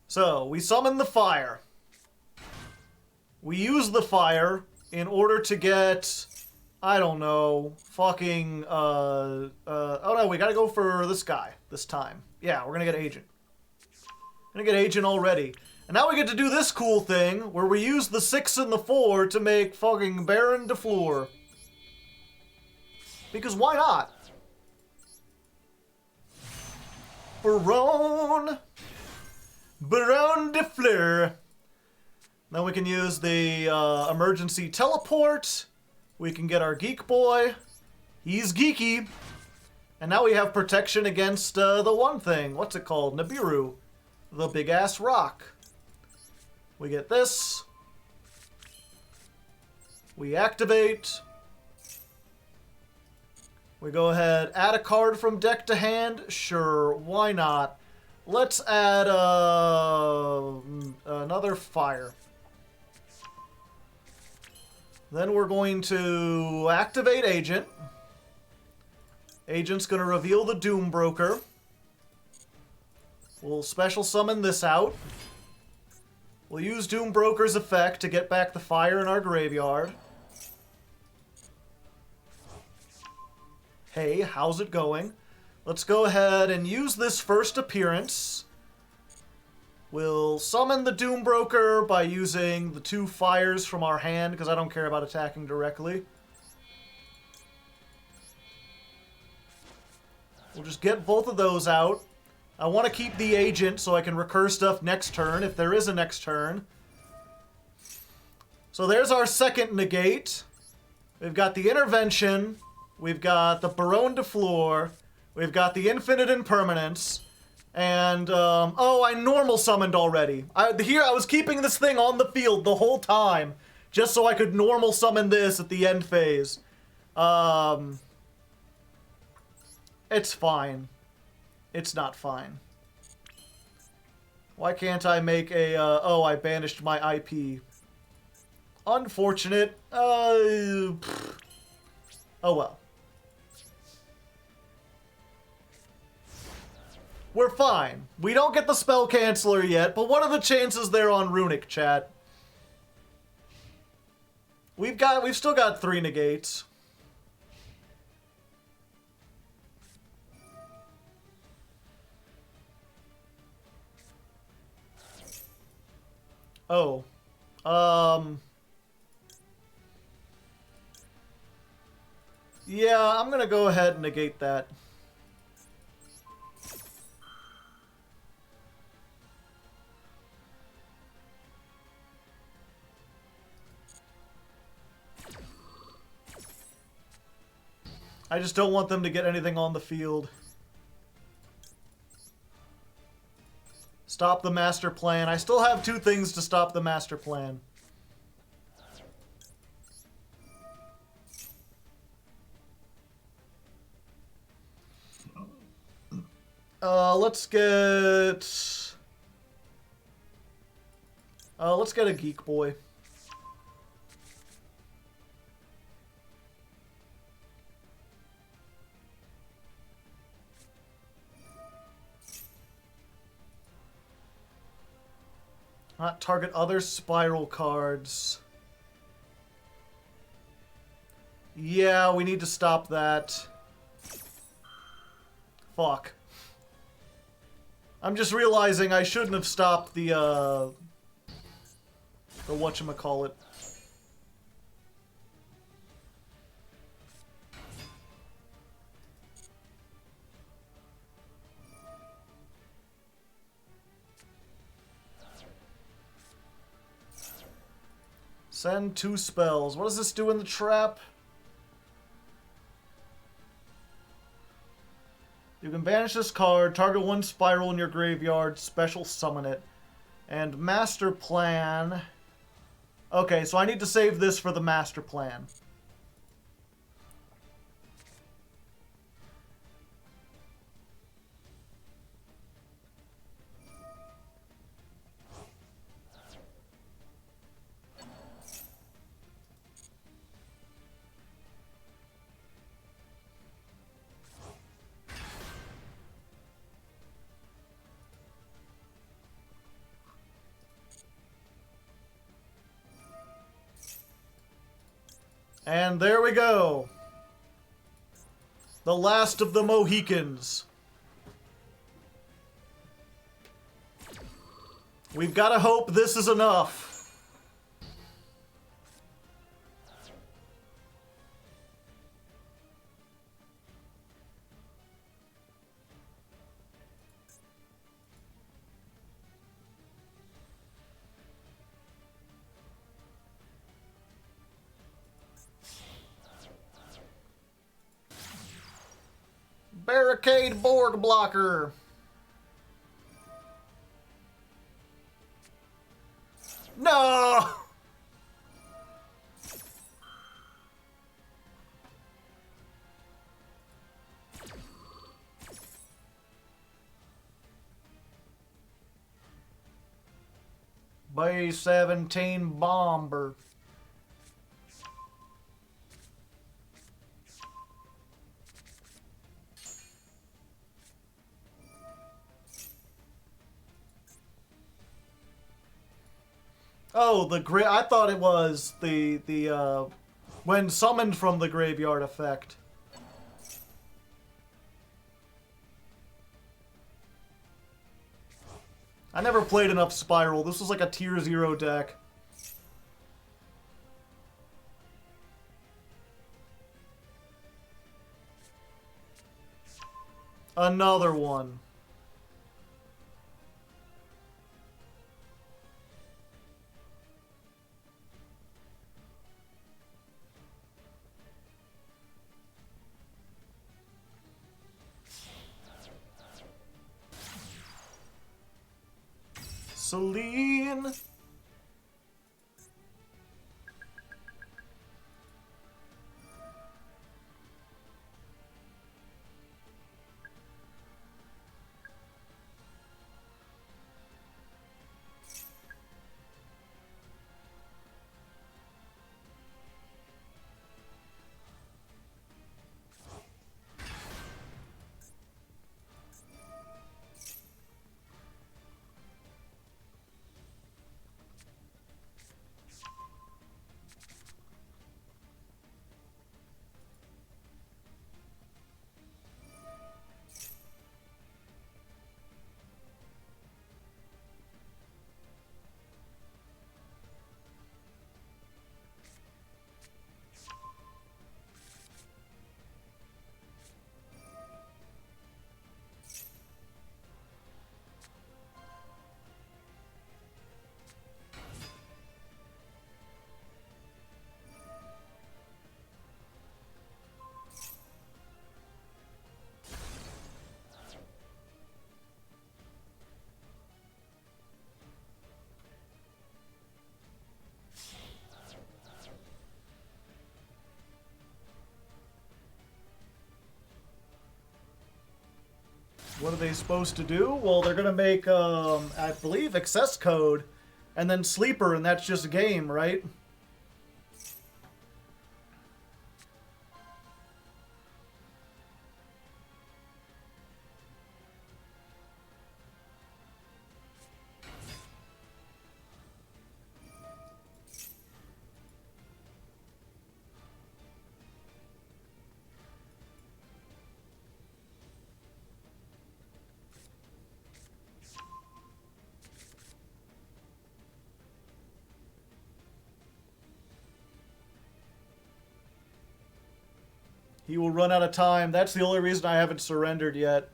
Speaker 1: So, we summon the fire. We use the fire in order to get, I don't know, fucking, oh no, we gotta go for this guy this time. Yeah, we're gonna get Agent. Gonna get Agent already. And now we get to do this cool thing, where we use the 6 and the 4 to make fucking Baron de Fleur. Because why not? Baron de Fleur. Then we can use the emergency teleport. We can get our Geek Boy. He's geeky. And now we have protection against the one thing. What's it called? Nibiru. The big-ass rock. We get this. We activate. We go ahead, add a card from deck to hand. Sure, why not? Let's add another fire. Then we're going to activate Agent. Agent's going to reveal the Doom Broker. We'll special summon this out. We'll use Doom Broker's effect to get back the fire in our graveyard. Hey, how's it going? Let's go ahead and use this first appearance. We'll summon the Doom Broker by using the 2 fires from our hand, because I don't care about attacking directly. We'll just get both of those out. I want to keep the Agent so I can recur stuff next turn, if there is a next turn. So there's our second negate. We've got the Intervention. We've got the Baron de Fleur. We've got the Infinite Impermanence. And, oh, I normal summoned already. I was keeping this thing on the field the whole time, just so I could normal summon this at the end phase. It's fine. It's not fine. Why can't I make a, oh, I banished my IP. Unfortunate. Oh well. We're fine. We don't get the spell canceller yet, but what are the chances they're on Runic, chat? We've still got 3 negates. Oh. Yeah, I'm gonna go ahead and negate that. I just don't want them to get anything on the field. Stop the master plan. I still have 2 things to stop the master plan. Let's get a Geek Boy. Not target other spiral cards. Yeah, we need to stop that. Fuck. I'm just realizing I shouldn't have stopped the whatchamacallit. Send 2 spells. What does this do in the trap? You can banish this card, target 1 spiral in your graveyard, special summon it. And master plan... Okay, so I need to save this for the master plan. And there we go. The last of the Mohicans. We've got to hope this is enough. Barricade Borg Blocker. No! B-17 Bomber. Oh, I thought it was the when summoned from the graveyard effect. I never played enough Spiral. This was like a tier 0 deck. Another one. Celine. What are they supposed to do? Well, they're gonna make, I believe, access code, and then sleeper, and that's just a game, right? He will run out of time. That's the only reason I haven't surrendered yet.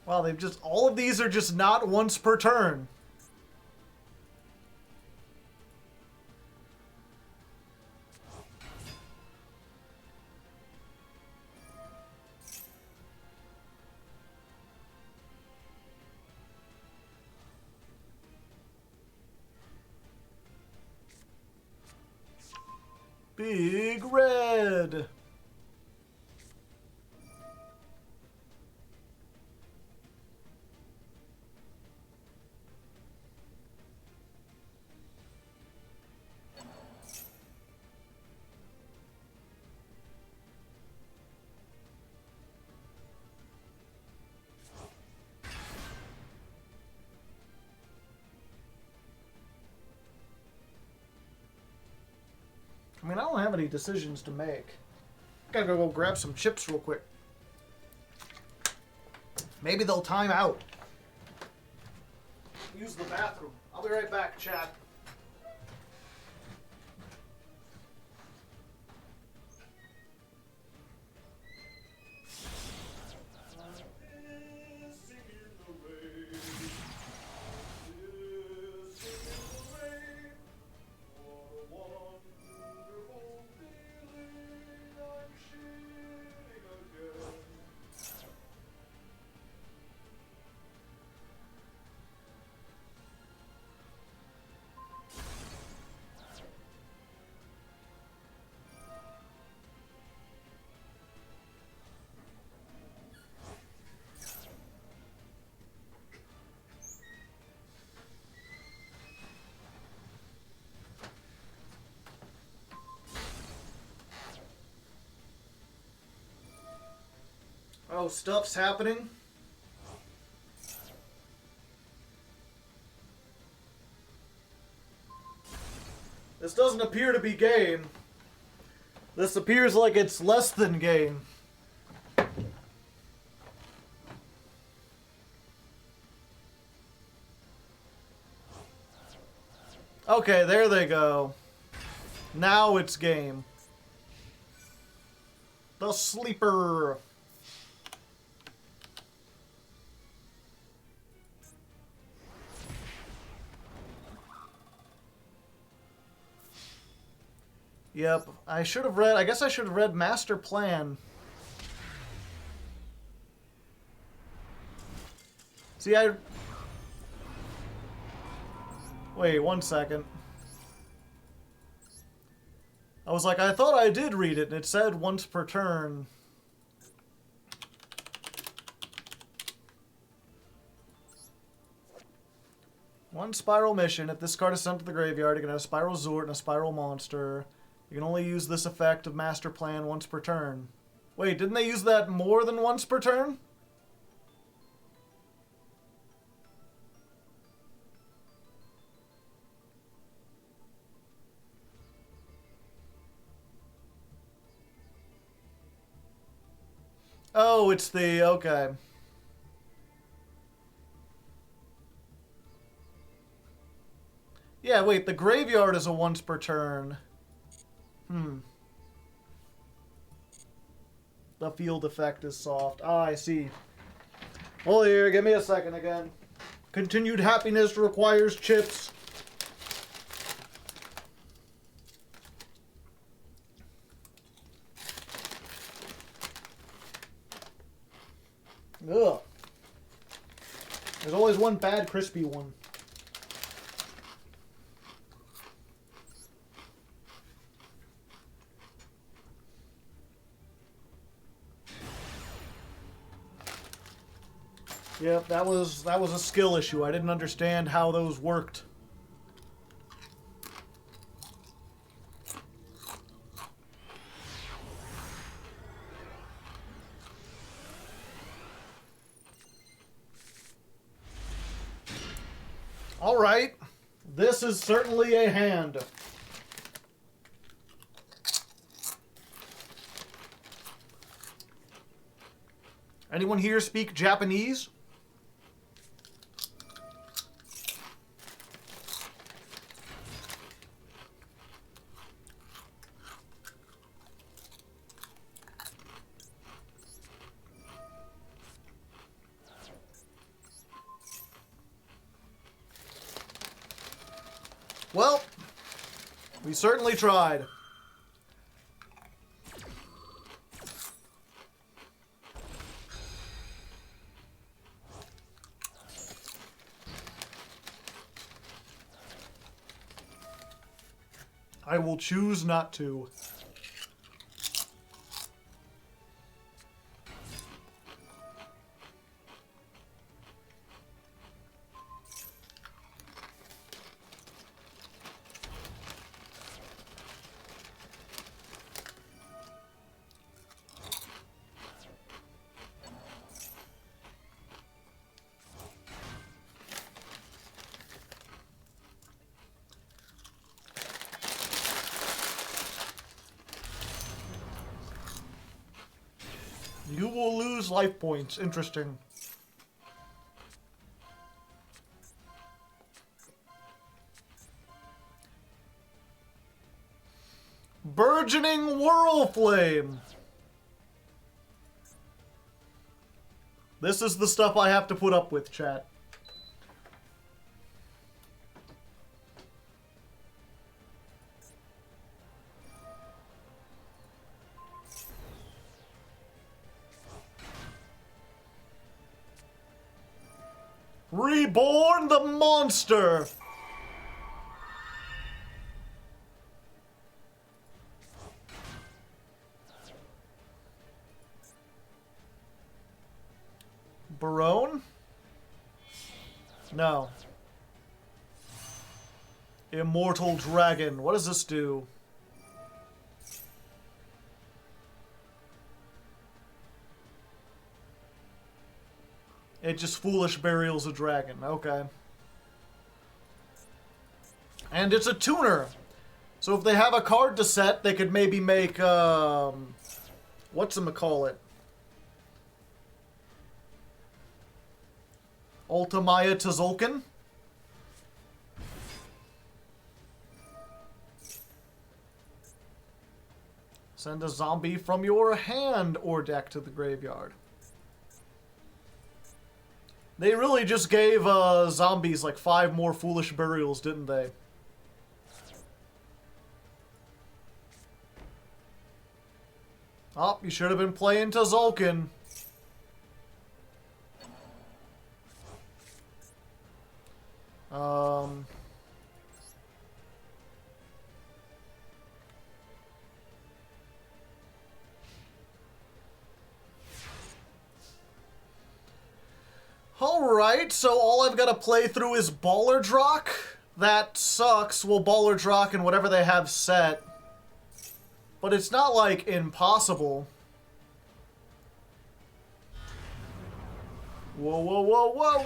Speaker 1: Wow, they've just, all of these are just not once per turn. Big red. I mean, I don't have any decisions to make. Gotta go grab some chips real quick. Maybe they'll time out. Use the bathroom. I'll be right back, chat. Oh, stuff's happening. This doesn't appear to be game. This appears like it's less than game. Okay, there they go. Now it's game. The sleeper. Yep, I should have read, I guess I should have read Master Plan. See, wait, 1 second. I was like, I thought I did read it, and it said once per turn. One spiral mission. If this card is sent to the graveyard, you can have a spiral Zort and a spiral monster. You can only use this effect of Master Plan once per turn. Wait, didn't they use that more than once per turn? Oh, it's the... okay. Yeah, wait, the graveyard is a once per turn. The field effect is soft. Ah, I see. Well, here, give me a second again. Continued happiness requires chips. Ugh. There's always one bad crispy one. Yep, that was a skill issue. I didn't understand how those worked. All right. This is certainly a hand. Anyone here speak Japanese? Well, we certainly tried. I will choose not to. You will lose life points. Interesting. Burgeoning Whirlflame. This is the stuff I have to put up with, chat. Reborn the monster! Barone? No. Immortal Dragon. What does this do? It just foolish burials a dragon. Okay. And it's a tuner. So if they have a card to set, they could maybe make, whatchamacallit? Ultimaya Tzolk'in? Send a zombie from your hand or deck to the graveyard. They really just gave zombies like 5 more foolish burials, didn't they? Oh, you should have been playing Tzolk'in. Alright, so all I've got to play through is Ballardrock. That sucks. We'll Ballardrock and whatever they have set. But it's not, like, impossible. Whoa, whoa, whoa, whoa!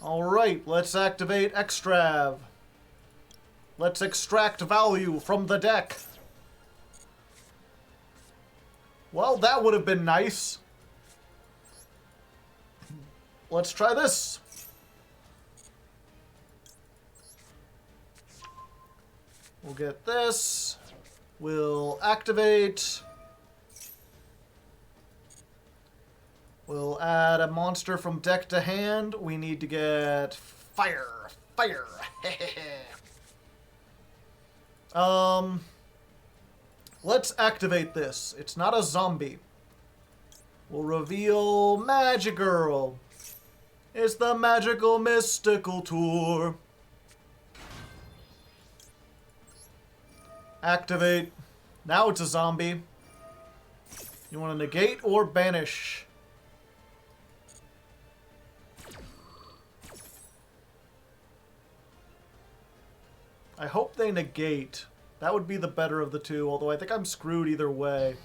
Speaker 1: Alright, let's activate Extrav. Let's extract value from the deck. Well, that would have been nice. let's try this. We'll get this. We'll activate. We'll add a monster from deck to hand. We need to get fire. Fire. Let's activate this. It's not a zombie. We'll reveal Magic Girl. It's the Magical Mystical Tour. Activate. Now it's a zombie. You want to negate or banish? I hope they negate. That would be the better of the two, although I think I'm screwed either way.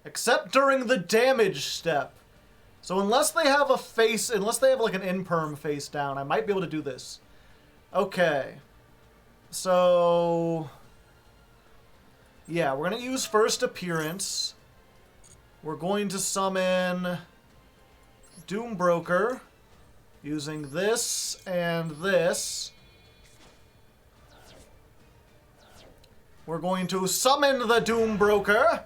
Speaker 1: Except during the damage step. So unless they have a face, unless they have like an imperm face down, I might be able to do this. Okay. So... yeah, we're going to use first appearance. We're going to summon Doombroker using this and this. We're going to summon the Doombroker.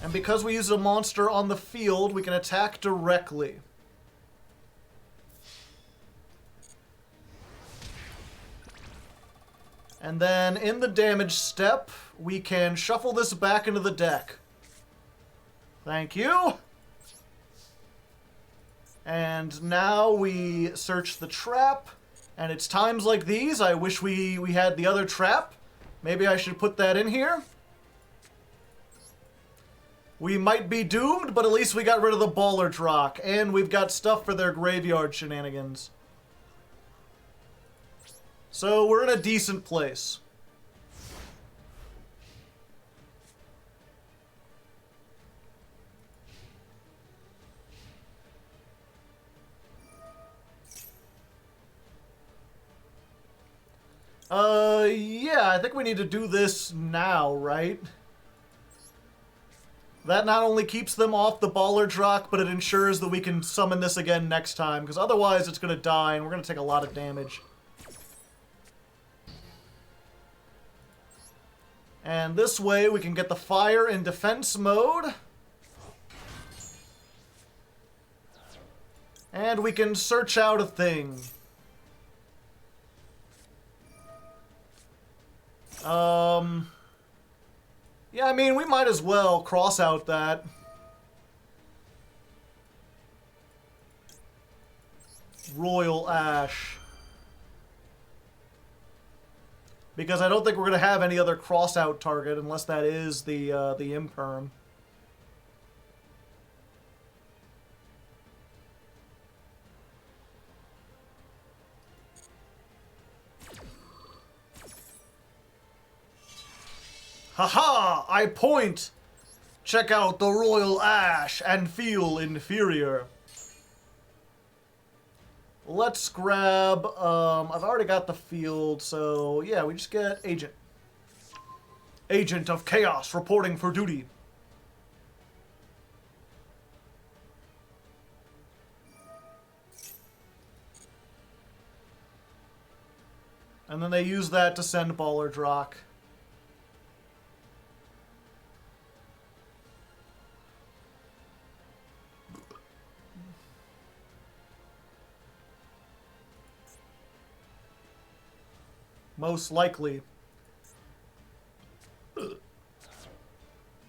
Speaker 1: And because we use a monster on the field, we can attack directly. And then in the damage step, we can shuffle this back into the deck. Thank you. And now we search the trap. And it's times like these, I wish we had the other trap. Maybe I should put that in here. We might be doomed, but at least we got rid of the Baller Drock. And we've got stuff for their graveyard shenanigans. So we're in a decent place. Yeah, I think we need to do this now, right? That not only keeps them off the Baller Drock, but it ensures that we can summon this again next time, because otherwise it's going to die and we're going to take a lot of damage. And this way we can get the fire in defense mode. And we can search out a thing. Yeah, I mean, we might as well cross out that. Royal Ash. Because I don't think we're going to have any other cross-out target unless that is the Imperm. Haha! I point! Check out the Royal Ash and feel inferior. Let's grab, I've already got the field, so yeah, we just get Agent. Agent of Chaos reporting for duty. And then they use that to send Baller Drock. Most likely.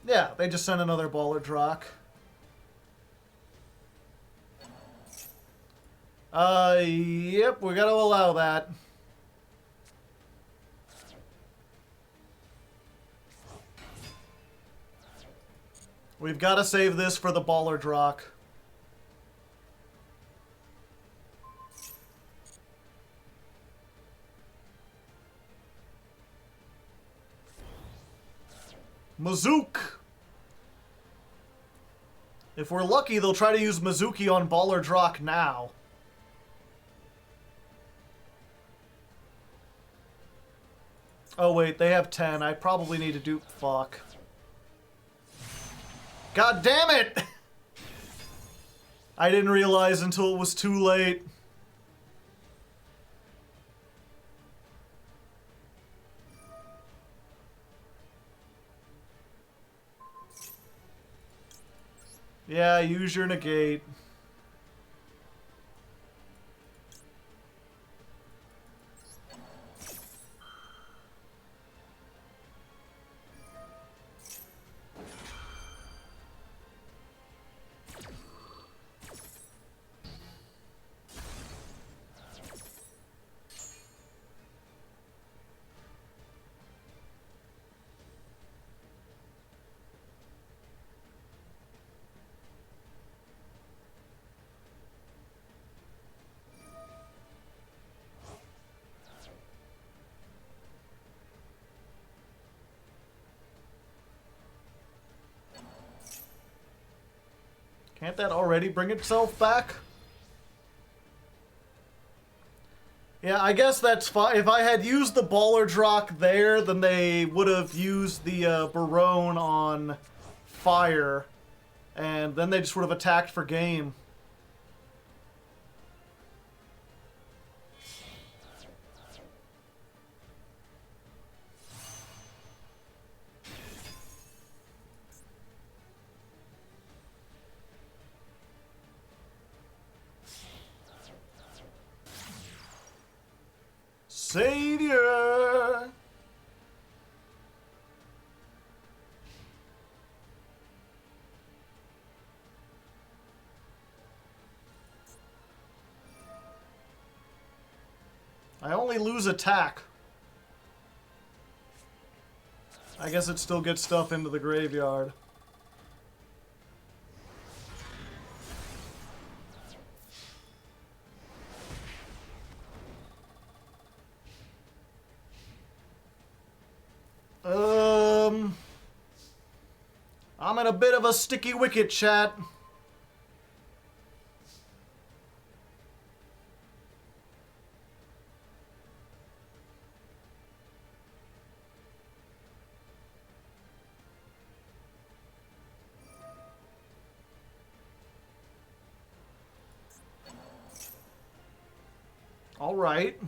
Speaker 1: Yeah, they just sent another Baller Drock. Yep, we gotta allow that. We've gotta save this for the Baller Drock. Mazook! If we're lucky, they'll try to use Mizuki on Baller Drock now. Oh, wait, they have 10. I probably need to do... Fuck. God damn it! I didn't realize until it was too late. Yeah, use your negate. Can't that already bring itself back? Yeah, I guess that's fine. If I had used the Ballard's Rock there, then they would have used the Barone on fire. And then they just would have attacked for game. Savior! I only lose attack. I guess it still gets stuff into the graveyard. I'm in a bit of a sticky wicket, chat. All right.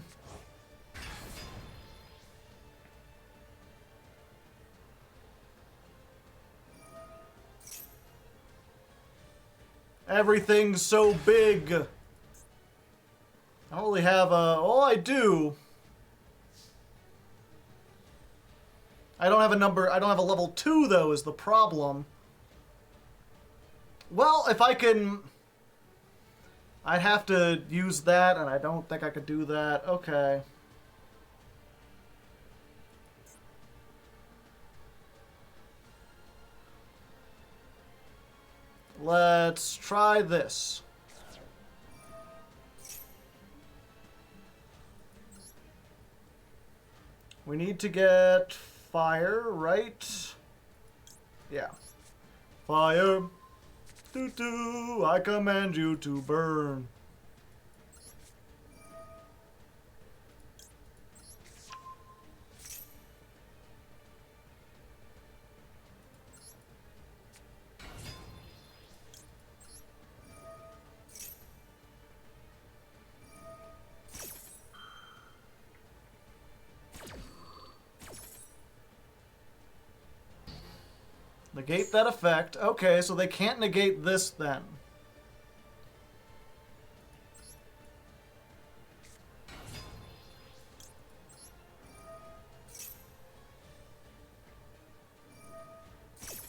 Speaker 1: Everything's so big. I don't really have a... Oh, I do. I don't have a number... I don't have a level 2, though, is the problem. Well, if I can... I'd have to use that, and I don't think I could do that. Okay. Let's try this. We need to get fire, right? Yeah. Fire. Doo-doo, I command you to burn. Negate that effect. Okay, so they can't negate this then.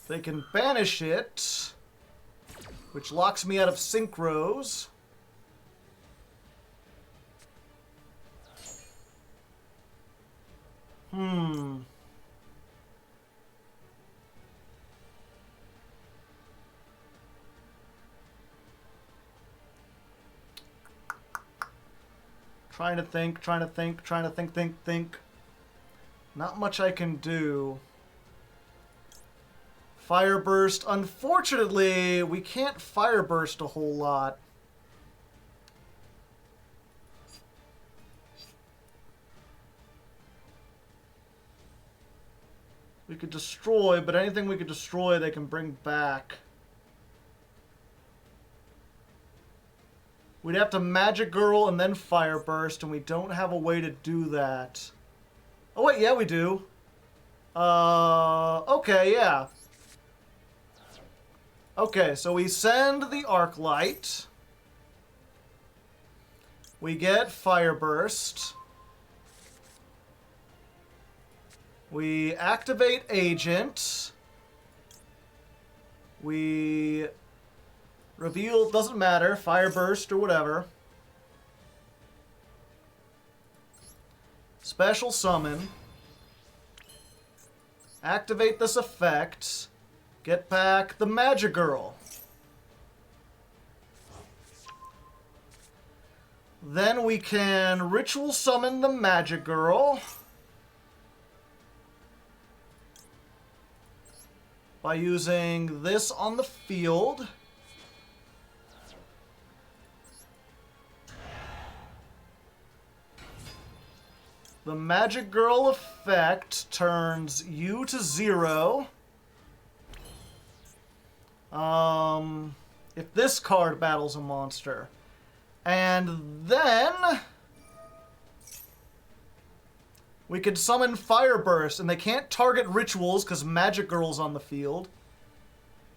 Speaker 1: They can banish it, which locks me out of synchros. Trying to think. Not much I can do. Fire burst. Unfortunately, we can't fire burst a whole lot. We could destroy, but anything we could destroy, they can bring back. We'd have to Magic Girl and then Fire Burst, and we don't have a way to do that. Oh, wait, yeah, we do. Okay, yeah. Okay, so we send the Arc Light. We get Fire Burst. We activate Agent. We reveal, doesn't matter, Fire Burst or whatever. Special Summon. Activate this effect. Get back the Magic Girl. Then we can Ritual Summon the Magic Girl by using this on the field. The Magic Girl effect turns you to 0. If this card battles a monster. And then we could summon Fire Burst, and they can't target rituals because Magic Girl's on the field.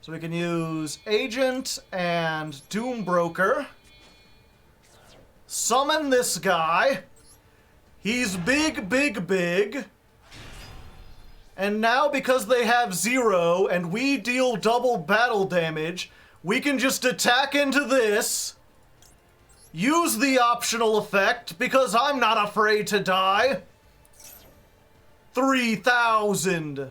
Speaker 1: So we can use Agent and Doom Broker. Summon this guy. He's big, big, big. And now because they have 0 and we deal double battle damage, we can just attack into this. Use the optional effect because I'm not afraid to die. 3,000.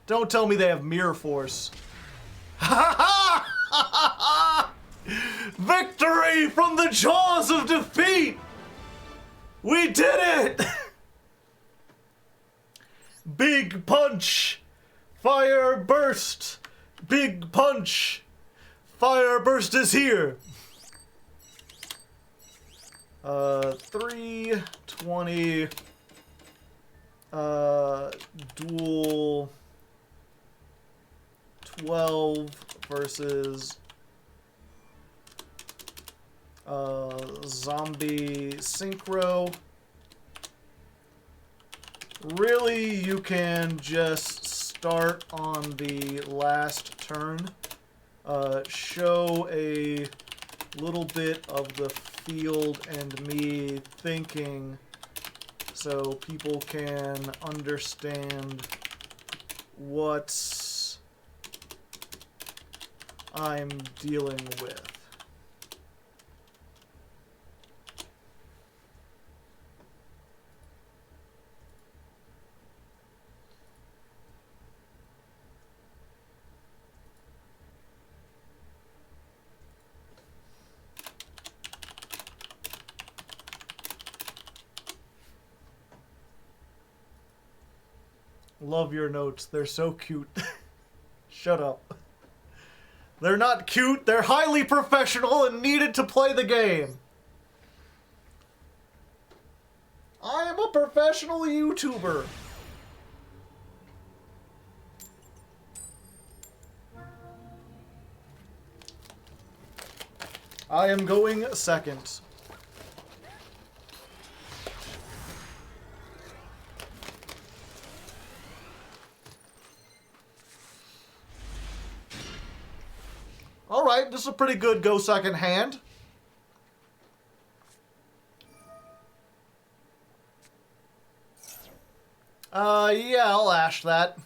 Speaker 1: Don't tell me they have Mirror Force. Victory from the jaws of defeat! We did it! Big punch! Fire burst! Big punch! Fire burst is here! 320 dual 12 versus zombie synchro. Really, you can just start on the last turn. Show a little bit of the field and me thinking so people can understand what I'm dealing with. Love your notes. They're so cute. Shut up. They're not cute. They're highly professional and needed to play the game. I am a professional YouTuber. I am going second. Alright, this is a pretty good go second hand. Yeah, I'll ash that.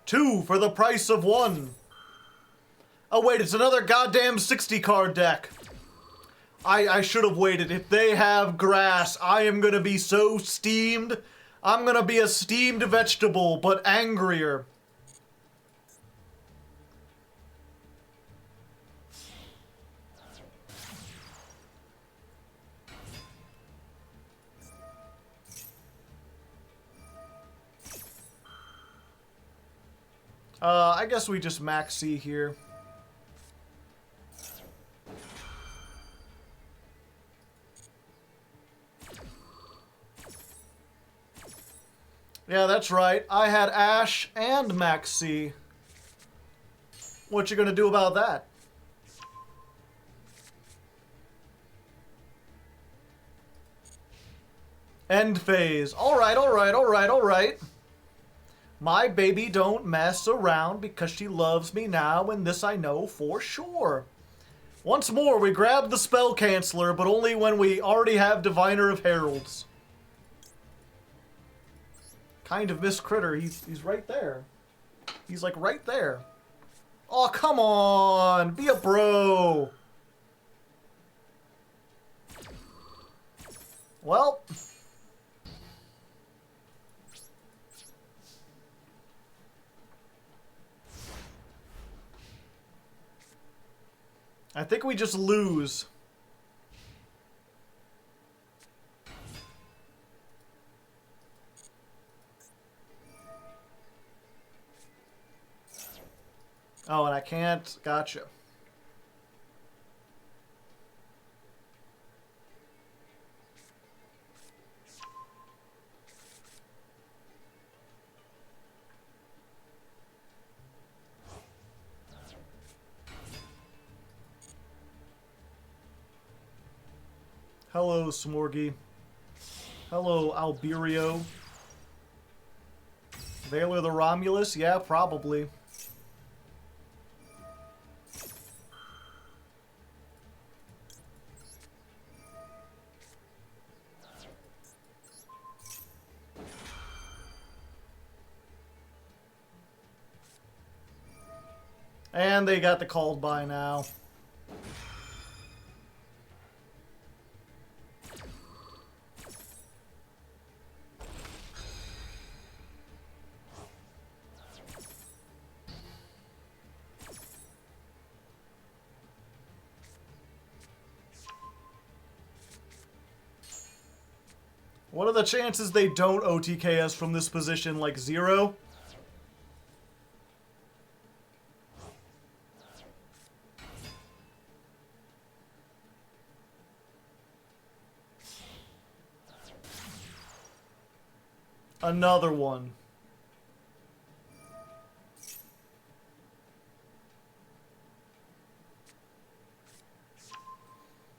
Speaker 1: 2 for the price of 1. Oh wait, it's another goddamn 60 card deck. I should have waited. If they have grass, I am gonna be so steamed. I'm gonna be a steamed vegetable, but angrier. I guess we just max C here. Yeah, that's right. I had Ash and Maxi. What you gonna do about that? End phase. Alright, alright, alright, alright. My baby don't mess around because she loves me now, and this I know for sure. Once more, we grab the spell canceller, but only when we already have Diviner of Heralds. Kind of Miss Critter. He's right there. He's like right there. Oh, come on. Be a bro. Well. I think we just lose. Oh, and I can't. Gotcha. Hello, Smorgy. Hello, Alberio. Valor the Romulus? Yeah, probably. And they got the called by now. What are the chances they don't OTK us from this position? Like 0? Another one.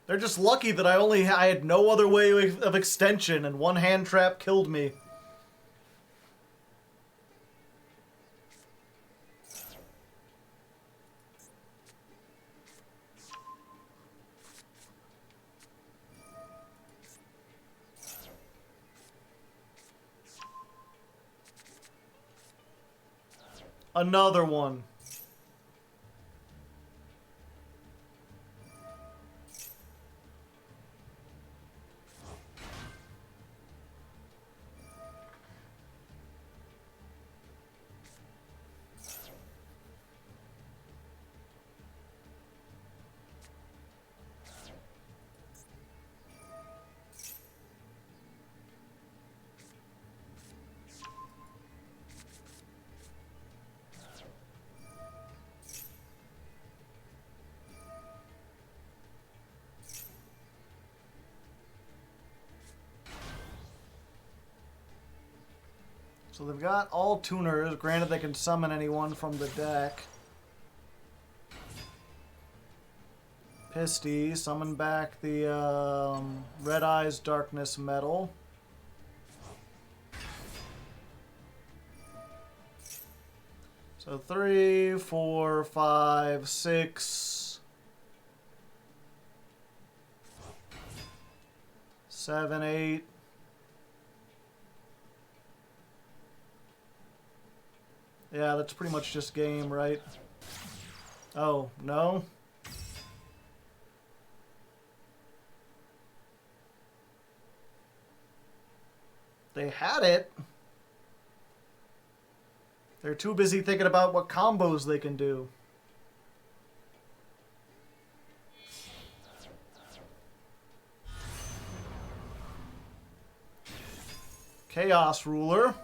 Speaker 1: They're just lucky that I had no other way of extension, and one hand trap killed me. Another one. So they've got all tuners. Granted, they can summon anyone from the deck. Pisty, summon back the Red Eyes Darkness Metal. So 3, 4, 5, 6, 7, 8. Yeah, that's pretty much just game, right? Oh, no? They had it. They're too busy thinking about what combos they can do. Chaos Ruler.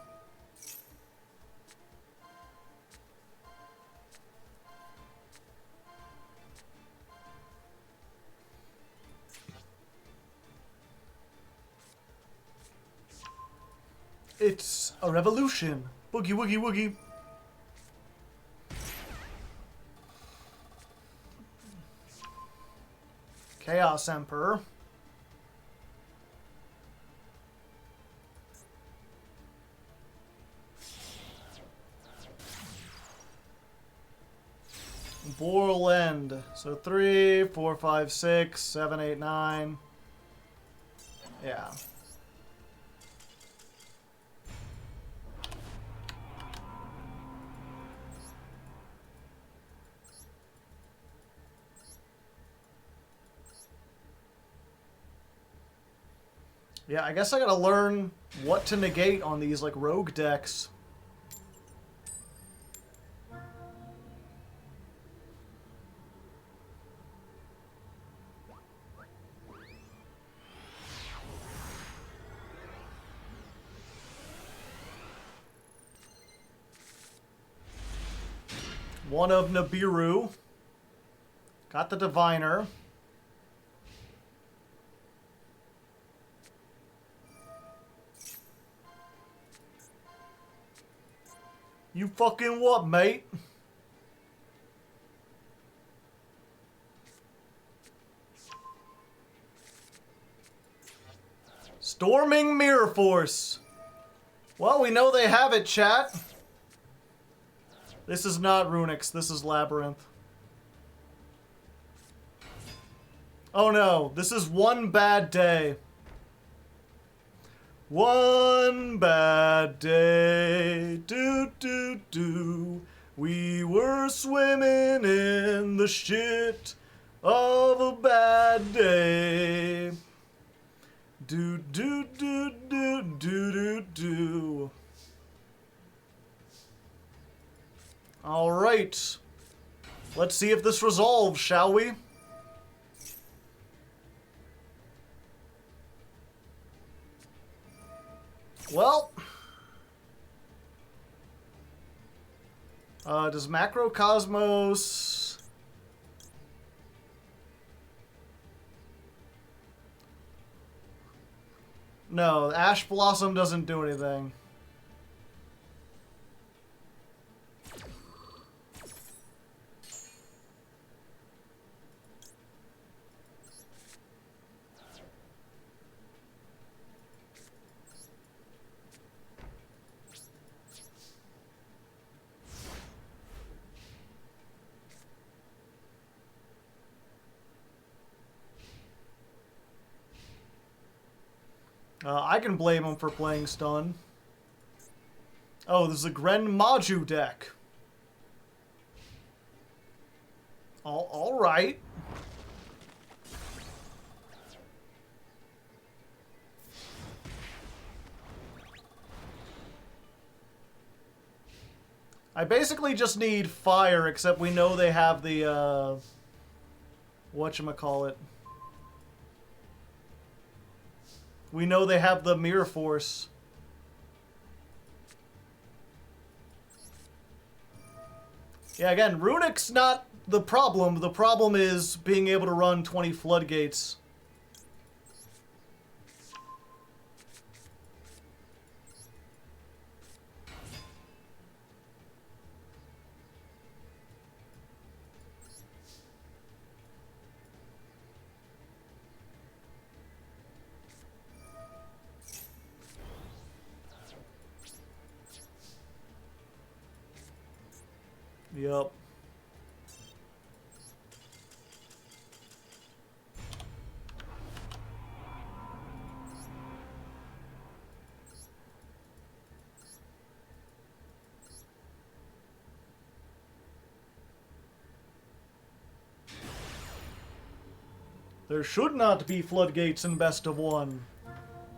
Speaker 1: It's a revolution. Boogie woogie woogie. Chaos Emperor. Borland. So 3, 4, 5, 6, 7, 8, 9. Yeah. Yeah, I guess I gotta learn what to negate on these, like, rogue decks. One of Nibiru. Got the Diviner. You fucking what, mate? Storming Mirror Force. Well, we know they have it, chat. This is not Runix, this is Labyrinth. Oh no, this is One Bad Day. One bad day, do do do. We were swimming in the shit of a bad day. Do do do do do do do. All right, let's see if this resolves, shall we? Well, does Macrocosmos... No, Ash Blossom doesn't do anything. I can blame him for playing stun. Oh, this is a Gren Maju deck. All right. I basically just need fire, except we know they have the, whatchamacallit. We know they have the Mirror Force. Yeah, again, Runic's not the problem. The problem is being able to run 20 floodgates. Yup. There should not be floodgates in Best of One.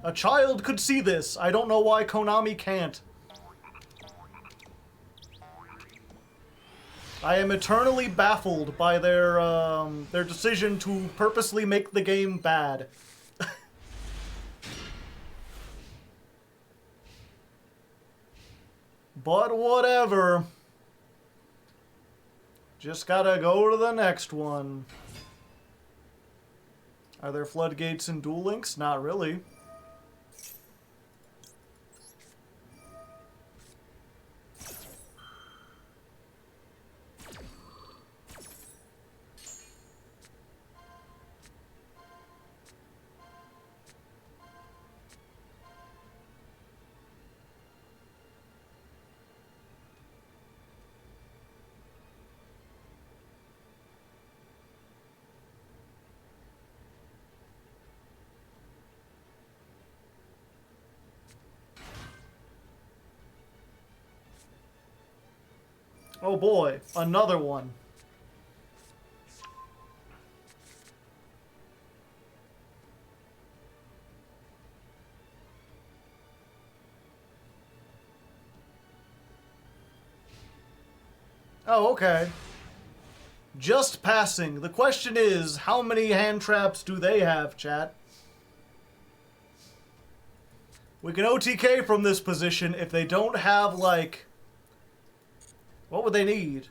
Speaker 1: A child could see this. I don't know why Konami can't. I am eternally baffled by their decision to purposely make the game bad. But whatever. Just gotta go to the next one. Are there floodgates in Duel Links? Not really. Oh boy, another one. Oh, okay. Just passing. The question is, how many hand traps do they have, chat? We can OTK from this position if they don't have, like... What would they need?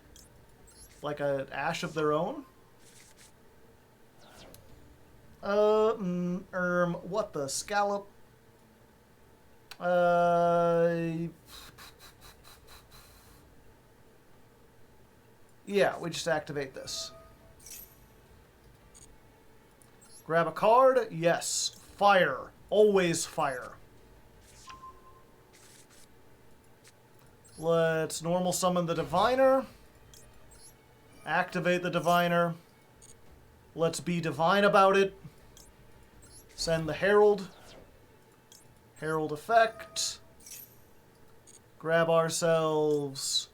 Speaker 1: Like an Ash of their own? What the? Scallop? Yeah, we just activate this. Grab a card. Yes. Fire. Always fire. Let's normal summon the Diviner. Activate the Diviner. Let's be divine about it. Send the Herald. Herald effect. Grab ourselves...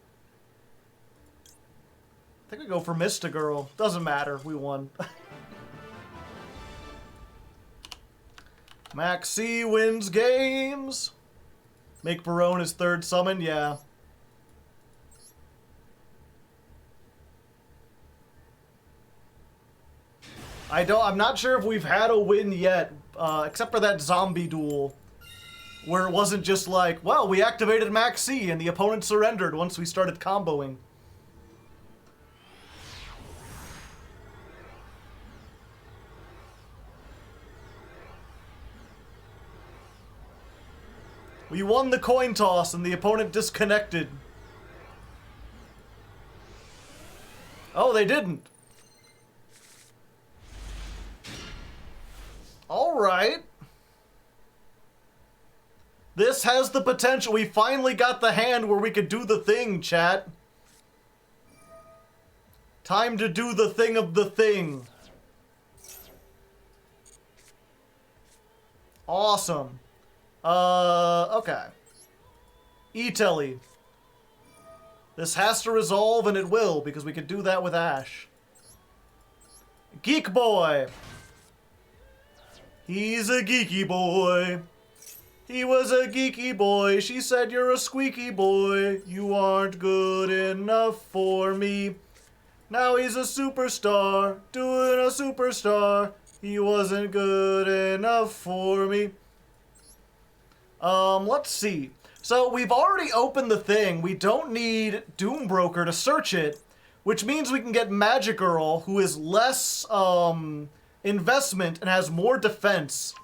Speaker 1: I think we go for Mistagirl. Doesn't matter. We won. Maxi wins games. Make Barone his third summon. Yeah. I'm not sure if we've had a win yet, except for that zombie duel, where it wasn't just like, well, we activated Maxi and the opponent surrendered once we started comboing. We won the coin toss and the opponent disconnected. Oh, they didn't. Alright. This has the potential. We finally got the hand where we could do the thing, chat. Time to do the thing of the thing. Awesome. Okay. E-Telly. This has to resolve, and it will, because we could do that with Ash. Geek Boy. He's a geeky boy. He was a geeky boy. She said you're a squeaky boy. You aren't good enough for me. Now he's a superstar, doing a superstar. He wasn't good enough for me. Let's see. So we've already opened the thing. We don't need Doombroker to search it, which means we can get Magic Girl, who is less, investment and has more defense.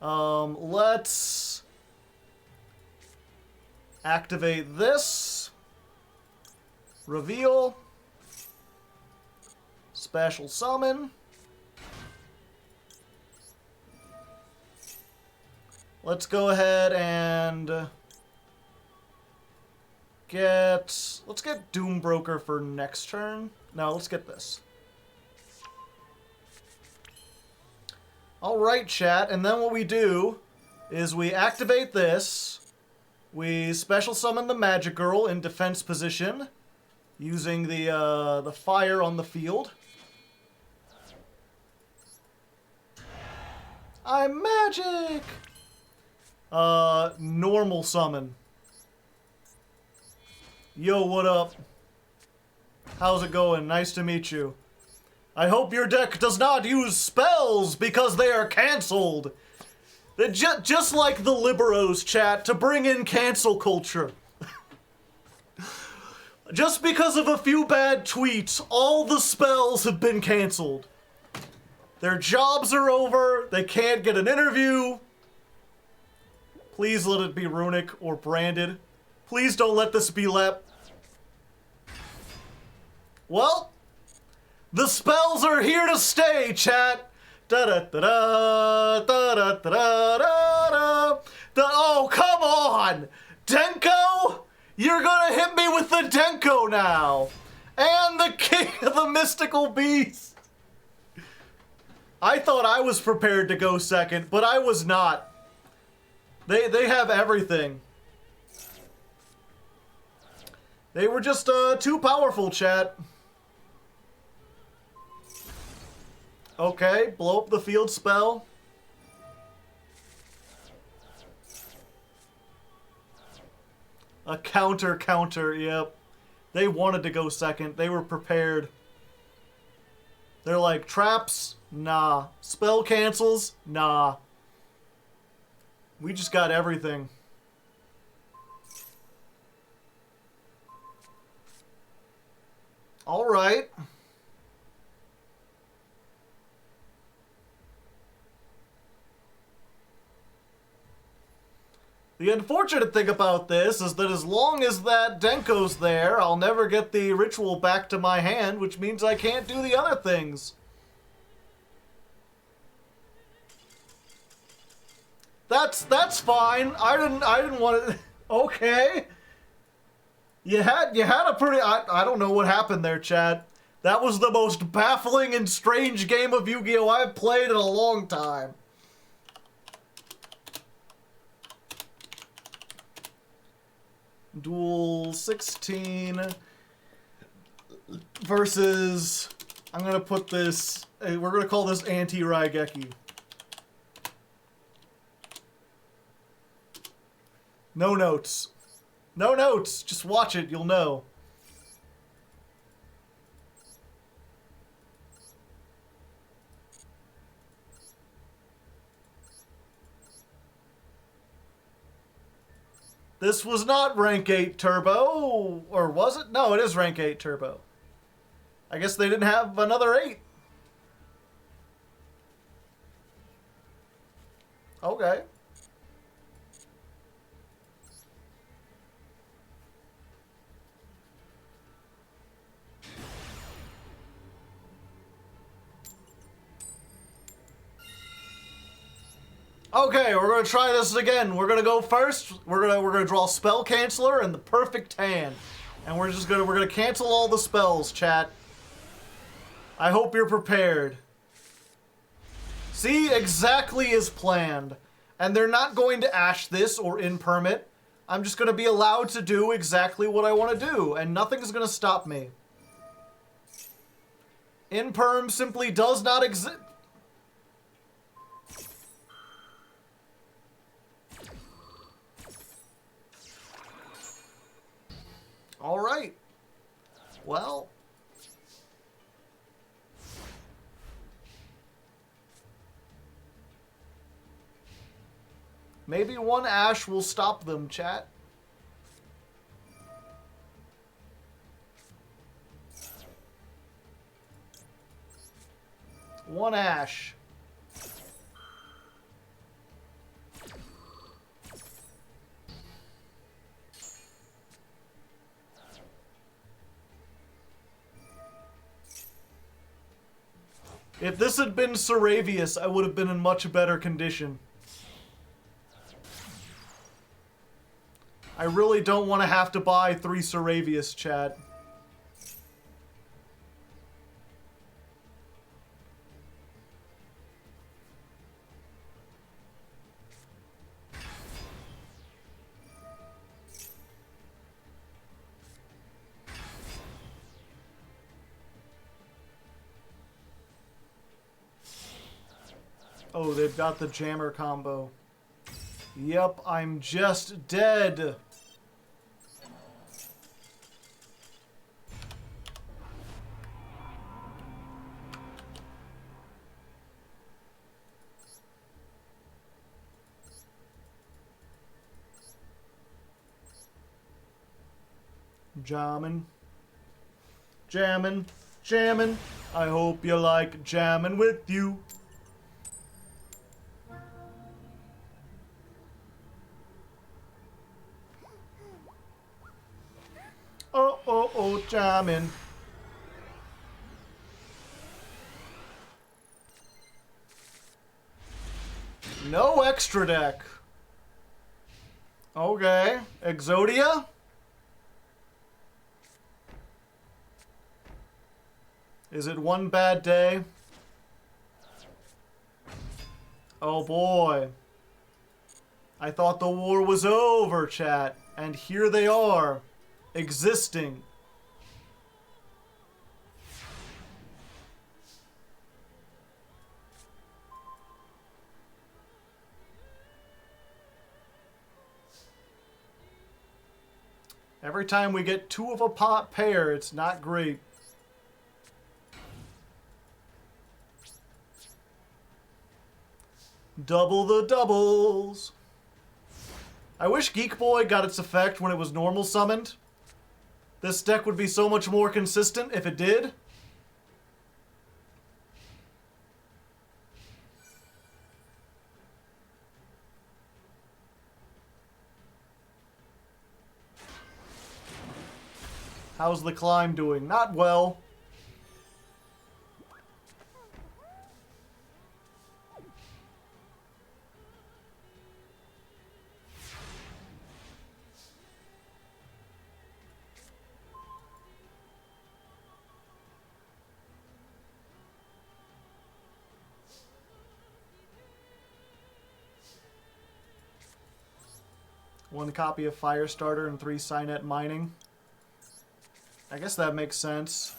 Speaker 1: Let's activate this. Reveal. Special summon. Let's go ahead and let's get Doombroker for next turn. No, let's get this. Alright, chat, and then what we do is we activate this. We special summon the Magic Girl in defense position using the fire on the field. I'm magic! Normal summon. Yo, what up? How's it going? Nice to meet you. I hope your deck does not use spells because they are cancelled. Just like the Liberos, chat, to bring in cancel culture. Just because of a few bad tweets, all the spells have been cancelled. Their jobs are over, they can't get an interview. Please let it be runic or branded. Please don't let this be Lep. Well, the spells are here to stay, chat. Da da da da da da da da da. Oh, come on, Denko! You're gonna hit me with the Denko now, and the King of the Mystical Beast. I thought I was prepared to go second, but I was not. They have everything. They were just too powerful, chat. Okay, blow up the field spell. A counter, yep. They wanted to go second. They were prepared. They're like, traps? Nah. Spell cancels? Nah. We just got everything. Alright. The unfortunate thing about this is that as long as that Denko's there, I'll never get the ritual back to my hand, which means I can't do the other things. That's fine. I didn't want it. Okay. You had a pretty I don't know what happened there, Chad. That was the most baffling and strange game of Yu-Gi-Oh! I've played in a long time. Duel 16 versus, I'm gonna put this, we're gonna call this anti-Raigeki. No notes. No notes, just watch it, you'll know. This was not rank 8 turbo, or was it? No, it is rank 8 turbo. I guess they didn't have another 8. Okay. Okay, we're gonna try this again. We're gonna go first. We're gonna draw Spell Canceller and the perfect hand, and we're gonna cancel all the spells, chat. I hope you're prepared. See, exactly as planned, and they're not going to ash this or imperm. I'm just gonna be allowed to do exactly what I want to do, and nothing's gonna stop me. Imperm simply does not exist. All right. Well. Maybe one ash will stop them, chat. One ash. If this had been Saravius, I would have been in much better condition. I really don't want to have to buy 3 Saravius, chat. Oh, they've got the jammer combo. Yep, I'm just dead. Jammin'. Jammin'. Jammin'. I hope you like jammin' with you. Oh, jammin'. No extra deck. Okay. Exodia? Is it one bad day? Oh boy. I thought the war was over, chat. And here they are. Existing. Every time we get two of a pot pair, it's not great. Double the doubles. I wish Geek Boy got its effect when it was normal summoned. This deck would be so much more consistent if it did. How's the climb doing? Not well. One copy of Firestarter and 3 Cynet Mining. I guess that makes sense.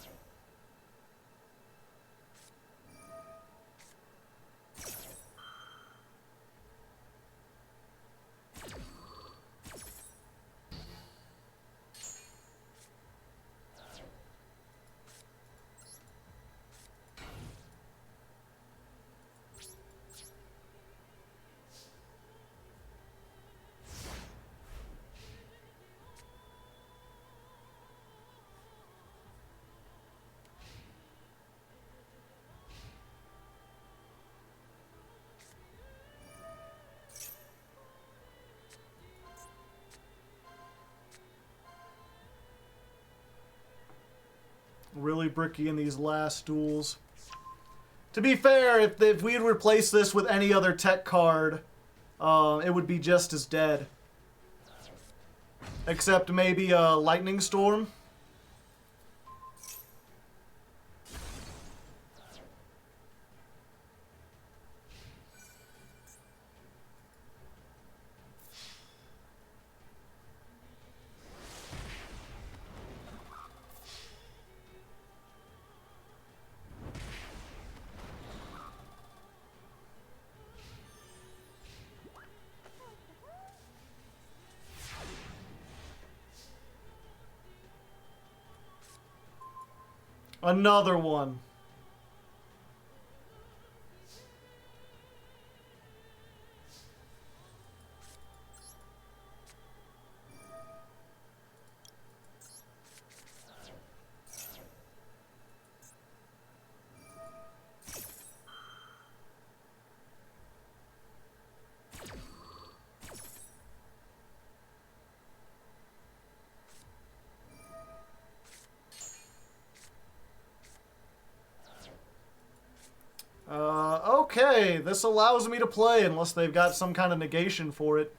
Speaker 1: Really bricky in these last duels. To be fair, if we had replaced this with any other tech card, it would be just as dead. Except maybe a Lightning Storm. Another one. Okay, this allows me to play unless they've got some kind of negation for it.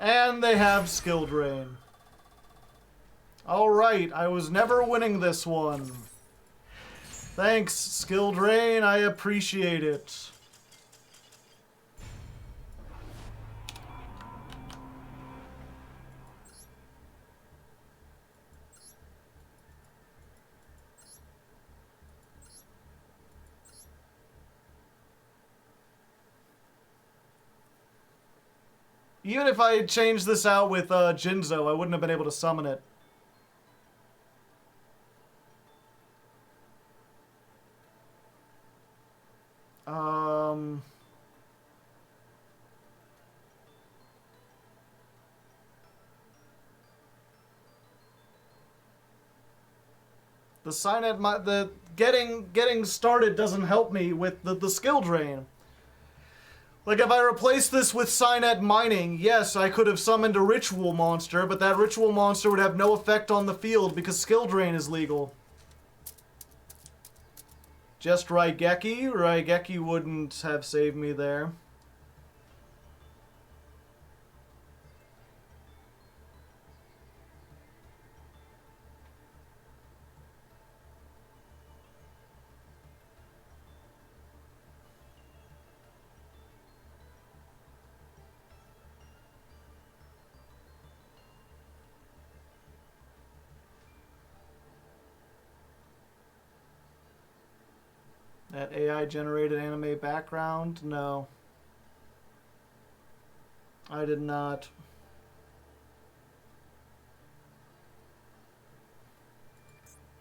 Speaker 1: And they have Skill Drain. Alright, I was never winning this one. Thanks, Skill Drain, I appreciate it. Even if I had changed this out with Jinzo, I wouldn't have been able to summon it. The Cynet, the getting started doesn't help me with the skill drain. Like, if I replaced this with Cynet Mining, yes, I could have summoned a Ritual Monster, but that Ritual Monster would have no effect on the field because Skill Drain is legal. Just Raigeki. Raigeki wouldn't have saved me there. That AI-generated anime background? No. I did not.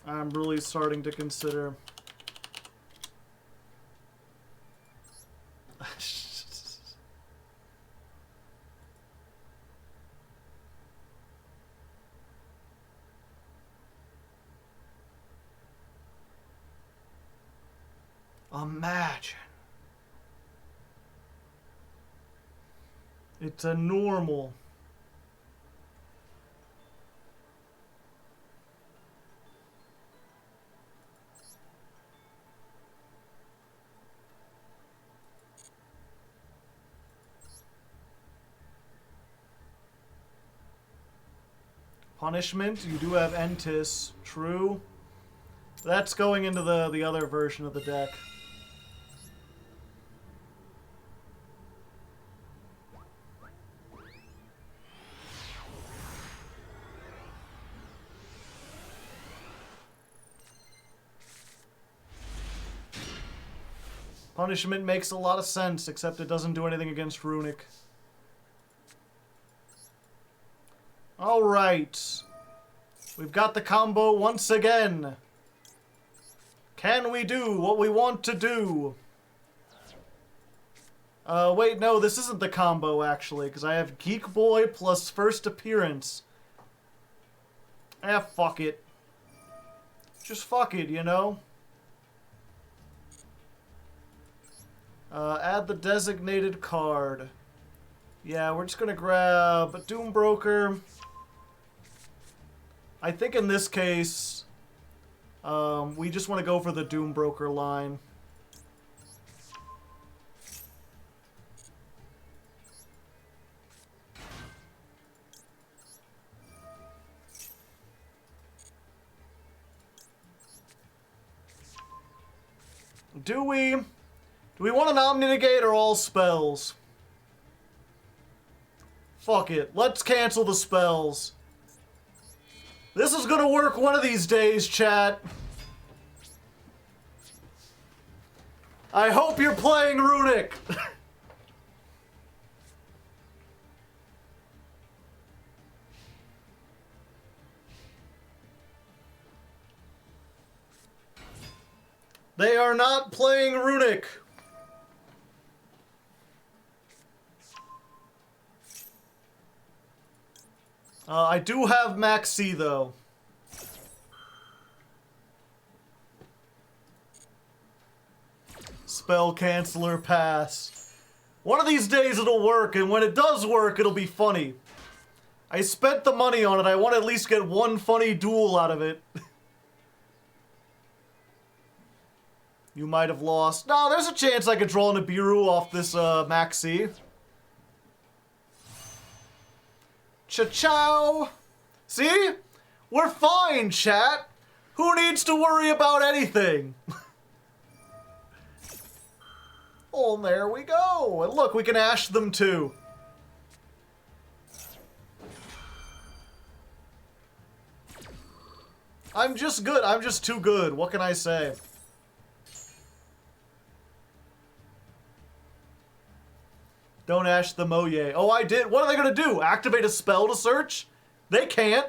Speaker 1: I'm really starting to consider. Imagine. It's a normal. Punishment, you do have Entis, true. That's going into the other version of the deck. Punishment makes a lot of sense, except it doesn't do anything against Runic. Alright. We've got the combo once again. Can we do what we want to do? Wait, no, this isn't the combo, actually, because I have Geek Boy plus first appearance. Fuck it. Just fuck it, you know? Add the designated card. Yeah, we're just gonna grab a Doombroker. I think in this case, we just want to go for the Doombroker line. Do we want an Omni-Negate or all spells? Fuck it. Let's cancel the spells. This is gonna work one of these days, chat. I hope you're playing Runic. They are not playing Runic. I do have Maxi, though. Spell Canceller pass. One of these days it'll work, and when it does work, it'll be funny. I spent the money on it. I want to at least get one funny duel out of it. You might have lost. No, there's a chance I could draw Nibiru off this Maxi. Cha-chow! See? We're fine, chat! Who needs to worry about anything? Oh, there we go! And look, we can ash them too. I'm just good. I'm just too good. What can I say? Don't ash the Moye. Oh, I did. What are they gonna do? Activate a spell to search? They can't.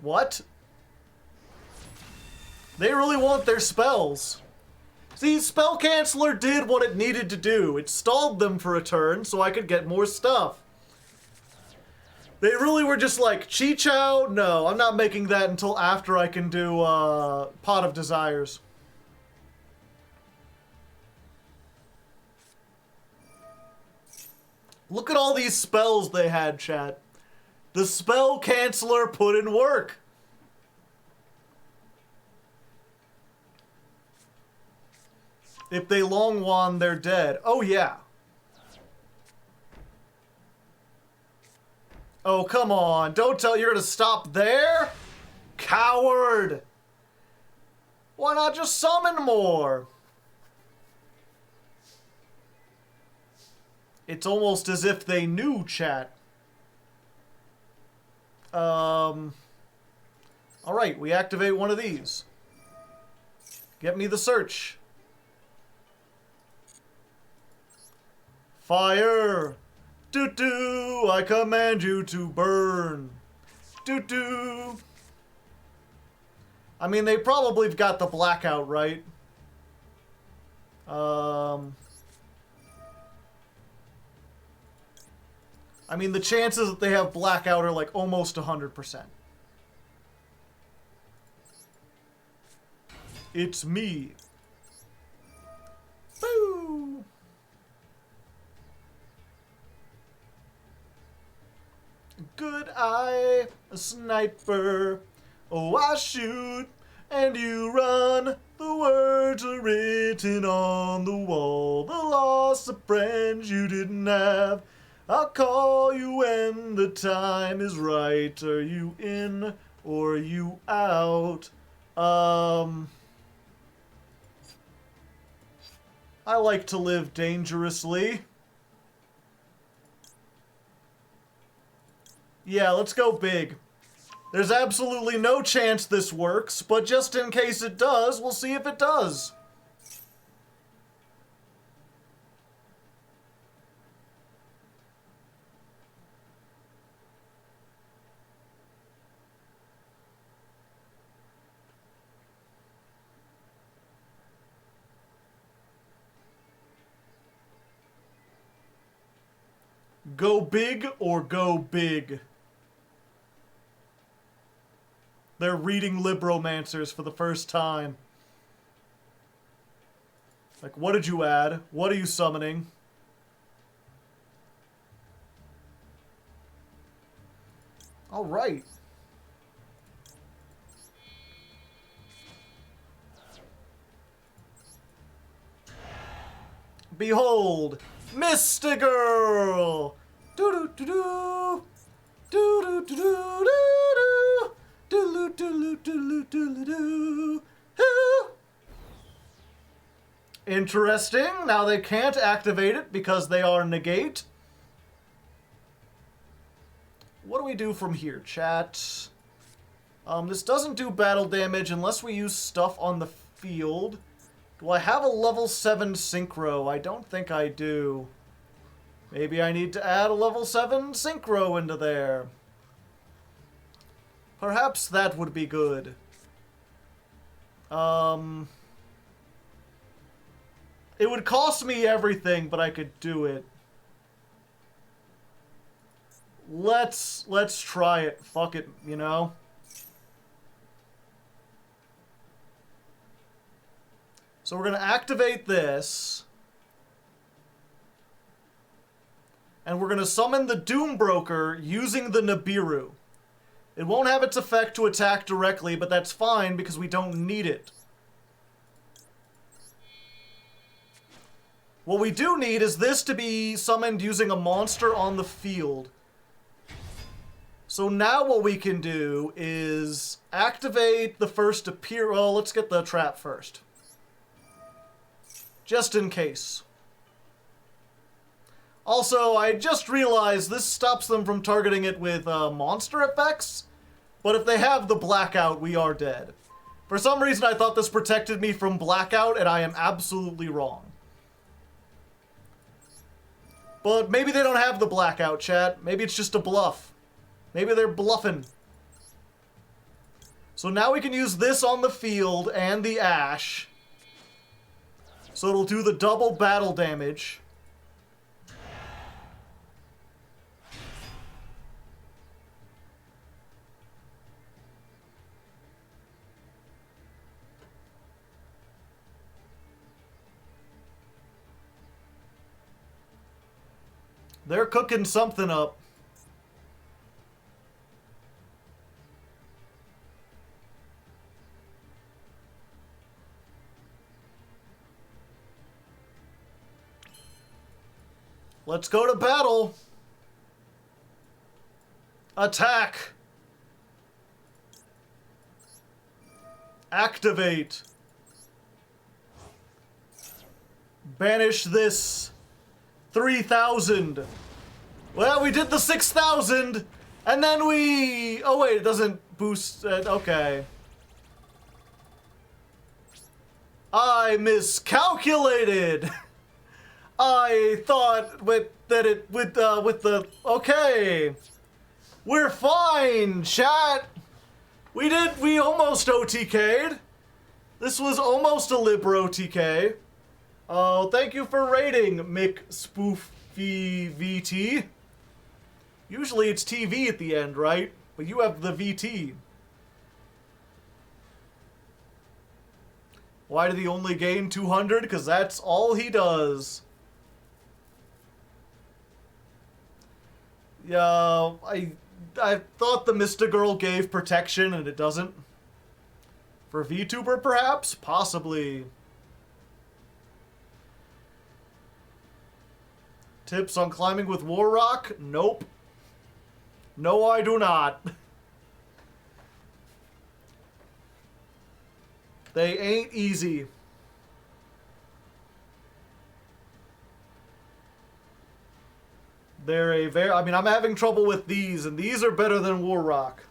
Speaker 1: What? They really want their spells. See, Spell Canceller did what it needed to do. It stalled them for a turn so I could get more stuff. They really were just like, Chi-Chow? No, I'm not making that until after I can do Pot of Desires. Look at all these spells they had, chat. The spell canceller put in work. If they long wand, they're dead. Oh, yeah. Oh, come on. Don't tell you're gonna stop there? Coward! Why not just summon more? It's almost as if they knew, chat. Alright, we activate one of these. Get me the search. Fire! Doo-doo! I command you to burn. Doo-doo! I mean, they probably have got the blackout, right? I mean, the chances that they have blackout are like almost 100%. It's me. Boo! Good eye, a sniper. Oh, I shoot and you run. The words are written on the wall. The loss of friends you didn't have. I'll call you when the time is right. Are you in or are you out? I like to live dangerously. Yeah, let's go big. There's absolutely no chance this works, but just in case it does, we'll see if it does. Go big or go big. They're reading Libromancers for the first time. Like, what did you add? What are you summoning? All right. Behold, Mr. Girl! Do-do-do-do! Do-do-do-do-do-do! Do-do-do-do-do-do-do! Interesting. Now they can't activate it because they are negate. What do we do from here, chat? This doesn't do battle damage unless we use stuff on the field. Do I have a level 7 synchro? I don't think I do. Maybe I need to add a level 7 synchro into there. Perhaps that would be good. It would cost me everything, but I could do it. Let's try it. Fuck it, you know? So we're going to activate this. And we're going to summon the Doombroker using the Nibiru. It won't have its effect to attack directly, but that's fine because we don't need it. What we do need is this to be summoned using a monster on the field. So now what we can do is activate the first appear. Well, let's get the trap first. Just in case. Also, I just realized this stops them from targeting it with monster effects. But if they have the blackout, we are dead. For some reason, I thought this protected me from blackout, and I am absolutely wrong. But maybe they don't have the blackout, chat. Maybe it's just a bluff. Maybe they're bluffing. So now we can use this on the field and the ash. So it'll do the double battle damage. They're cooking something up. Let's go to battle. Attack. Activate. Banish this. 3,000. Well, we did the 6,000, and then we... Oh, wait, it doesn't boost... okay. I miscalculated. I thought with the... Okay. We're fine, chat. We almost OTK'd. This was almost a Libro TK. Oh, thank you for rating, Mick Spoofy VT. Usually it's TV at the end, right? But you have the VT. Why did he only gain 200? Because that's all he does. Yeah, I thought the Mista Girl gave protection and it doesn't. For VTuber, perhaps? Possibly. Tips on climbing with War Rock? Nope. No, I do not. They ain't easy. They're a very... I mean, I'm having trouble with these, and these are better than War Rock.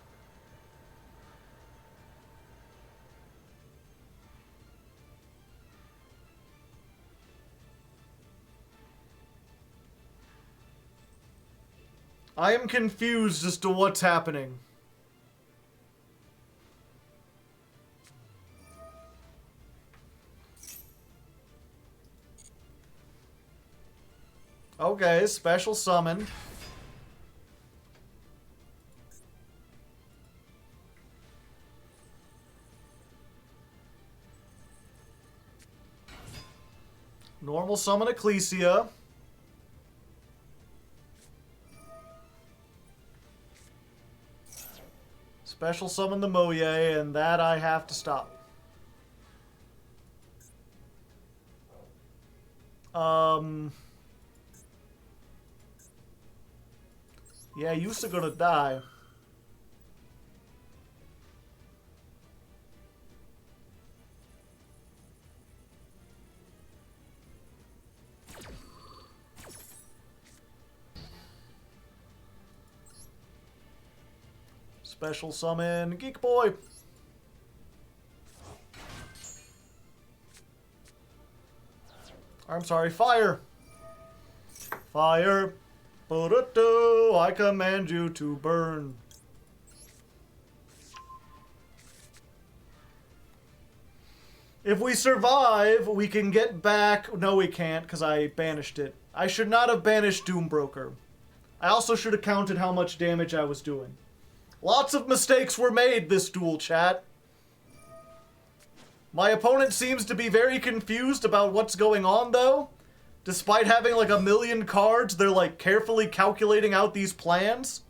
Speaker 1: I am confused as to what's happening. Okay, special summon. Normal summon Ecclesia. Special summon the Moye, and that I have to stop. Yeah, Yusa gonna die. Special summon Geek Boy. I'm sorry, fire. Fire. I command you to burn. If we survive, we can get back... No, we can't, because I banished it. I should not have banished Doombroker. I also should have counted how much damage I was doing. Lots of mistakes were made this duel, chat. My opponent seems to be very confused about what's going on, though. Despite having like 1,000,000 cards, they're like carefully calculating out these plans.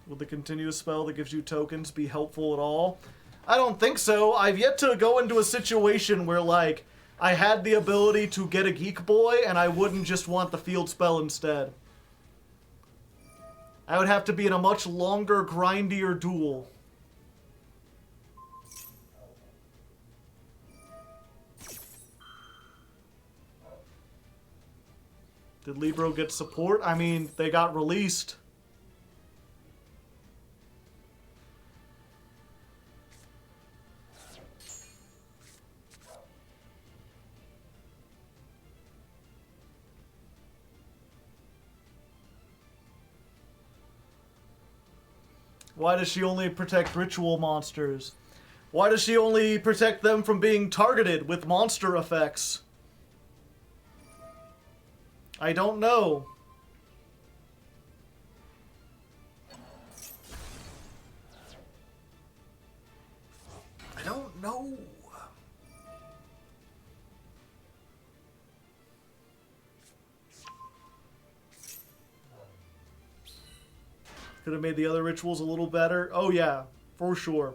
Speaker 1: Will the continuous spell that gives you tokens be helpful at all? I don't think so. I've yet to go into a situation where like I had the ability to get a Geek Boy and I wouldn't just want the field spell instead. I would have to be in a much longer, grindier duel. Did Libro get support? I mean, they got released. Why does she only protect ritual monsters? Why does she only protect them from being targeted with monster effects? I don't know. Could have made the other rituals a little better. Oh yeah, for sure.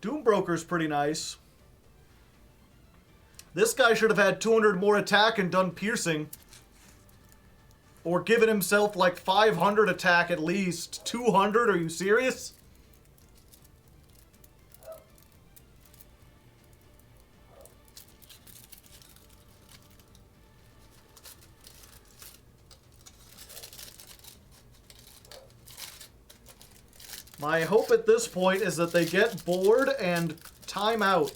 Speaker 1: Doombroker's pretty nice. This guy should have had 200 more attack and done piercing. Or given himself like 500 attack at least. 200? Are you serious? My hope at this point is that they get bored and time out.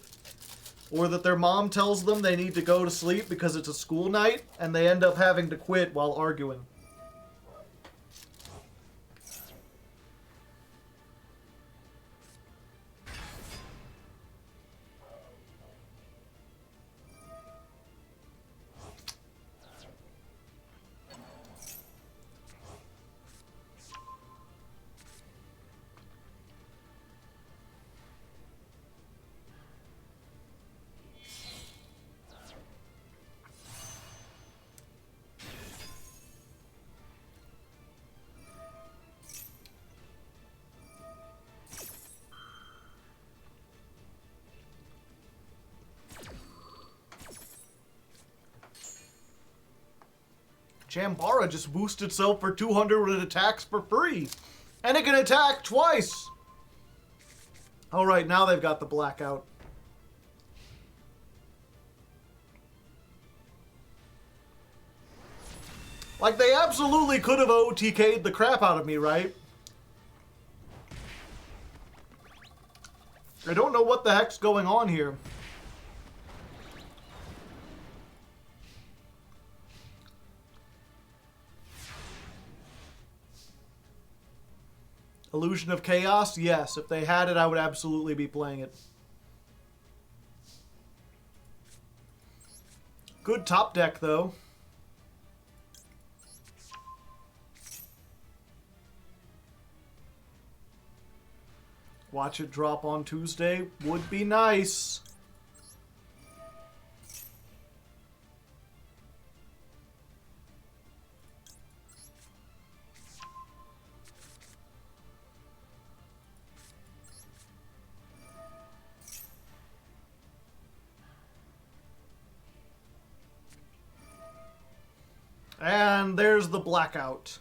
Speaker 1: Or that their mom tells them they need to go to sleep because it's a school night, and they end up having to quit while arguing. Chambara just boosted itself for 200 with attacks for free. And it can attack twice. Alright, now they've got the blackout. Like, they absolutely could have OTK'd the crap out of me, right? I don't know what the heck's going on here. Illusion of Chaos? Yes. If they had it, I would absolutely be playing it. Good top deck, though. Watch it drop on Tuesday would be nice. And there's the blackout.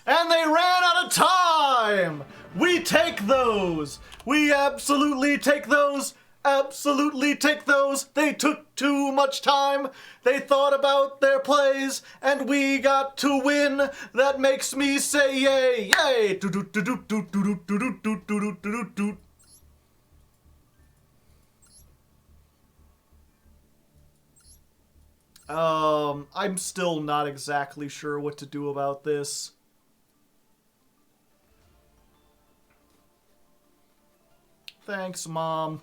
Speaker 1: And they ran out of time! We take those! We absolutely take those! Absolutely take those! They took too much time! They thought about their plays, and we got to win! That makes me say yay! Yay! I'm still not exactly sure what to do about this. Thanks, Mom.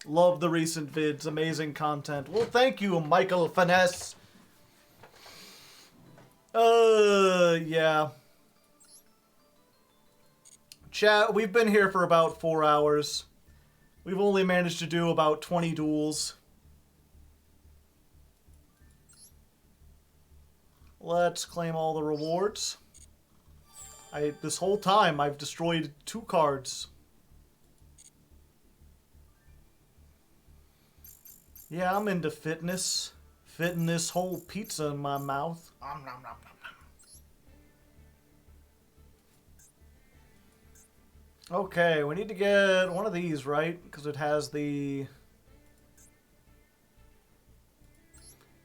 Speaker 1: Love the recent vids. Amazing content. Well, thank you, Michael Finesse. Yeah. Chat, we've been here for about 4 hours. We've only managed to do about 20 duels. Let's claim all the rewards. This whole time, I've destroyed 2 cards. Yeah, I'm into fitness. Fitting this whole pizza in my mouth. Nom, nom, nom, nom, nom. Okay, we need to get one of these, right? Because it has the...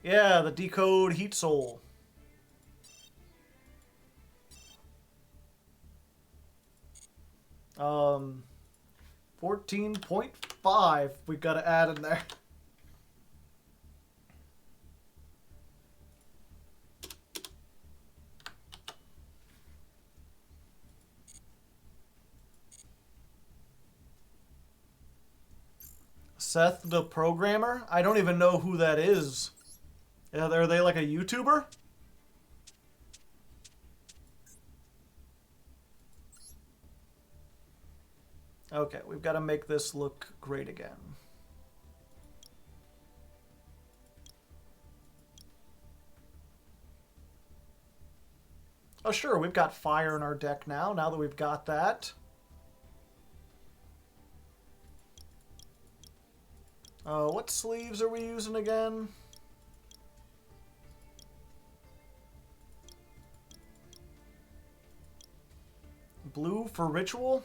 Speaker 1: Yeah, the Decode Heat Soul. 14.5 we gotta add in there. Seth the Programmer? I don't even know who that is. Are they like a YouTuber? Okay, we've got to make this look great again. Oh, sure, we've got fire in our deck now that we've got that. What sleeves are we using again? Blue for ritual?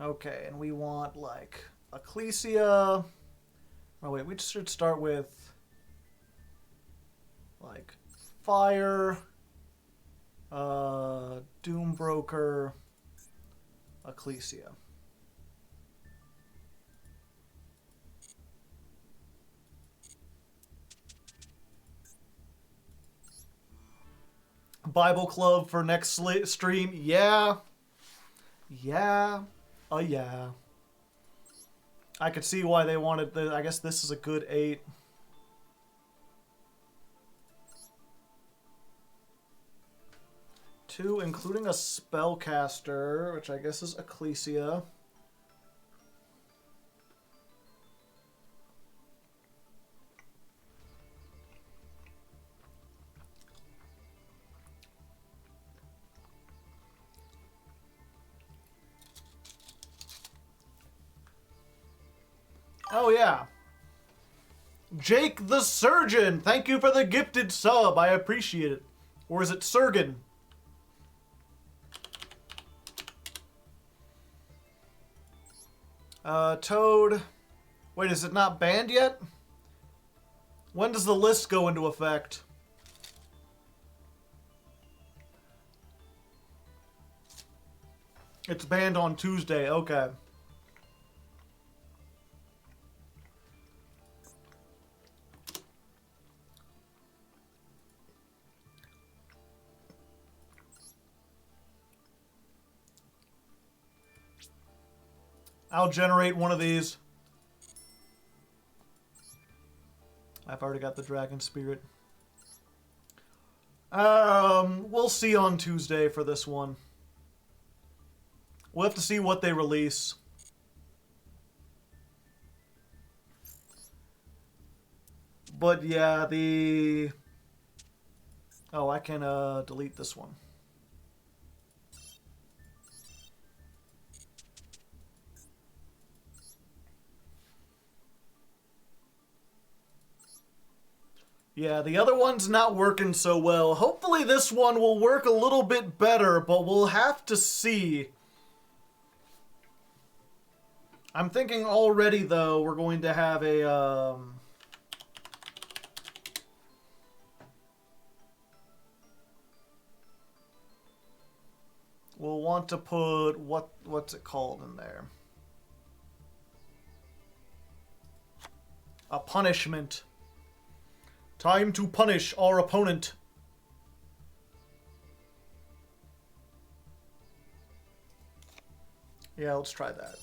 Speaker 1: Okay, and we want, like, Ecclesia. Oh, wait, we should start with, like, Fire, Doombroker, Ecclesia. Bible Club for next stream. Yeah. Yeah. Yeah. I could see why they wanted the... I guess this is a good 8. Two, including a spellcaster, which I guess is Ecclesia. Oh, yeah. Jake the Surgeon, thank you for the gifted sub. I appreciate it. Or is it Surgeon? Toad. Wait, is it not banned yet? When does the list go into effect? It's banned on Tuesday, okay. I'll generate one of these. I've already got the Dragon Spirit. We'll see on Tuesday for this one. We'll have to see what they release. But yeah, the... Oh, I can delete this one. Yeah, the other one's not working so well. Hopefully this one will work a little bit better, but we'll have to see. I'm thinking already, though, we're going to have a... We'll want to put... What's it called in there? A punishment. Time to punish our opponent. Yeah, let's try that.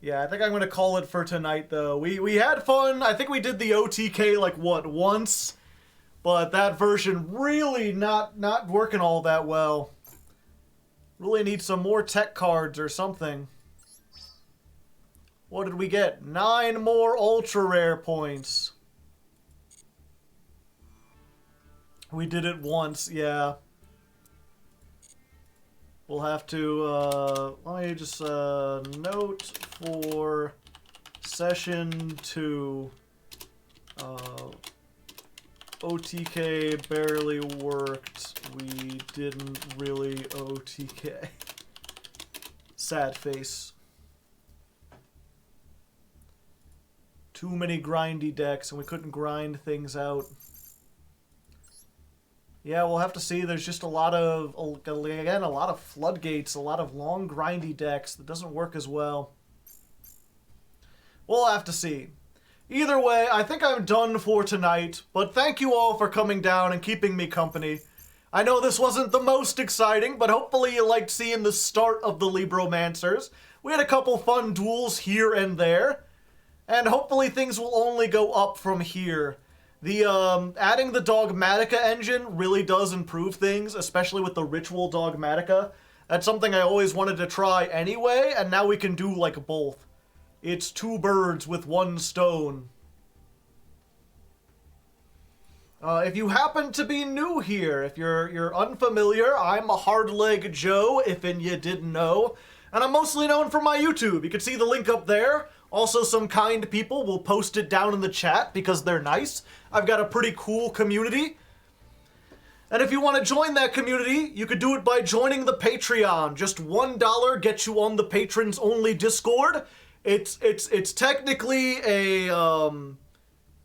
Speaker 1: Yeah, I think I'm going to call it for tonight, though. We had fun. I think we did the OTK, like, what, once? But that version really not working all that well. Really need some more tech cards or something. What did we get? 9 more ultra rare points. We did it once, yeah. We'll have to, let me just, note for session 2. OTK barely worked. We didn't really OTK. Sad face. Too many grindy decks, and we couldn't grind things out. Yeah, we'll have to see. There's just a lot of, again, a lot of floodgates, a lot of long grindy decks that doesn't work as well. We'll have to see. Either way, I think I'm done for tonight, but thank you all for coming down and keeping me company. I know this wasn't the most exciting, but hopefully you liked seeing the start of the Libromancers. We had a couple fun duels here and there, and hopefully things will only go up from here. The adding the Dogmatica engine really does improve things, especially with the Ritual Dogmatica. That's something I always wanted to try anyway, and now we can do like both. It's two birds with one stone. If you happen to be new here, if you're unfamiliar, I'm a Hardleg Joe, if you didn't know, and I'm mostly known for my YouTube. You can see the link up there. Also, some kind people will post it down in the chat because they're nice. I've got a pretty cool community. And if you want to join that community, you could do it by joining the Patreon. Just $1 gets you on the patrons only Discord. It's technically a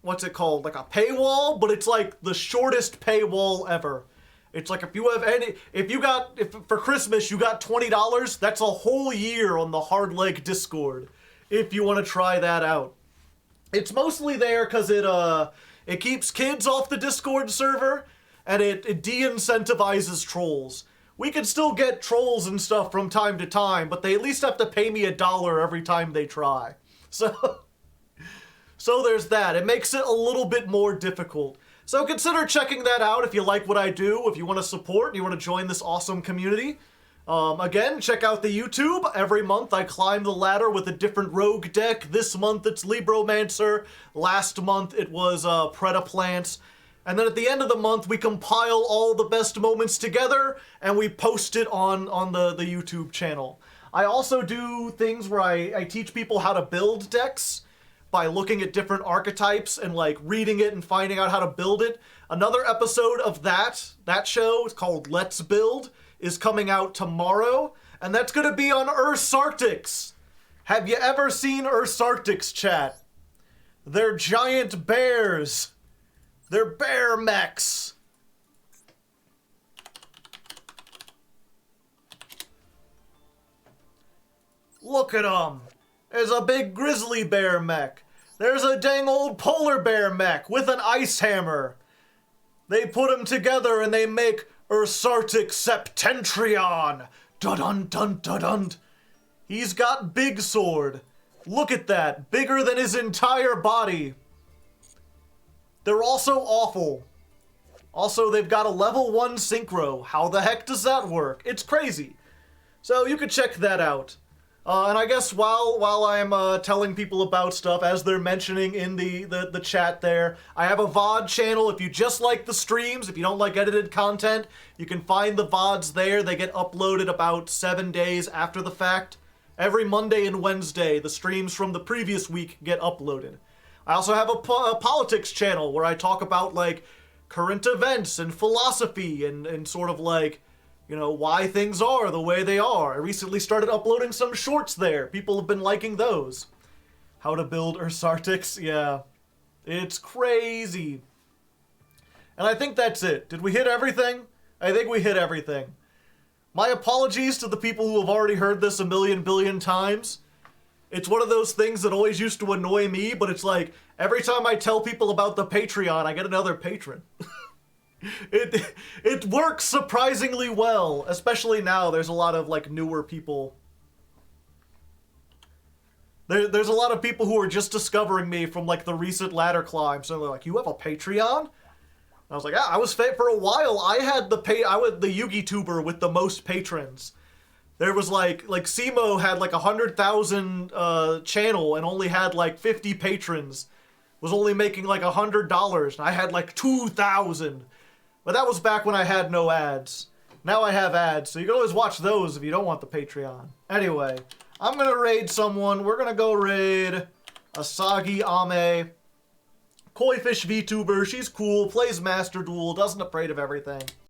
Speaker 1: what's it called? Like a paywall, but it's like the shortest paywall ever. It's like if for Christmas you got $20, that's a whole year on the Hardleg Discord. If you want to try that out. It's mostly there because it keeps kids off the Discord server, and it de-incentivizes trolls. We can still get trolls and stuff from time to time, but they at least have to pay me $1 every time they try. So there's that. It makes it a little bit more difficult. So consider checking that out if you like what I do, if you want to support, and you want to join this awesome community. Again, check out the YouTube. Every month I climb the ladder with a different rogue deck. This month it's Libromancer. Last month it was Predaplants. And then at the end of the month we compile all the best moments together and we post it on the YouTube channel. I also do things where I teach people how to build decks by looking at different archetypes and like reading it and finding out how to build it. Another episode of that show is called Let's Build, is coming out tomorrow, and that's gonna be on Ursarctics. Have you ever seen Ursarctics, chat? They're giant bears. They're bear mechs. Look at them. There's a big grizzly bear mech. There's a dang old polar bear mech with an ice hammer. They put them together and they make Ursarctic Septentrion. Dun-dun-dun-dun-dun. He's got big sword. Look at that. Bigger than his entire body. They're also awful. Also, they've got a level 1 synchro. How the heck does that work? It's crazy. So you could check that out. And I guess while I'm telling people about stuff, as they're mentioning in the chat there, I have a VOD channel. If you just like the streams, if you don't like edited content, you can find the VODs there. They get uploaded about 7 days after the fact. Every Monday and Wednesday, the streams from the previous week get uploaded. I also have a politics channel where I talk about, like, current events and philosophy and sort of, like, you know, why things are the way they are. I recently started uploading some shorts there. People have been liking those. How to build Ursarctics, yeah. It's crazy. And I think that's it. Did we hit everything? I think we hit everything. My apologies to the people who have already heard this a million billion times. It's one of those things that always used to annoy me, but it's like, every time I tell people about the Patreon, I get another patron. It works surprisingly well, especially now. There's a lot of, like, newer people. There's a lot of people who are just discovering me from, like, the recent ladder climb. So they're like, you have a Patreon? And I was like, yeah, I was for a while. I was the Yugi tuber with the most patrons. There was like Simo had like 100,000 channel and only had like 50 patrons. Was only making like $100, and I had like 2,000. But that was back when I had no ads. Now I have ads, so you can always watch those if you don't want the Patreon. Anyway, I'm gonna raid someone. We're gonna go raid Asagi Ame. Koi Fish VTuber, she's cool, plays Master Duel, doesn't afraid of everything.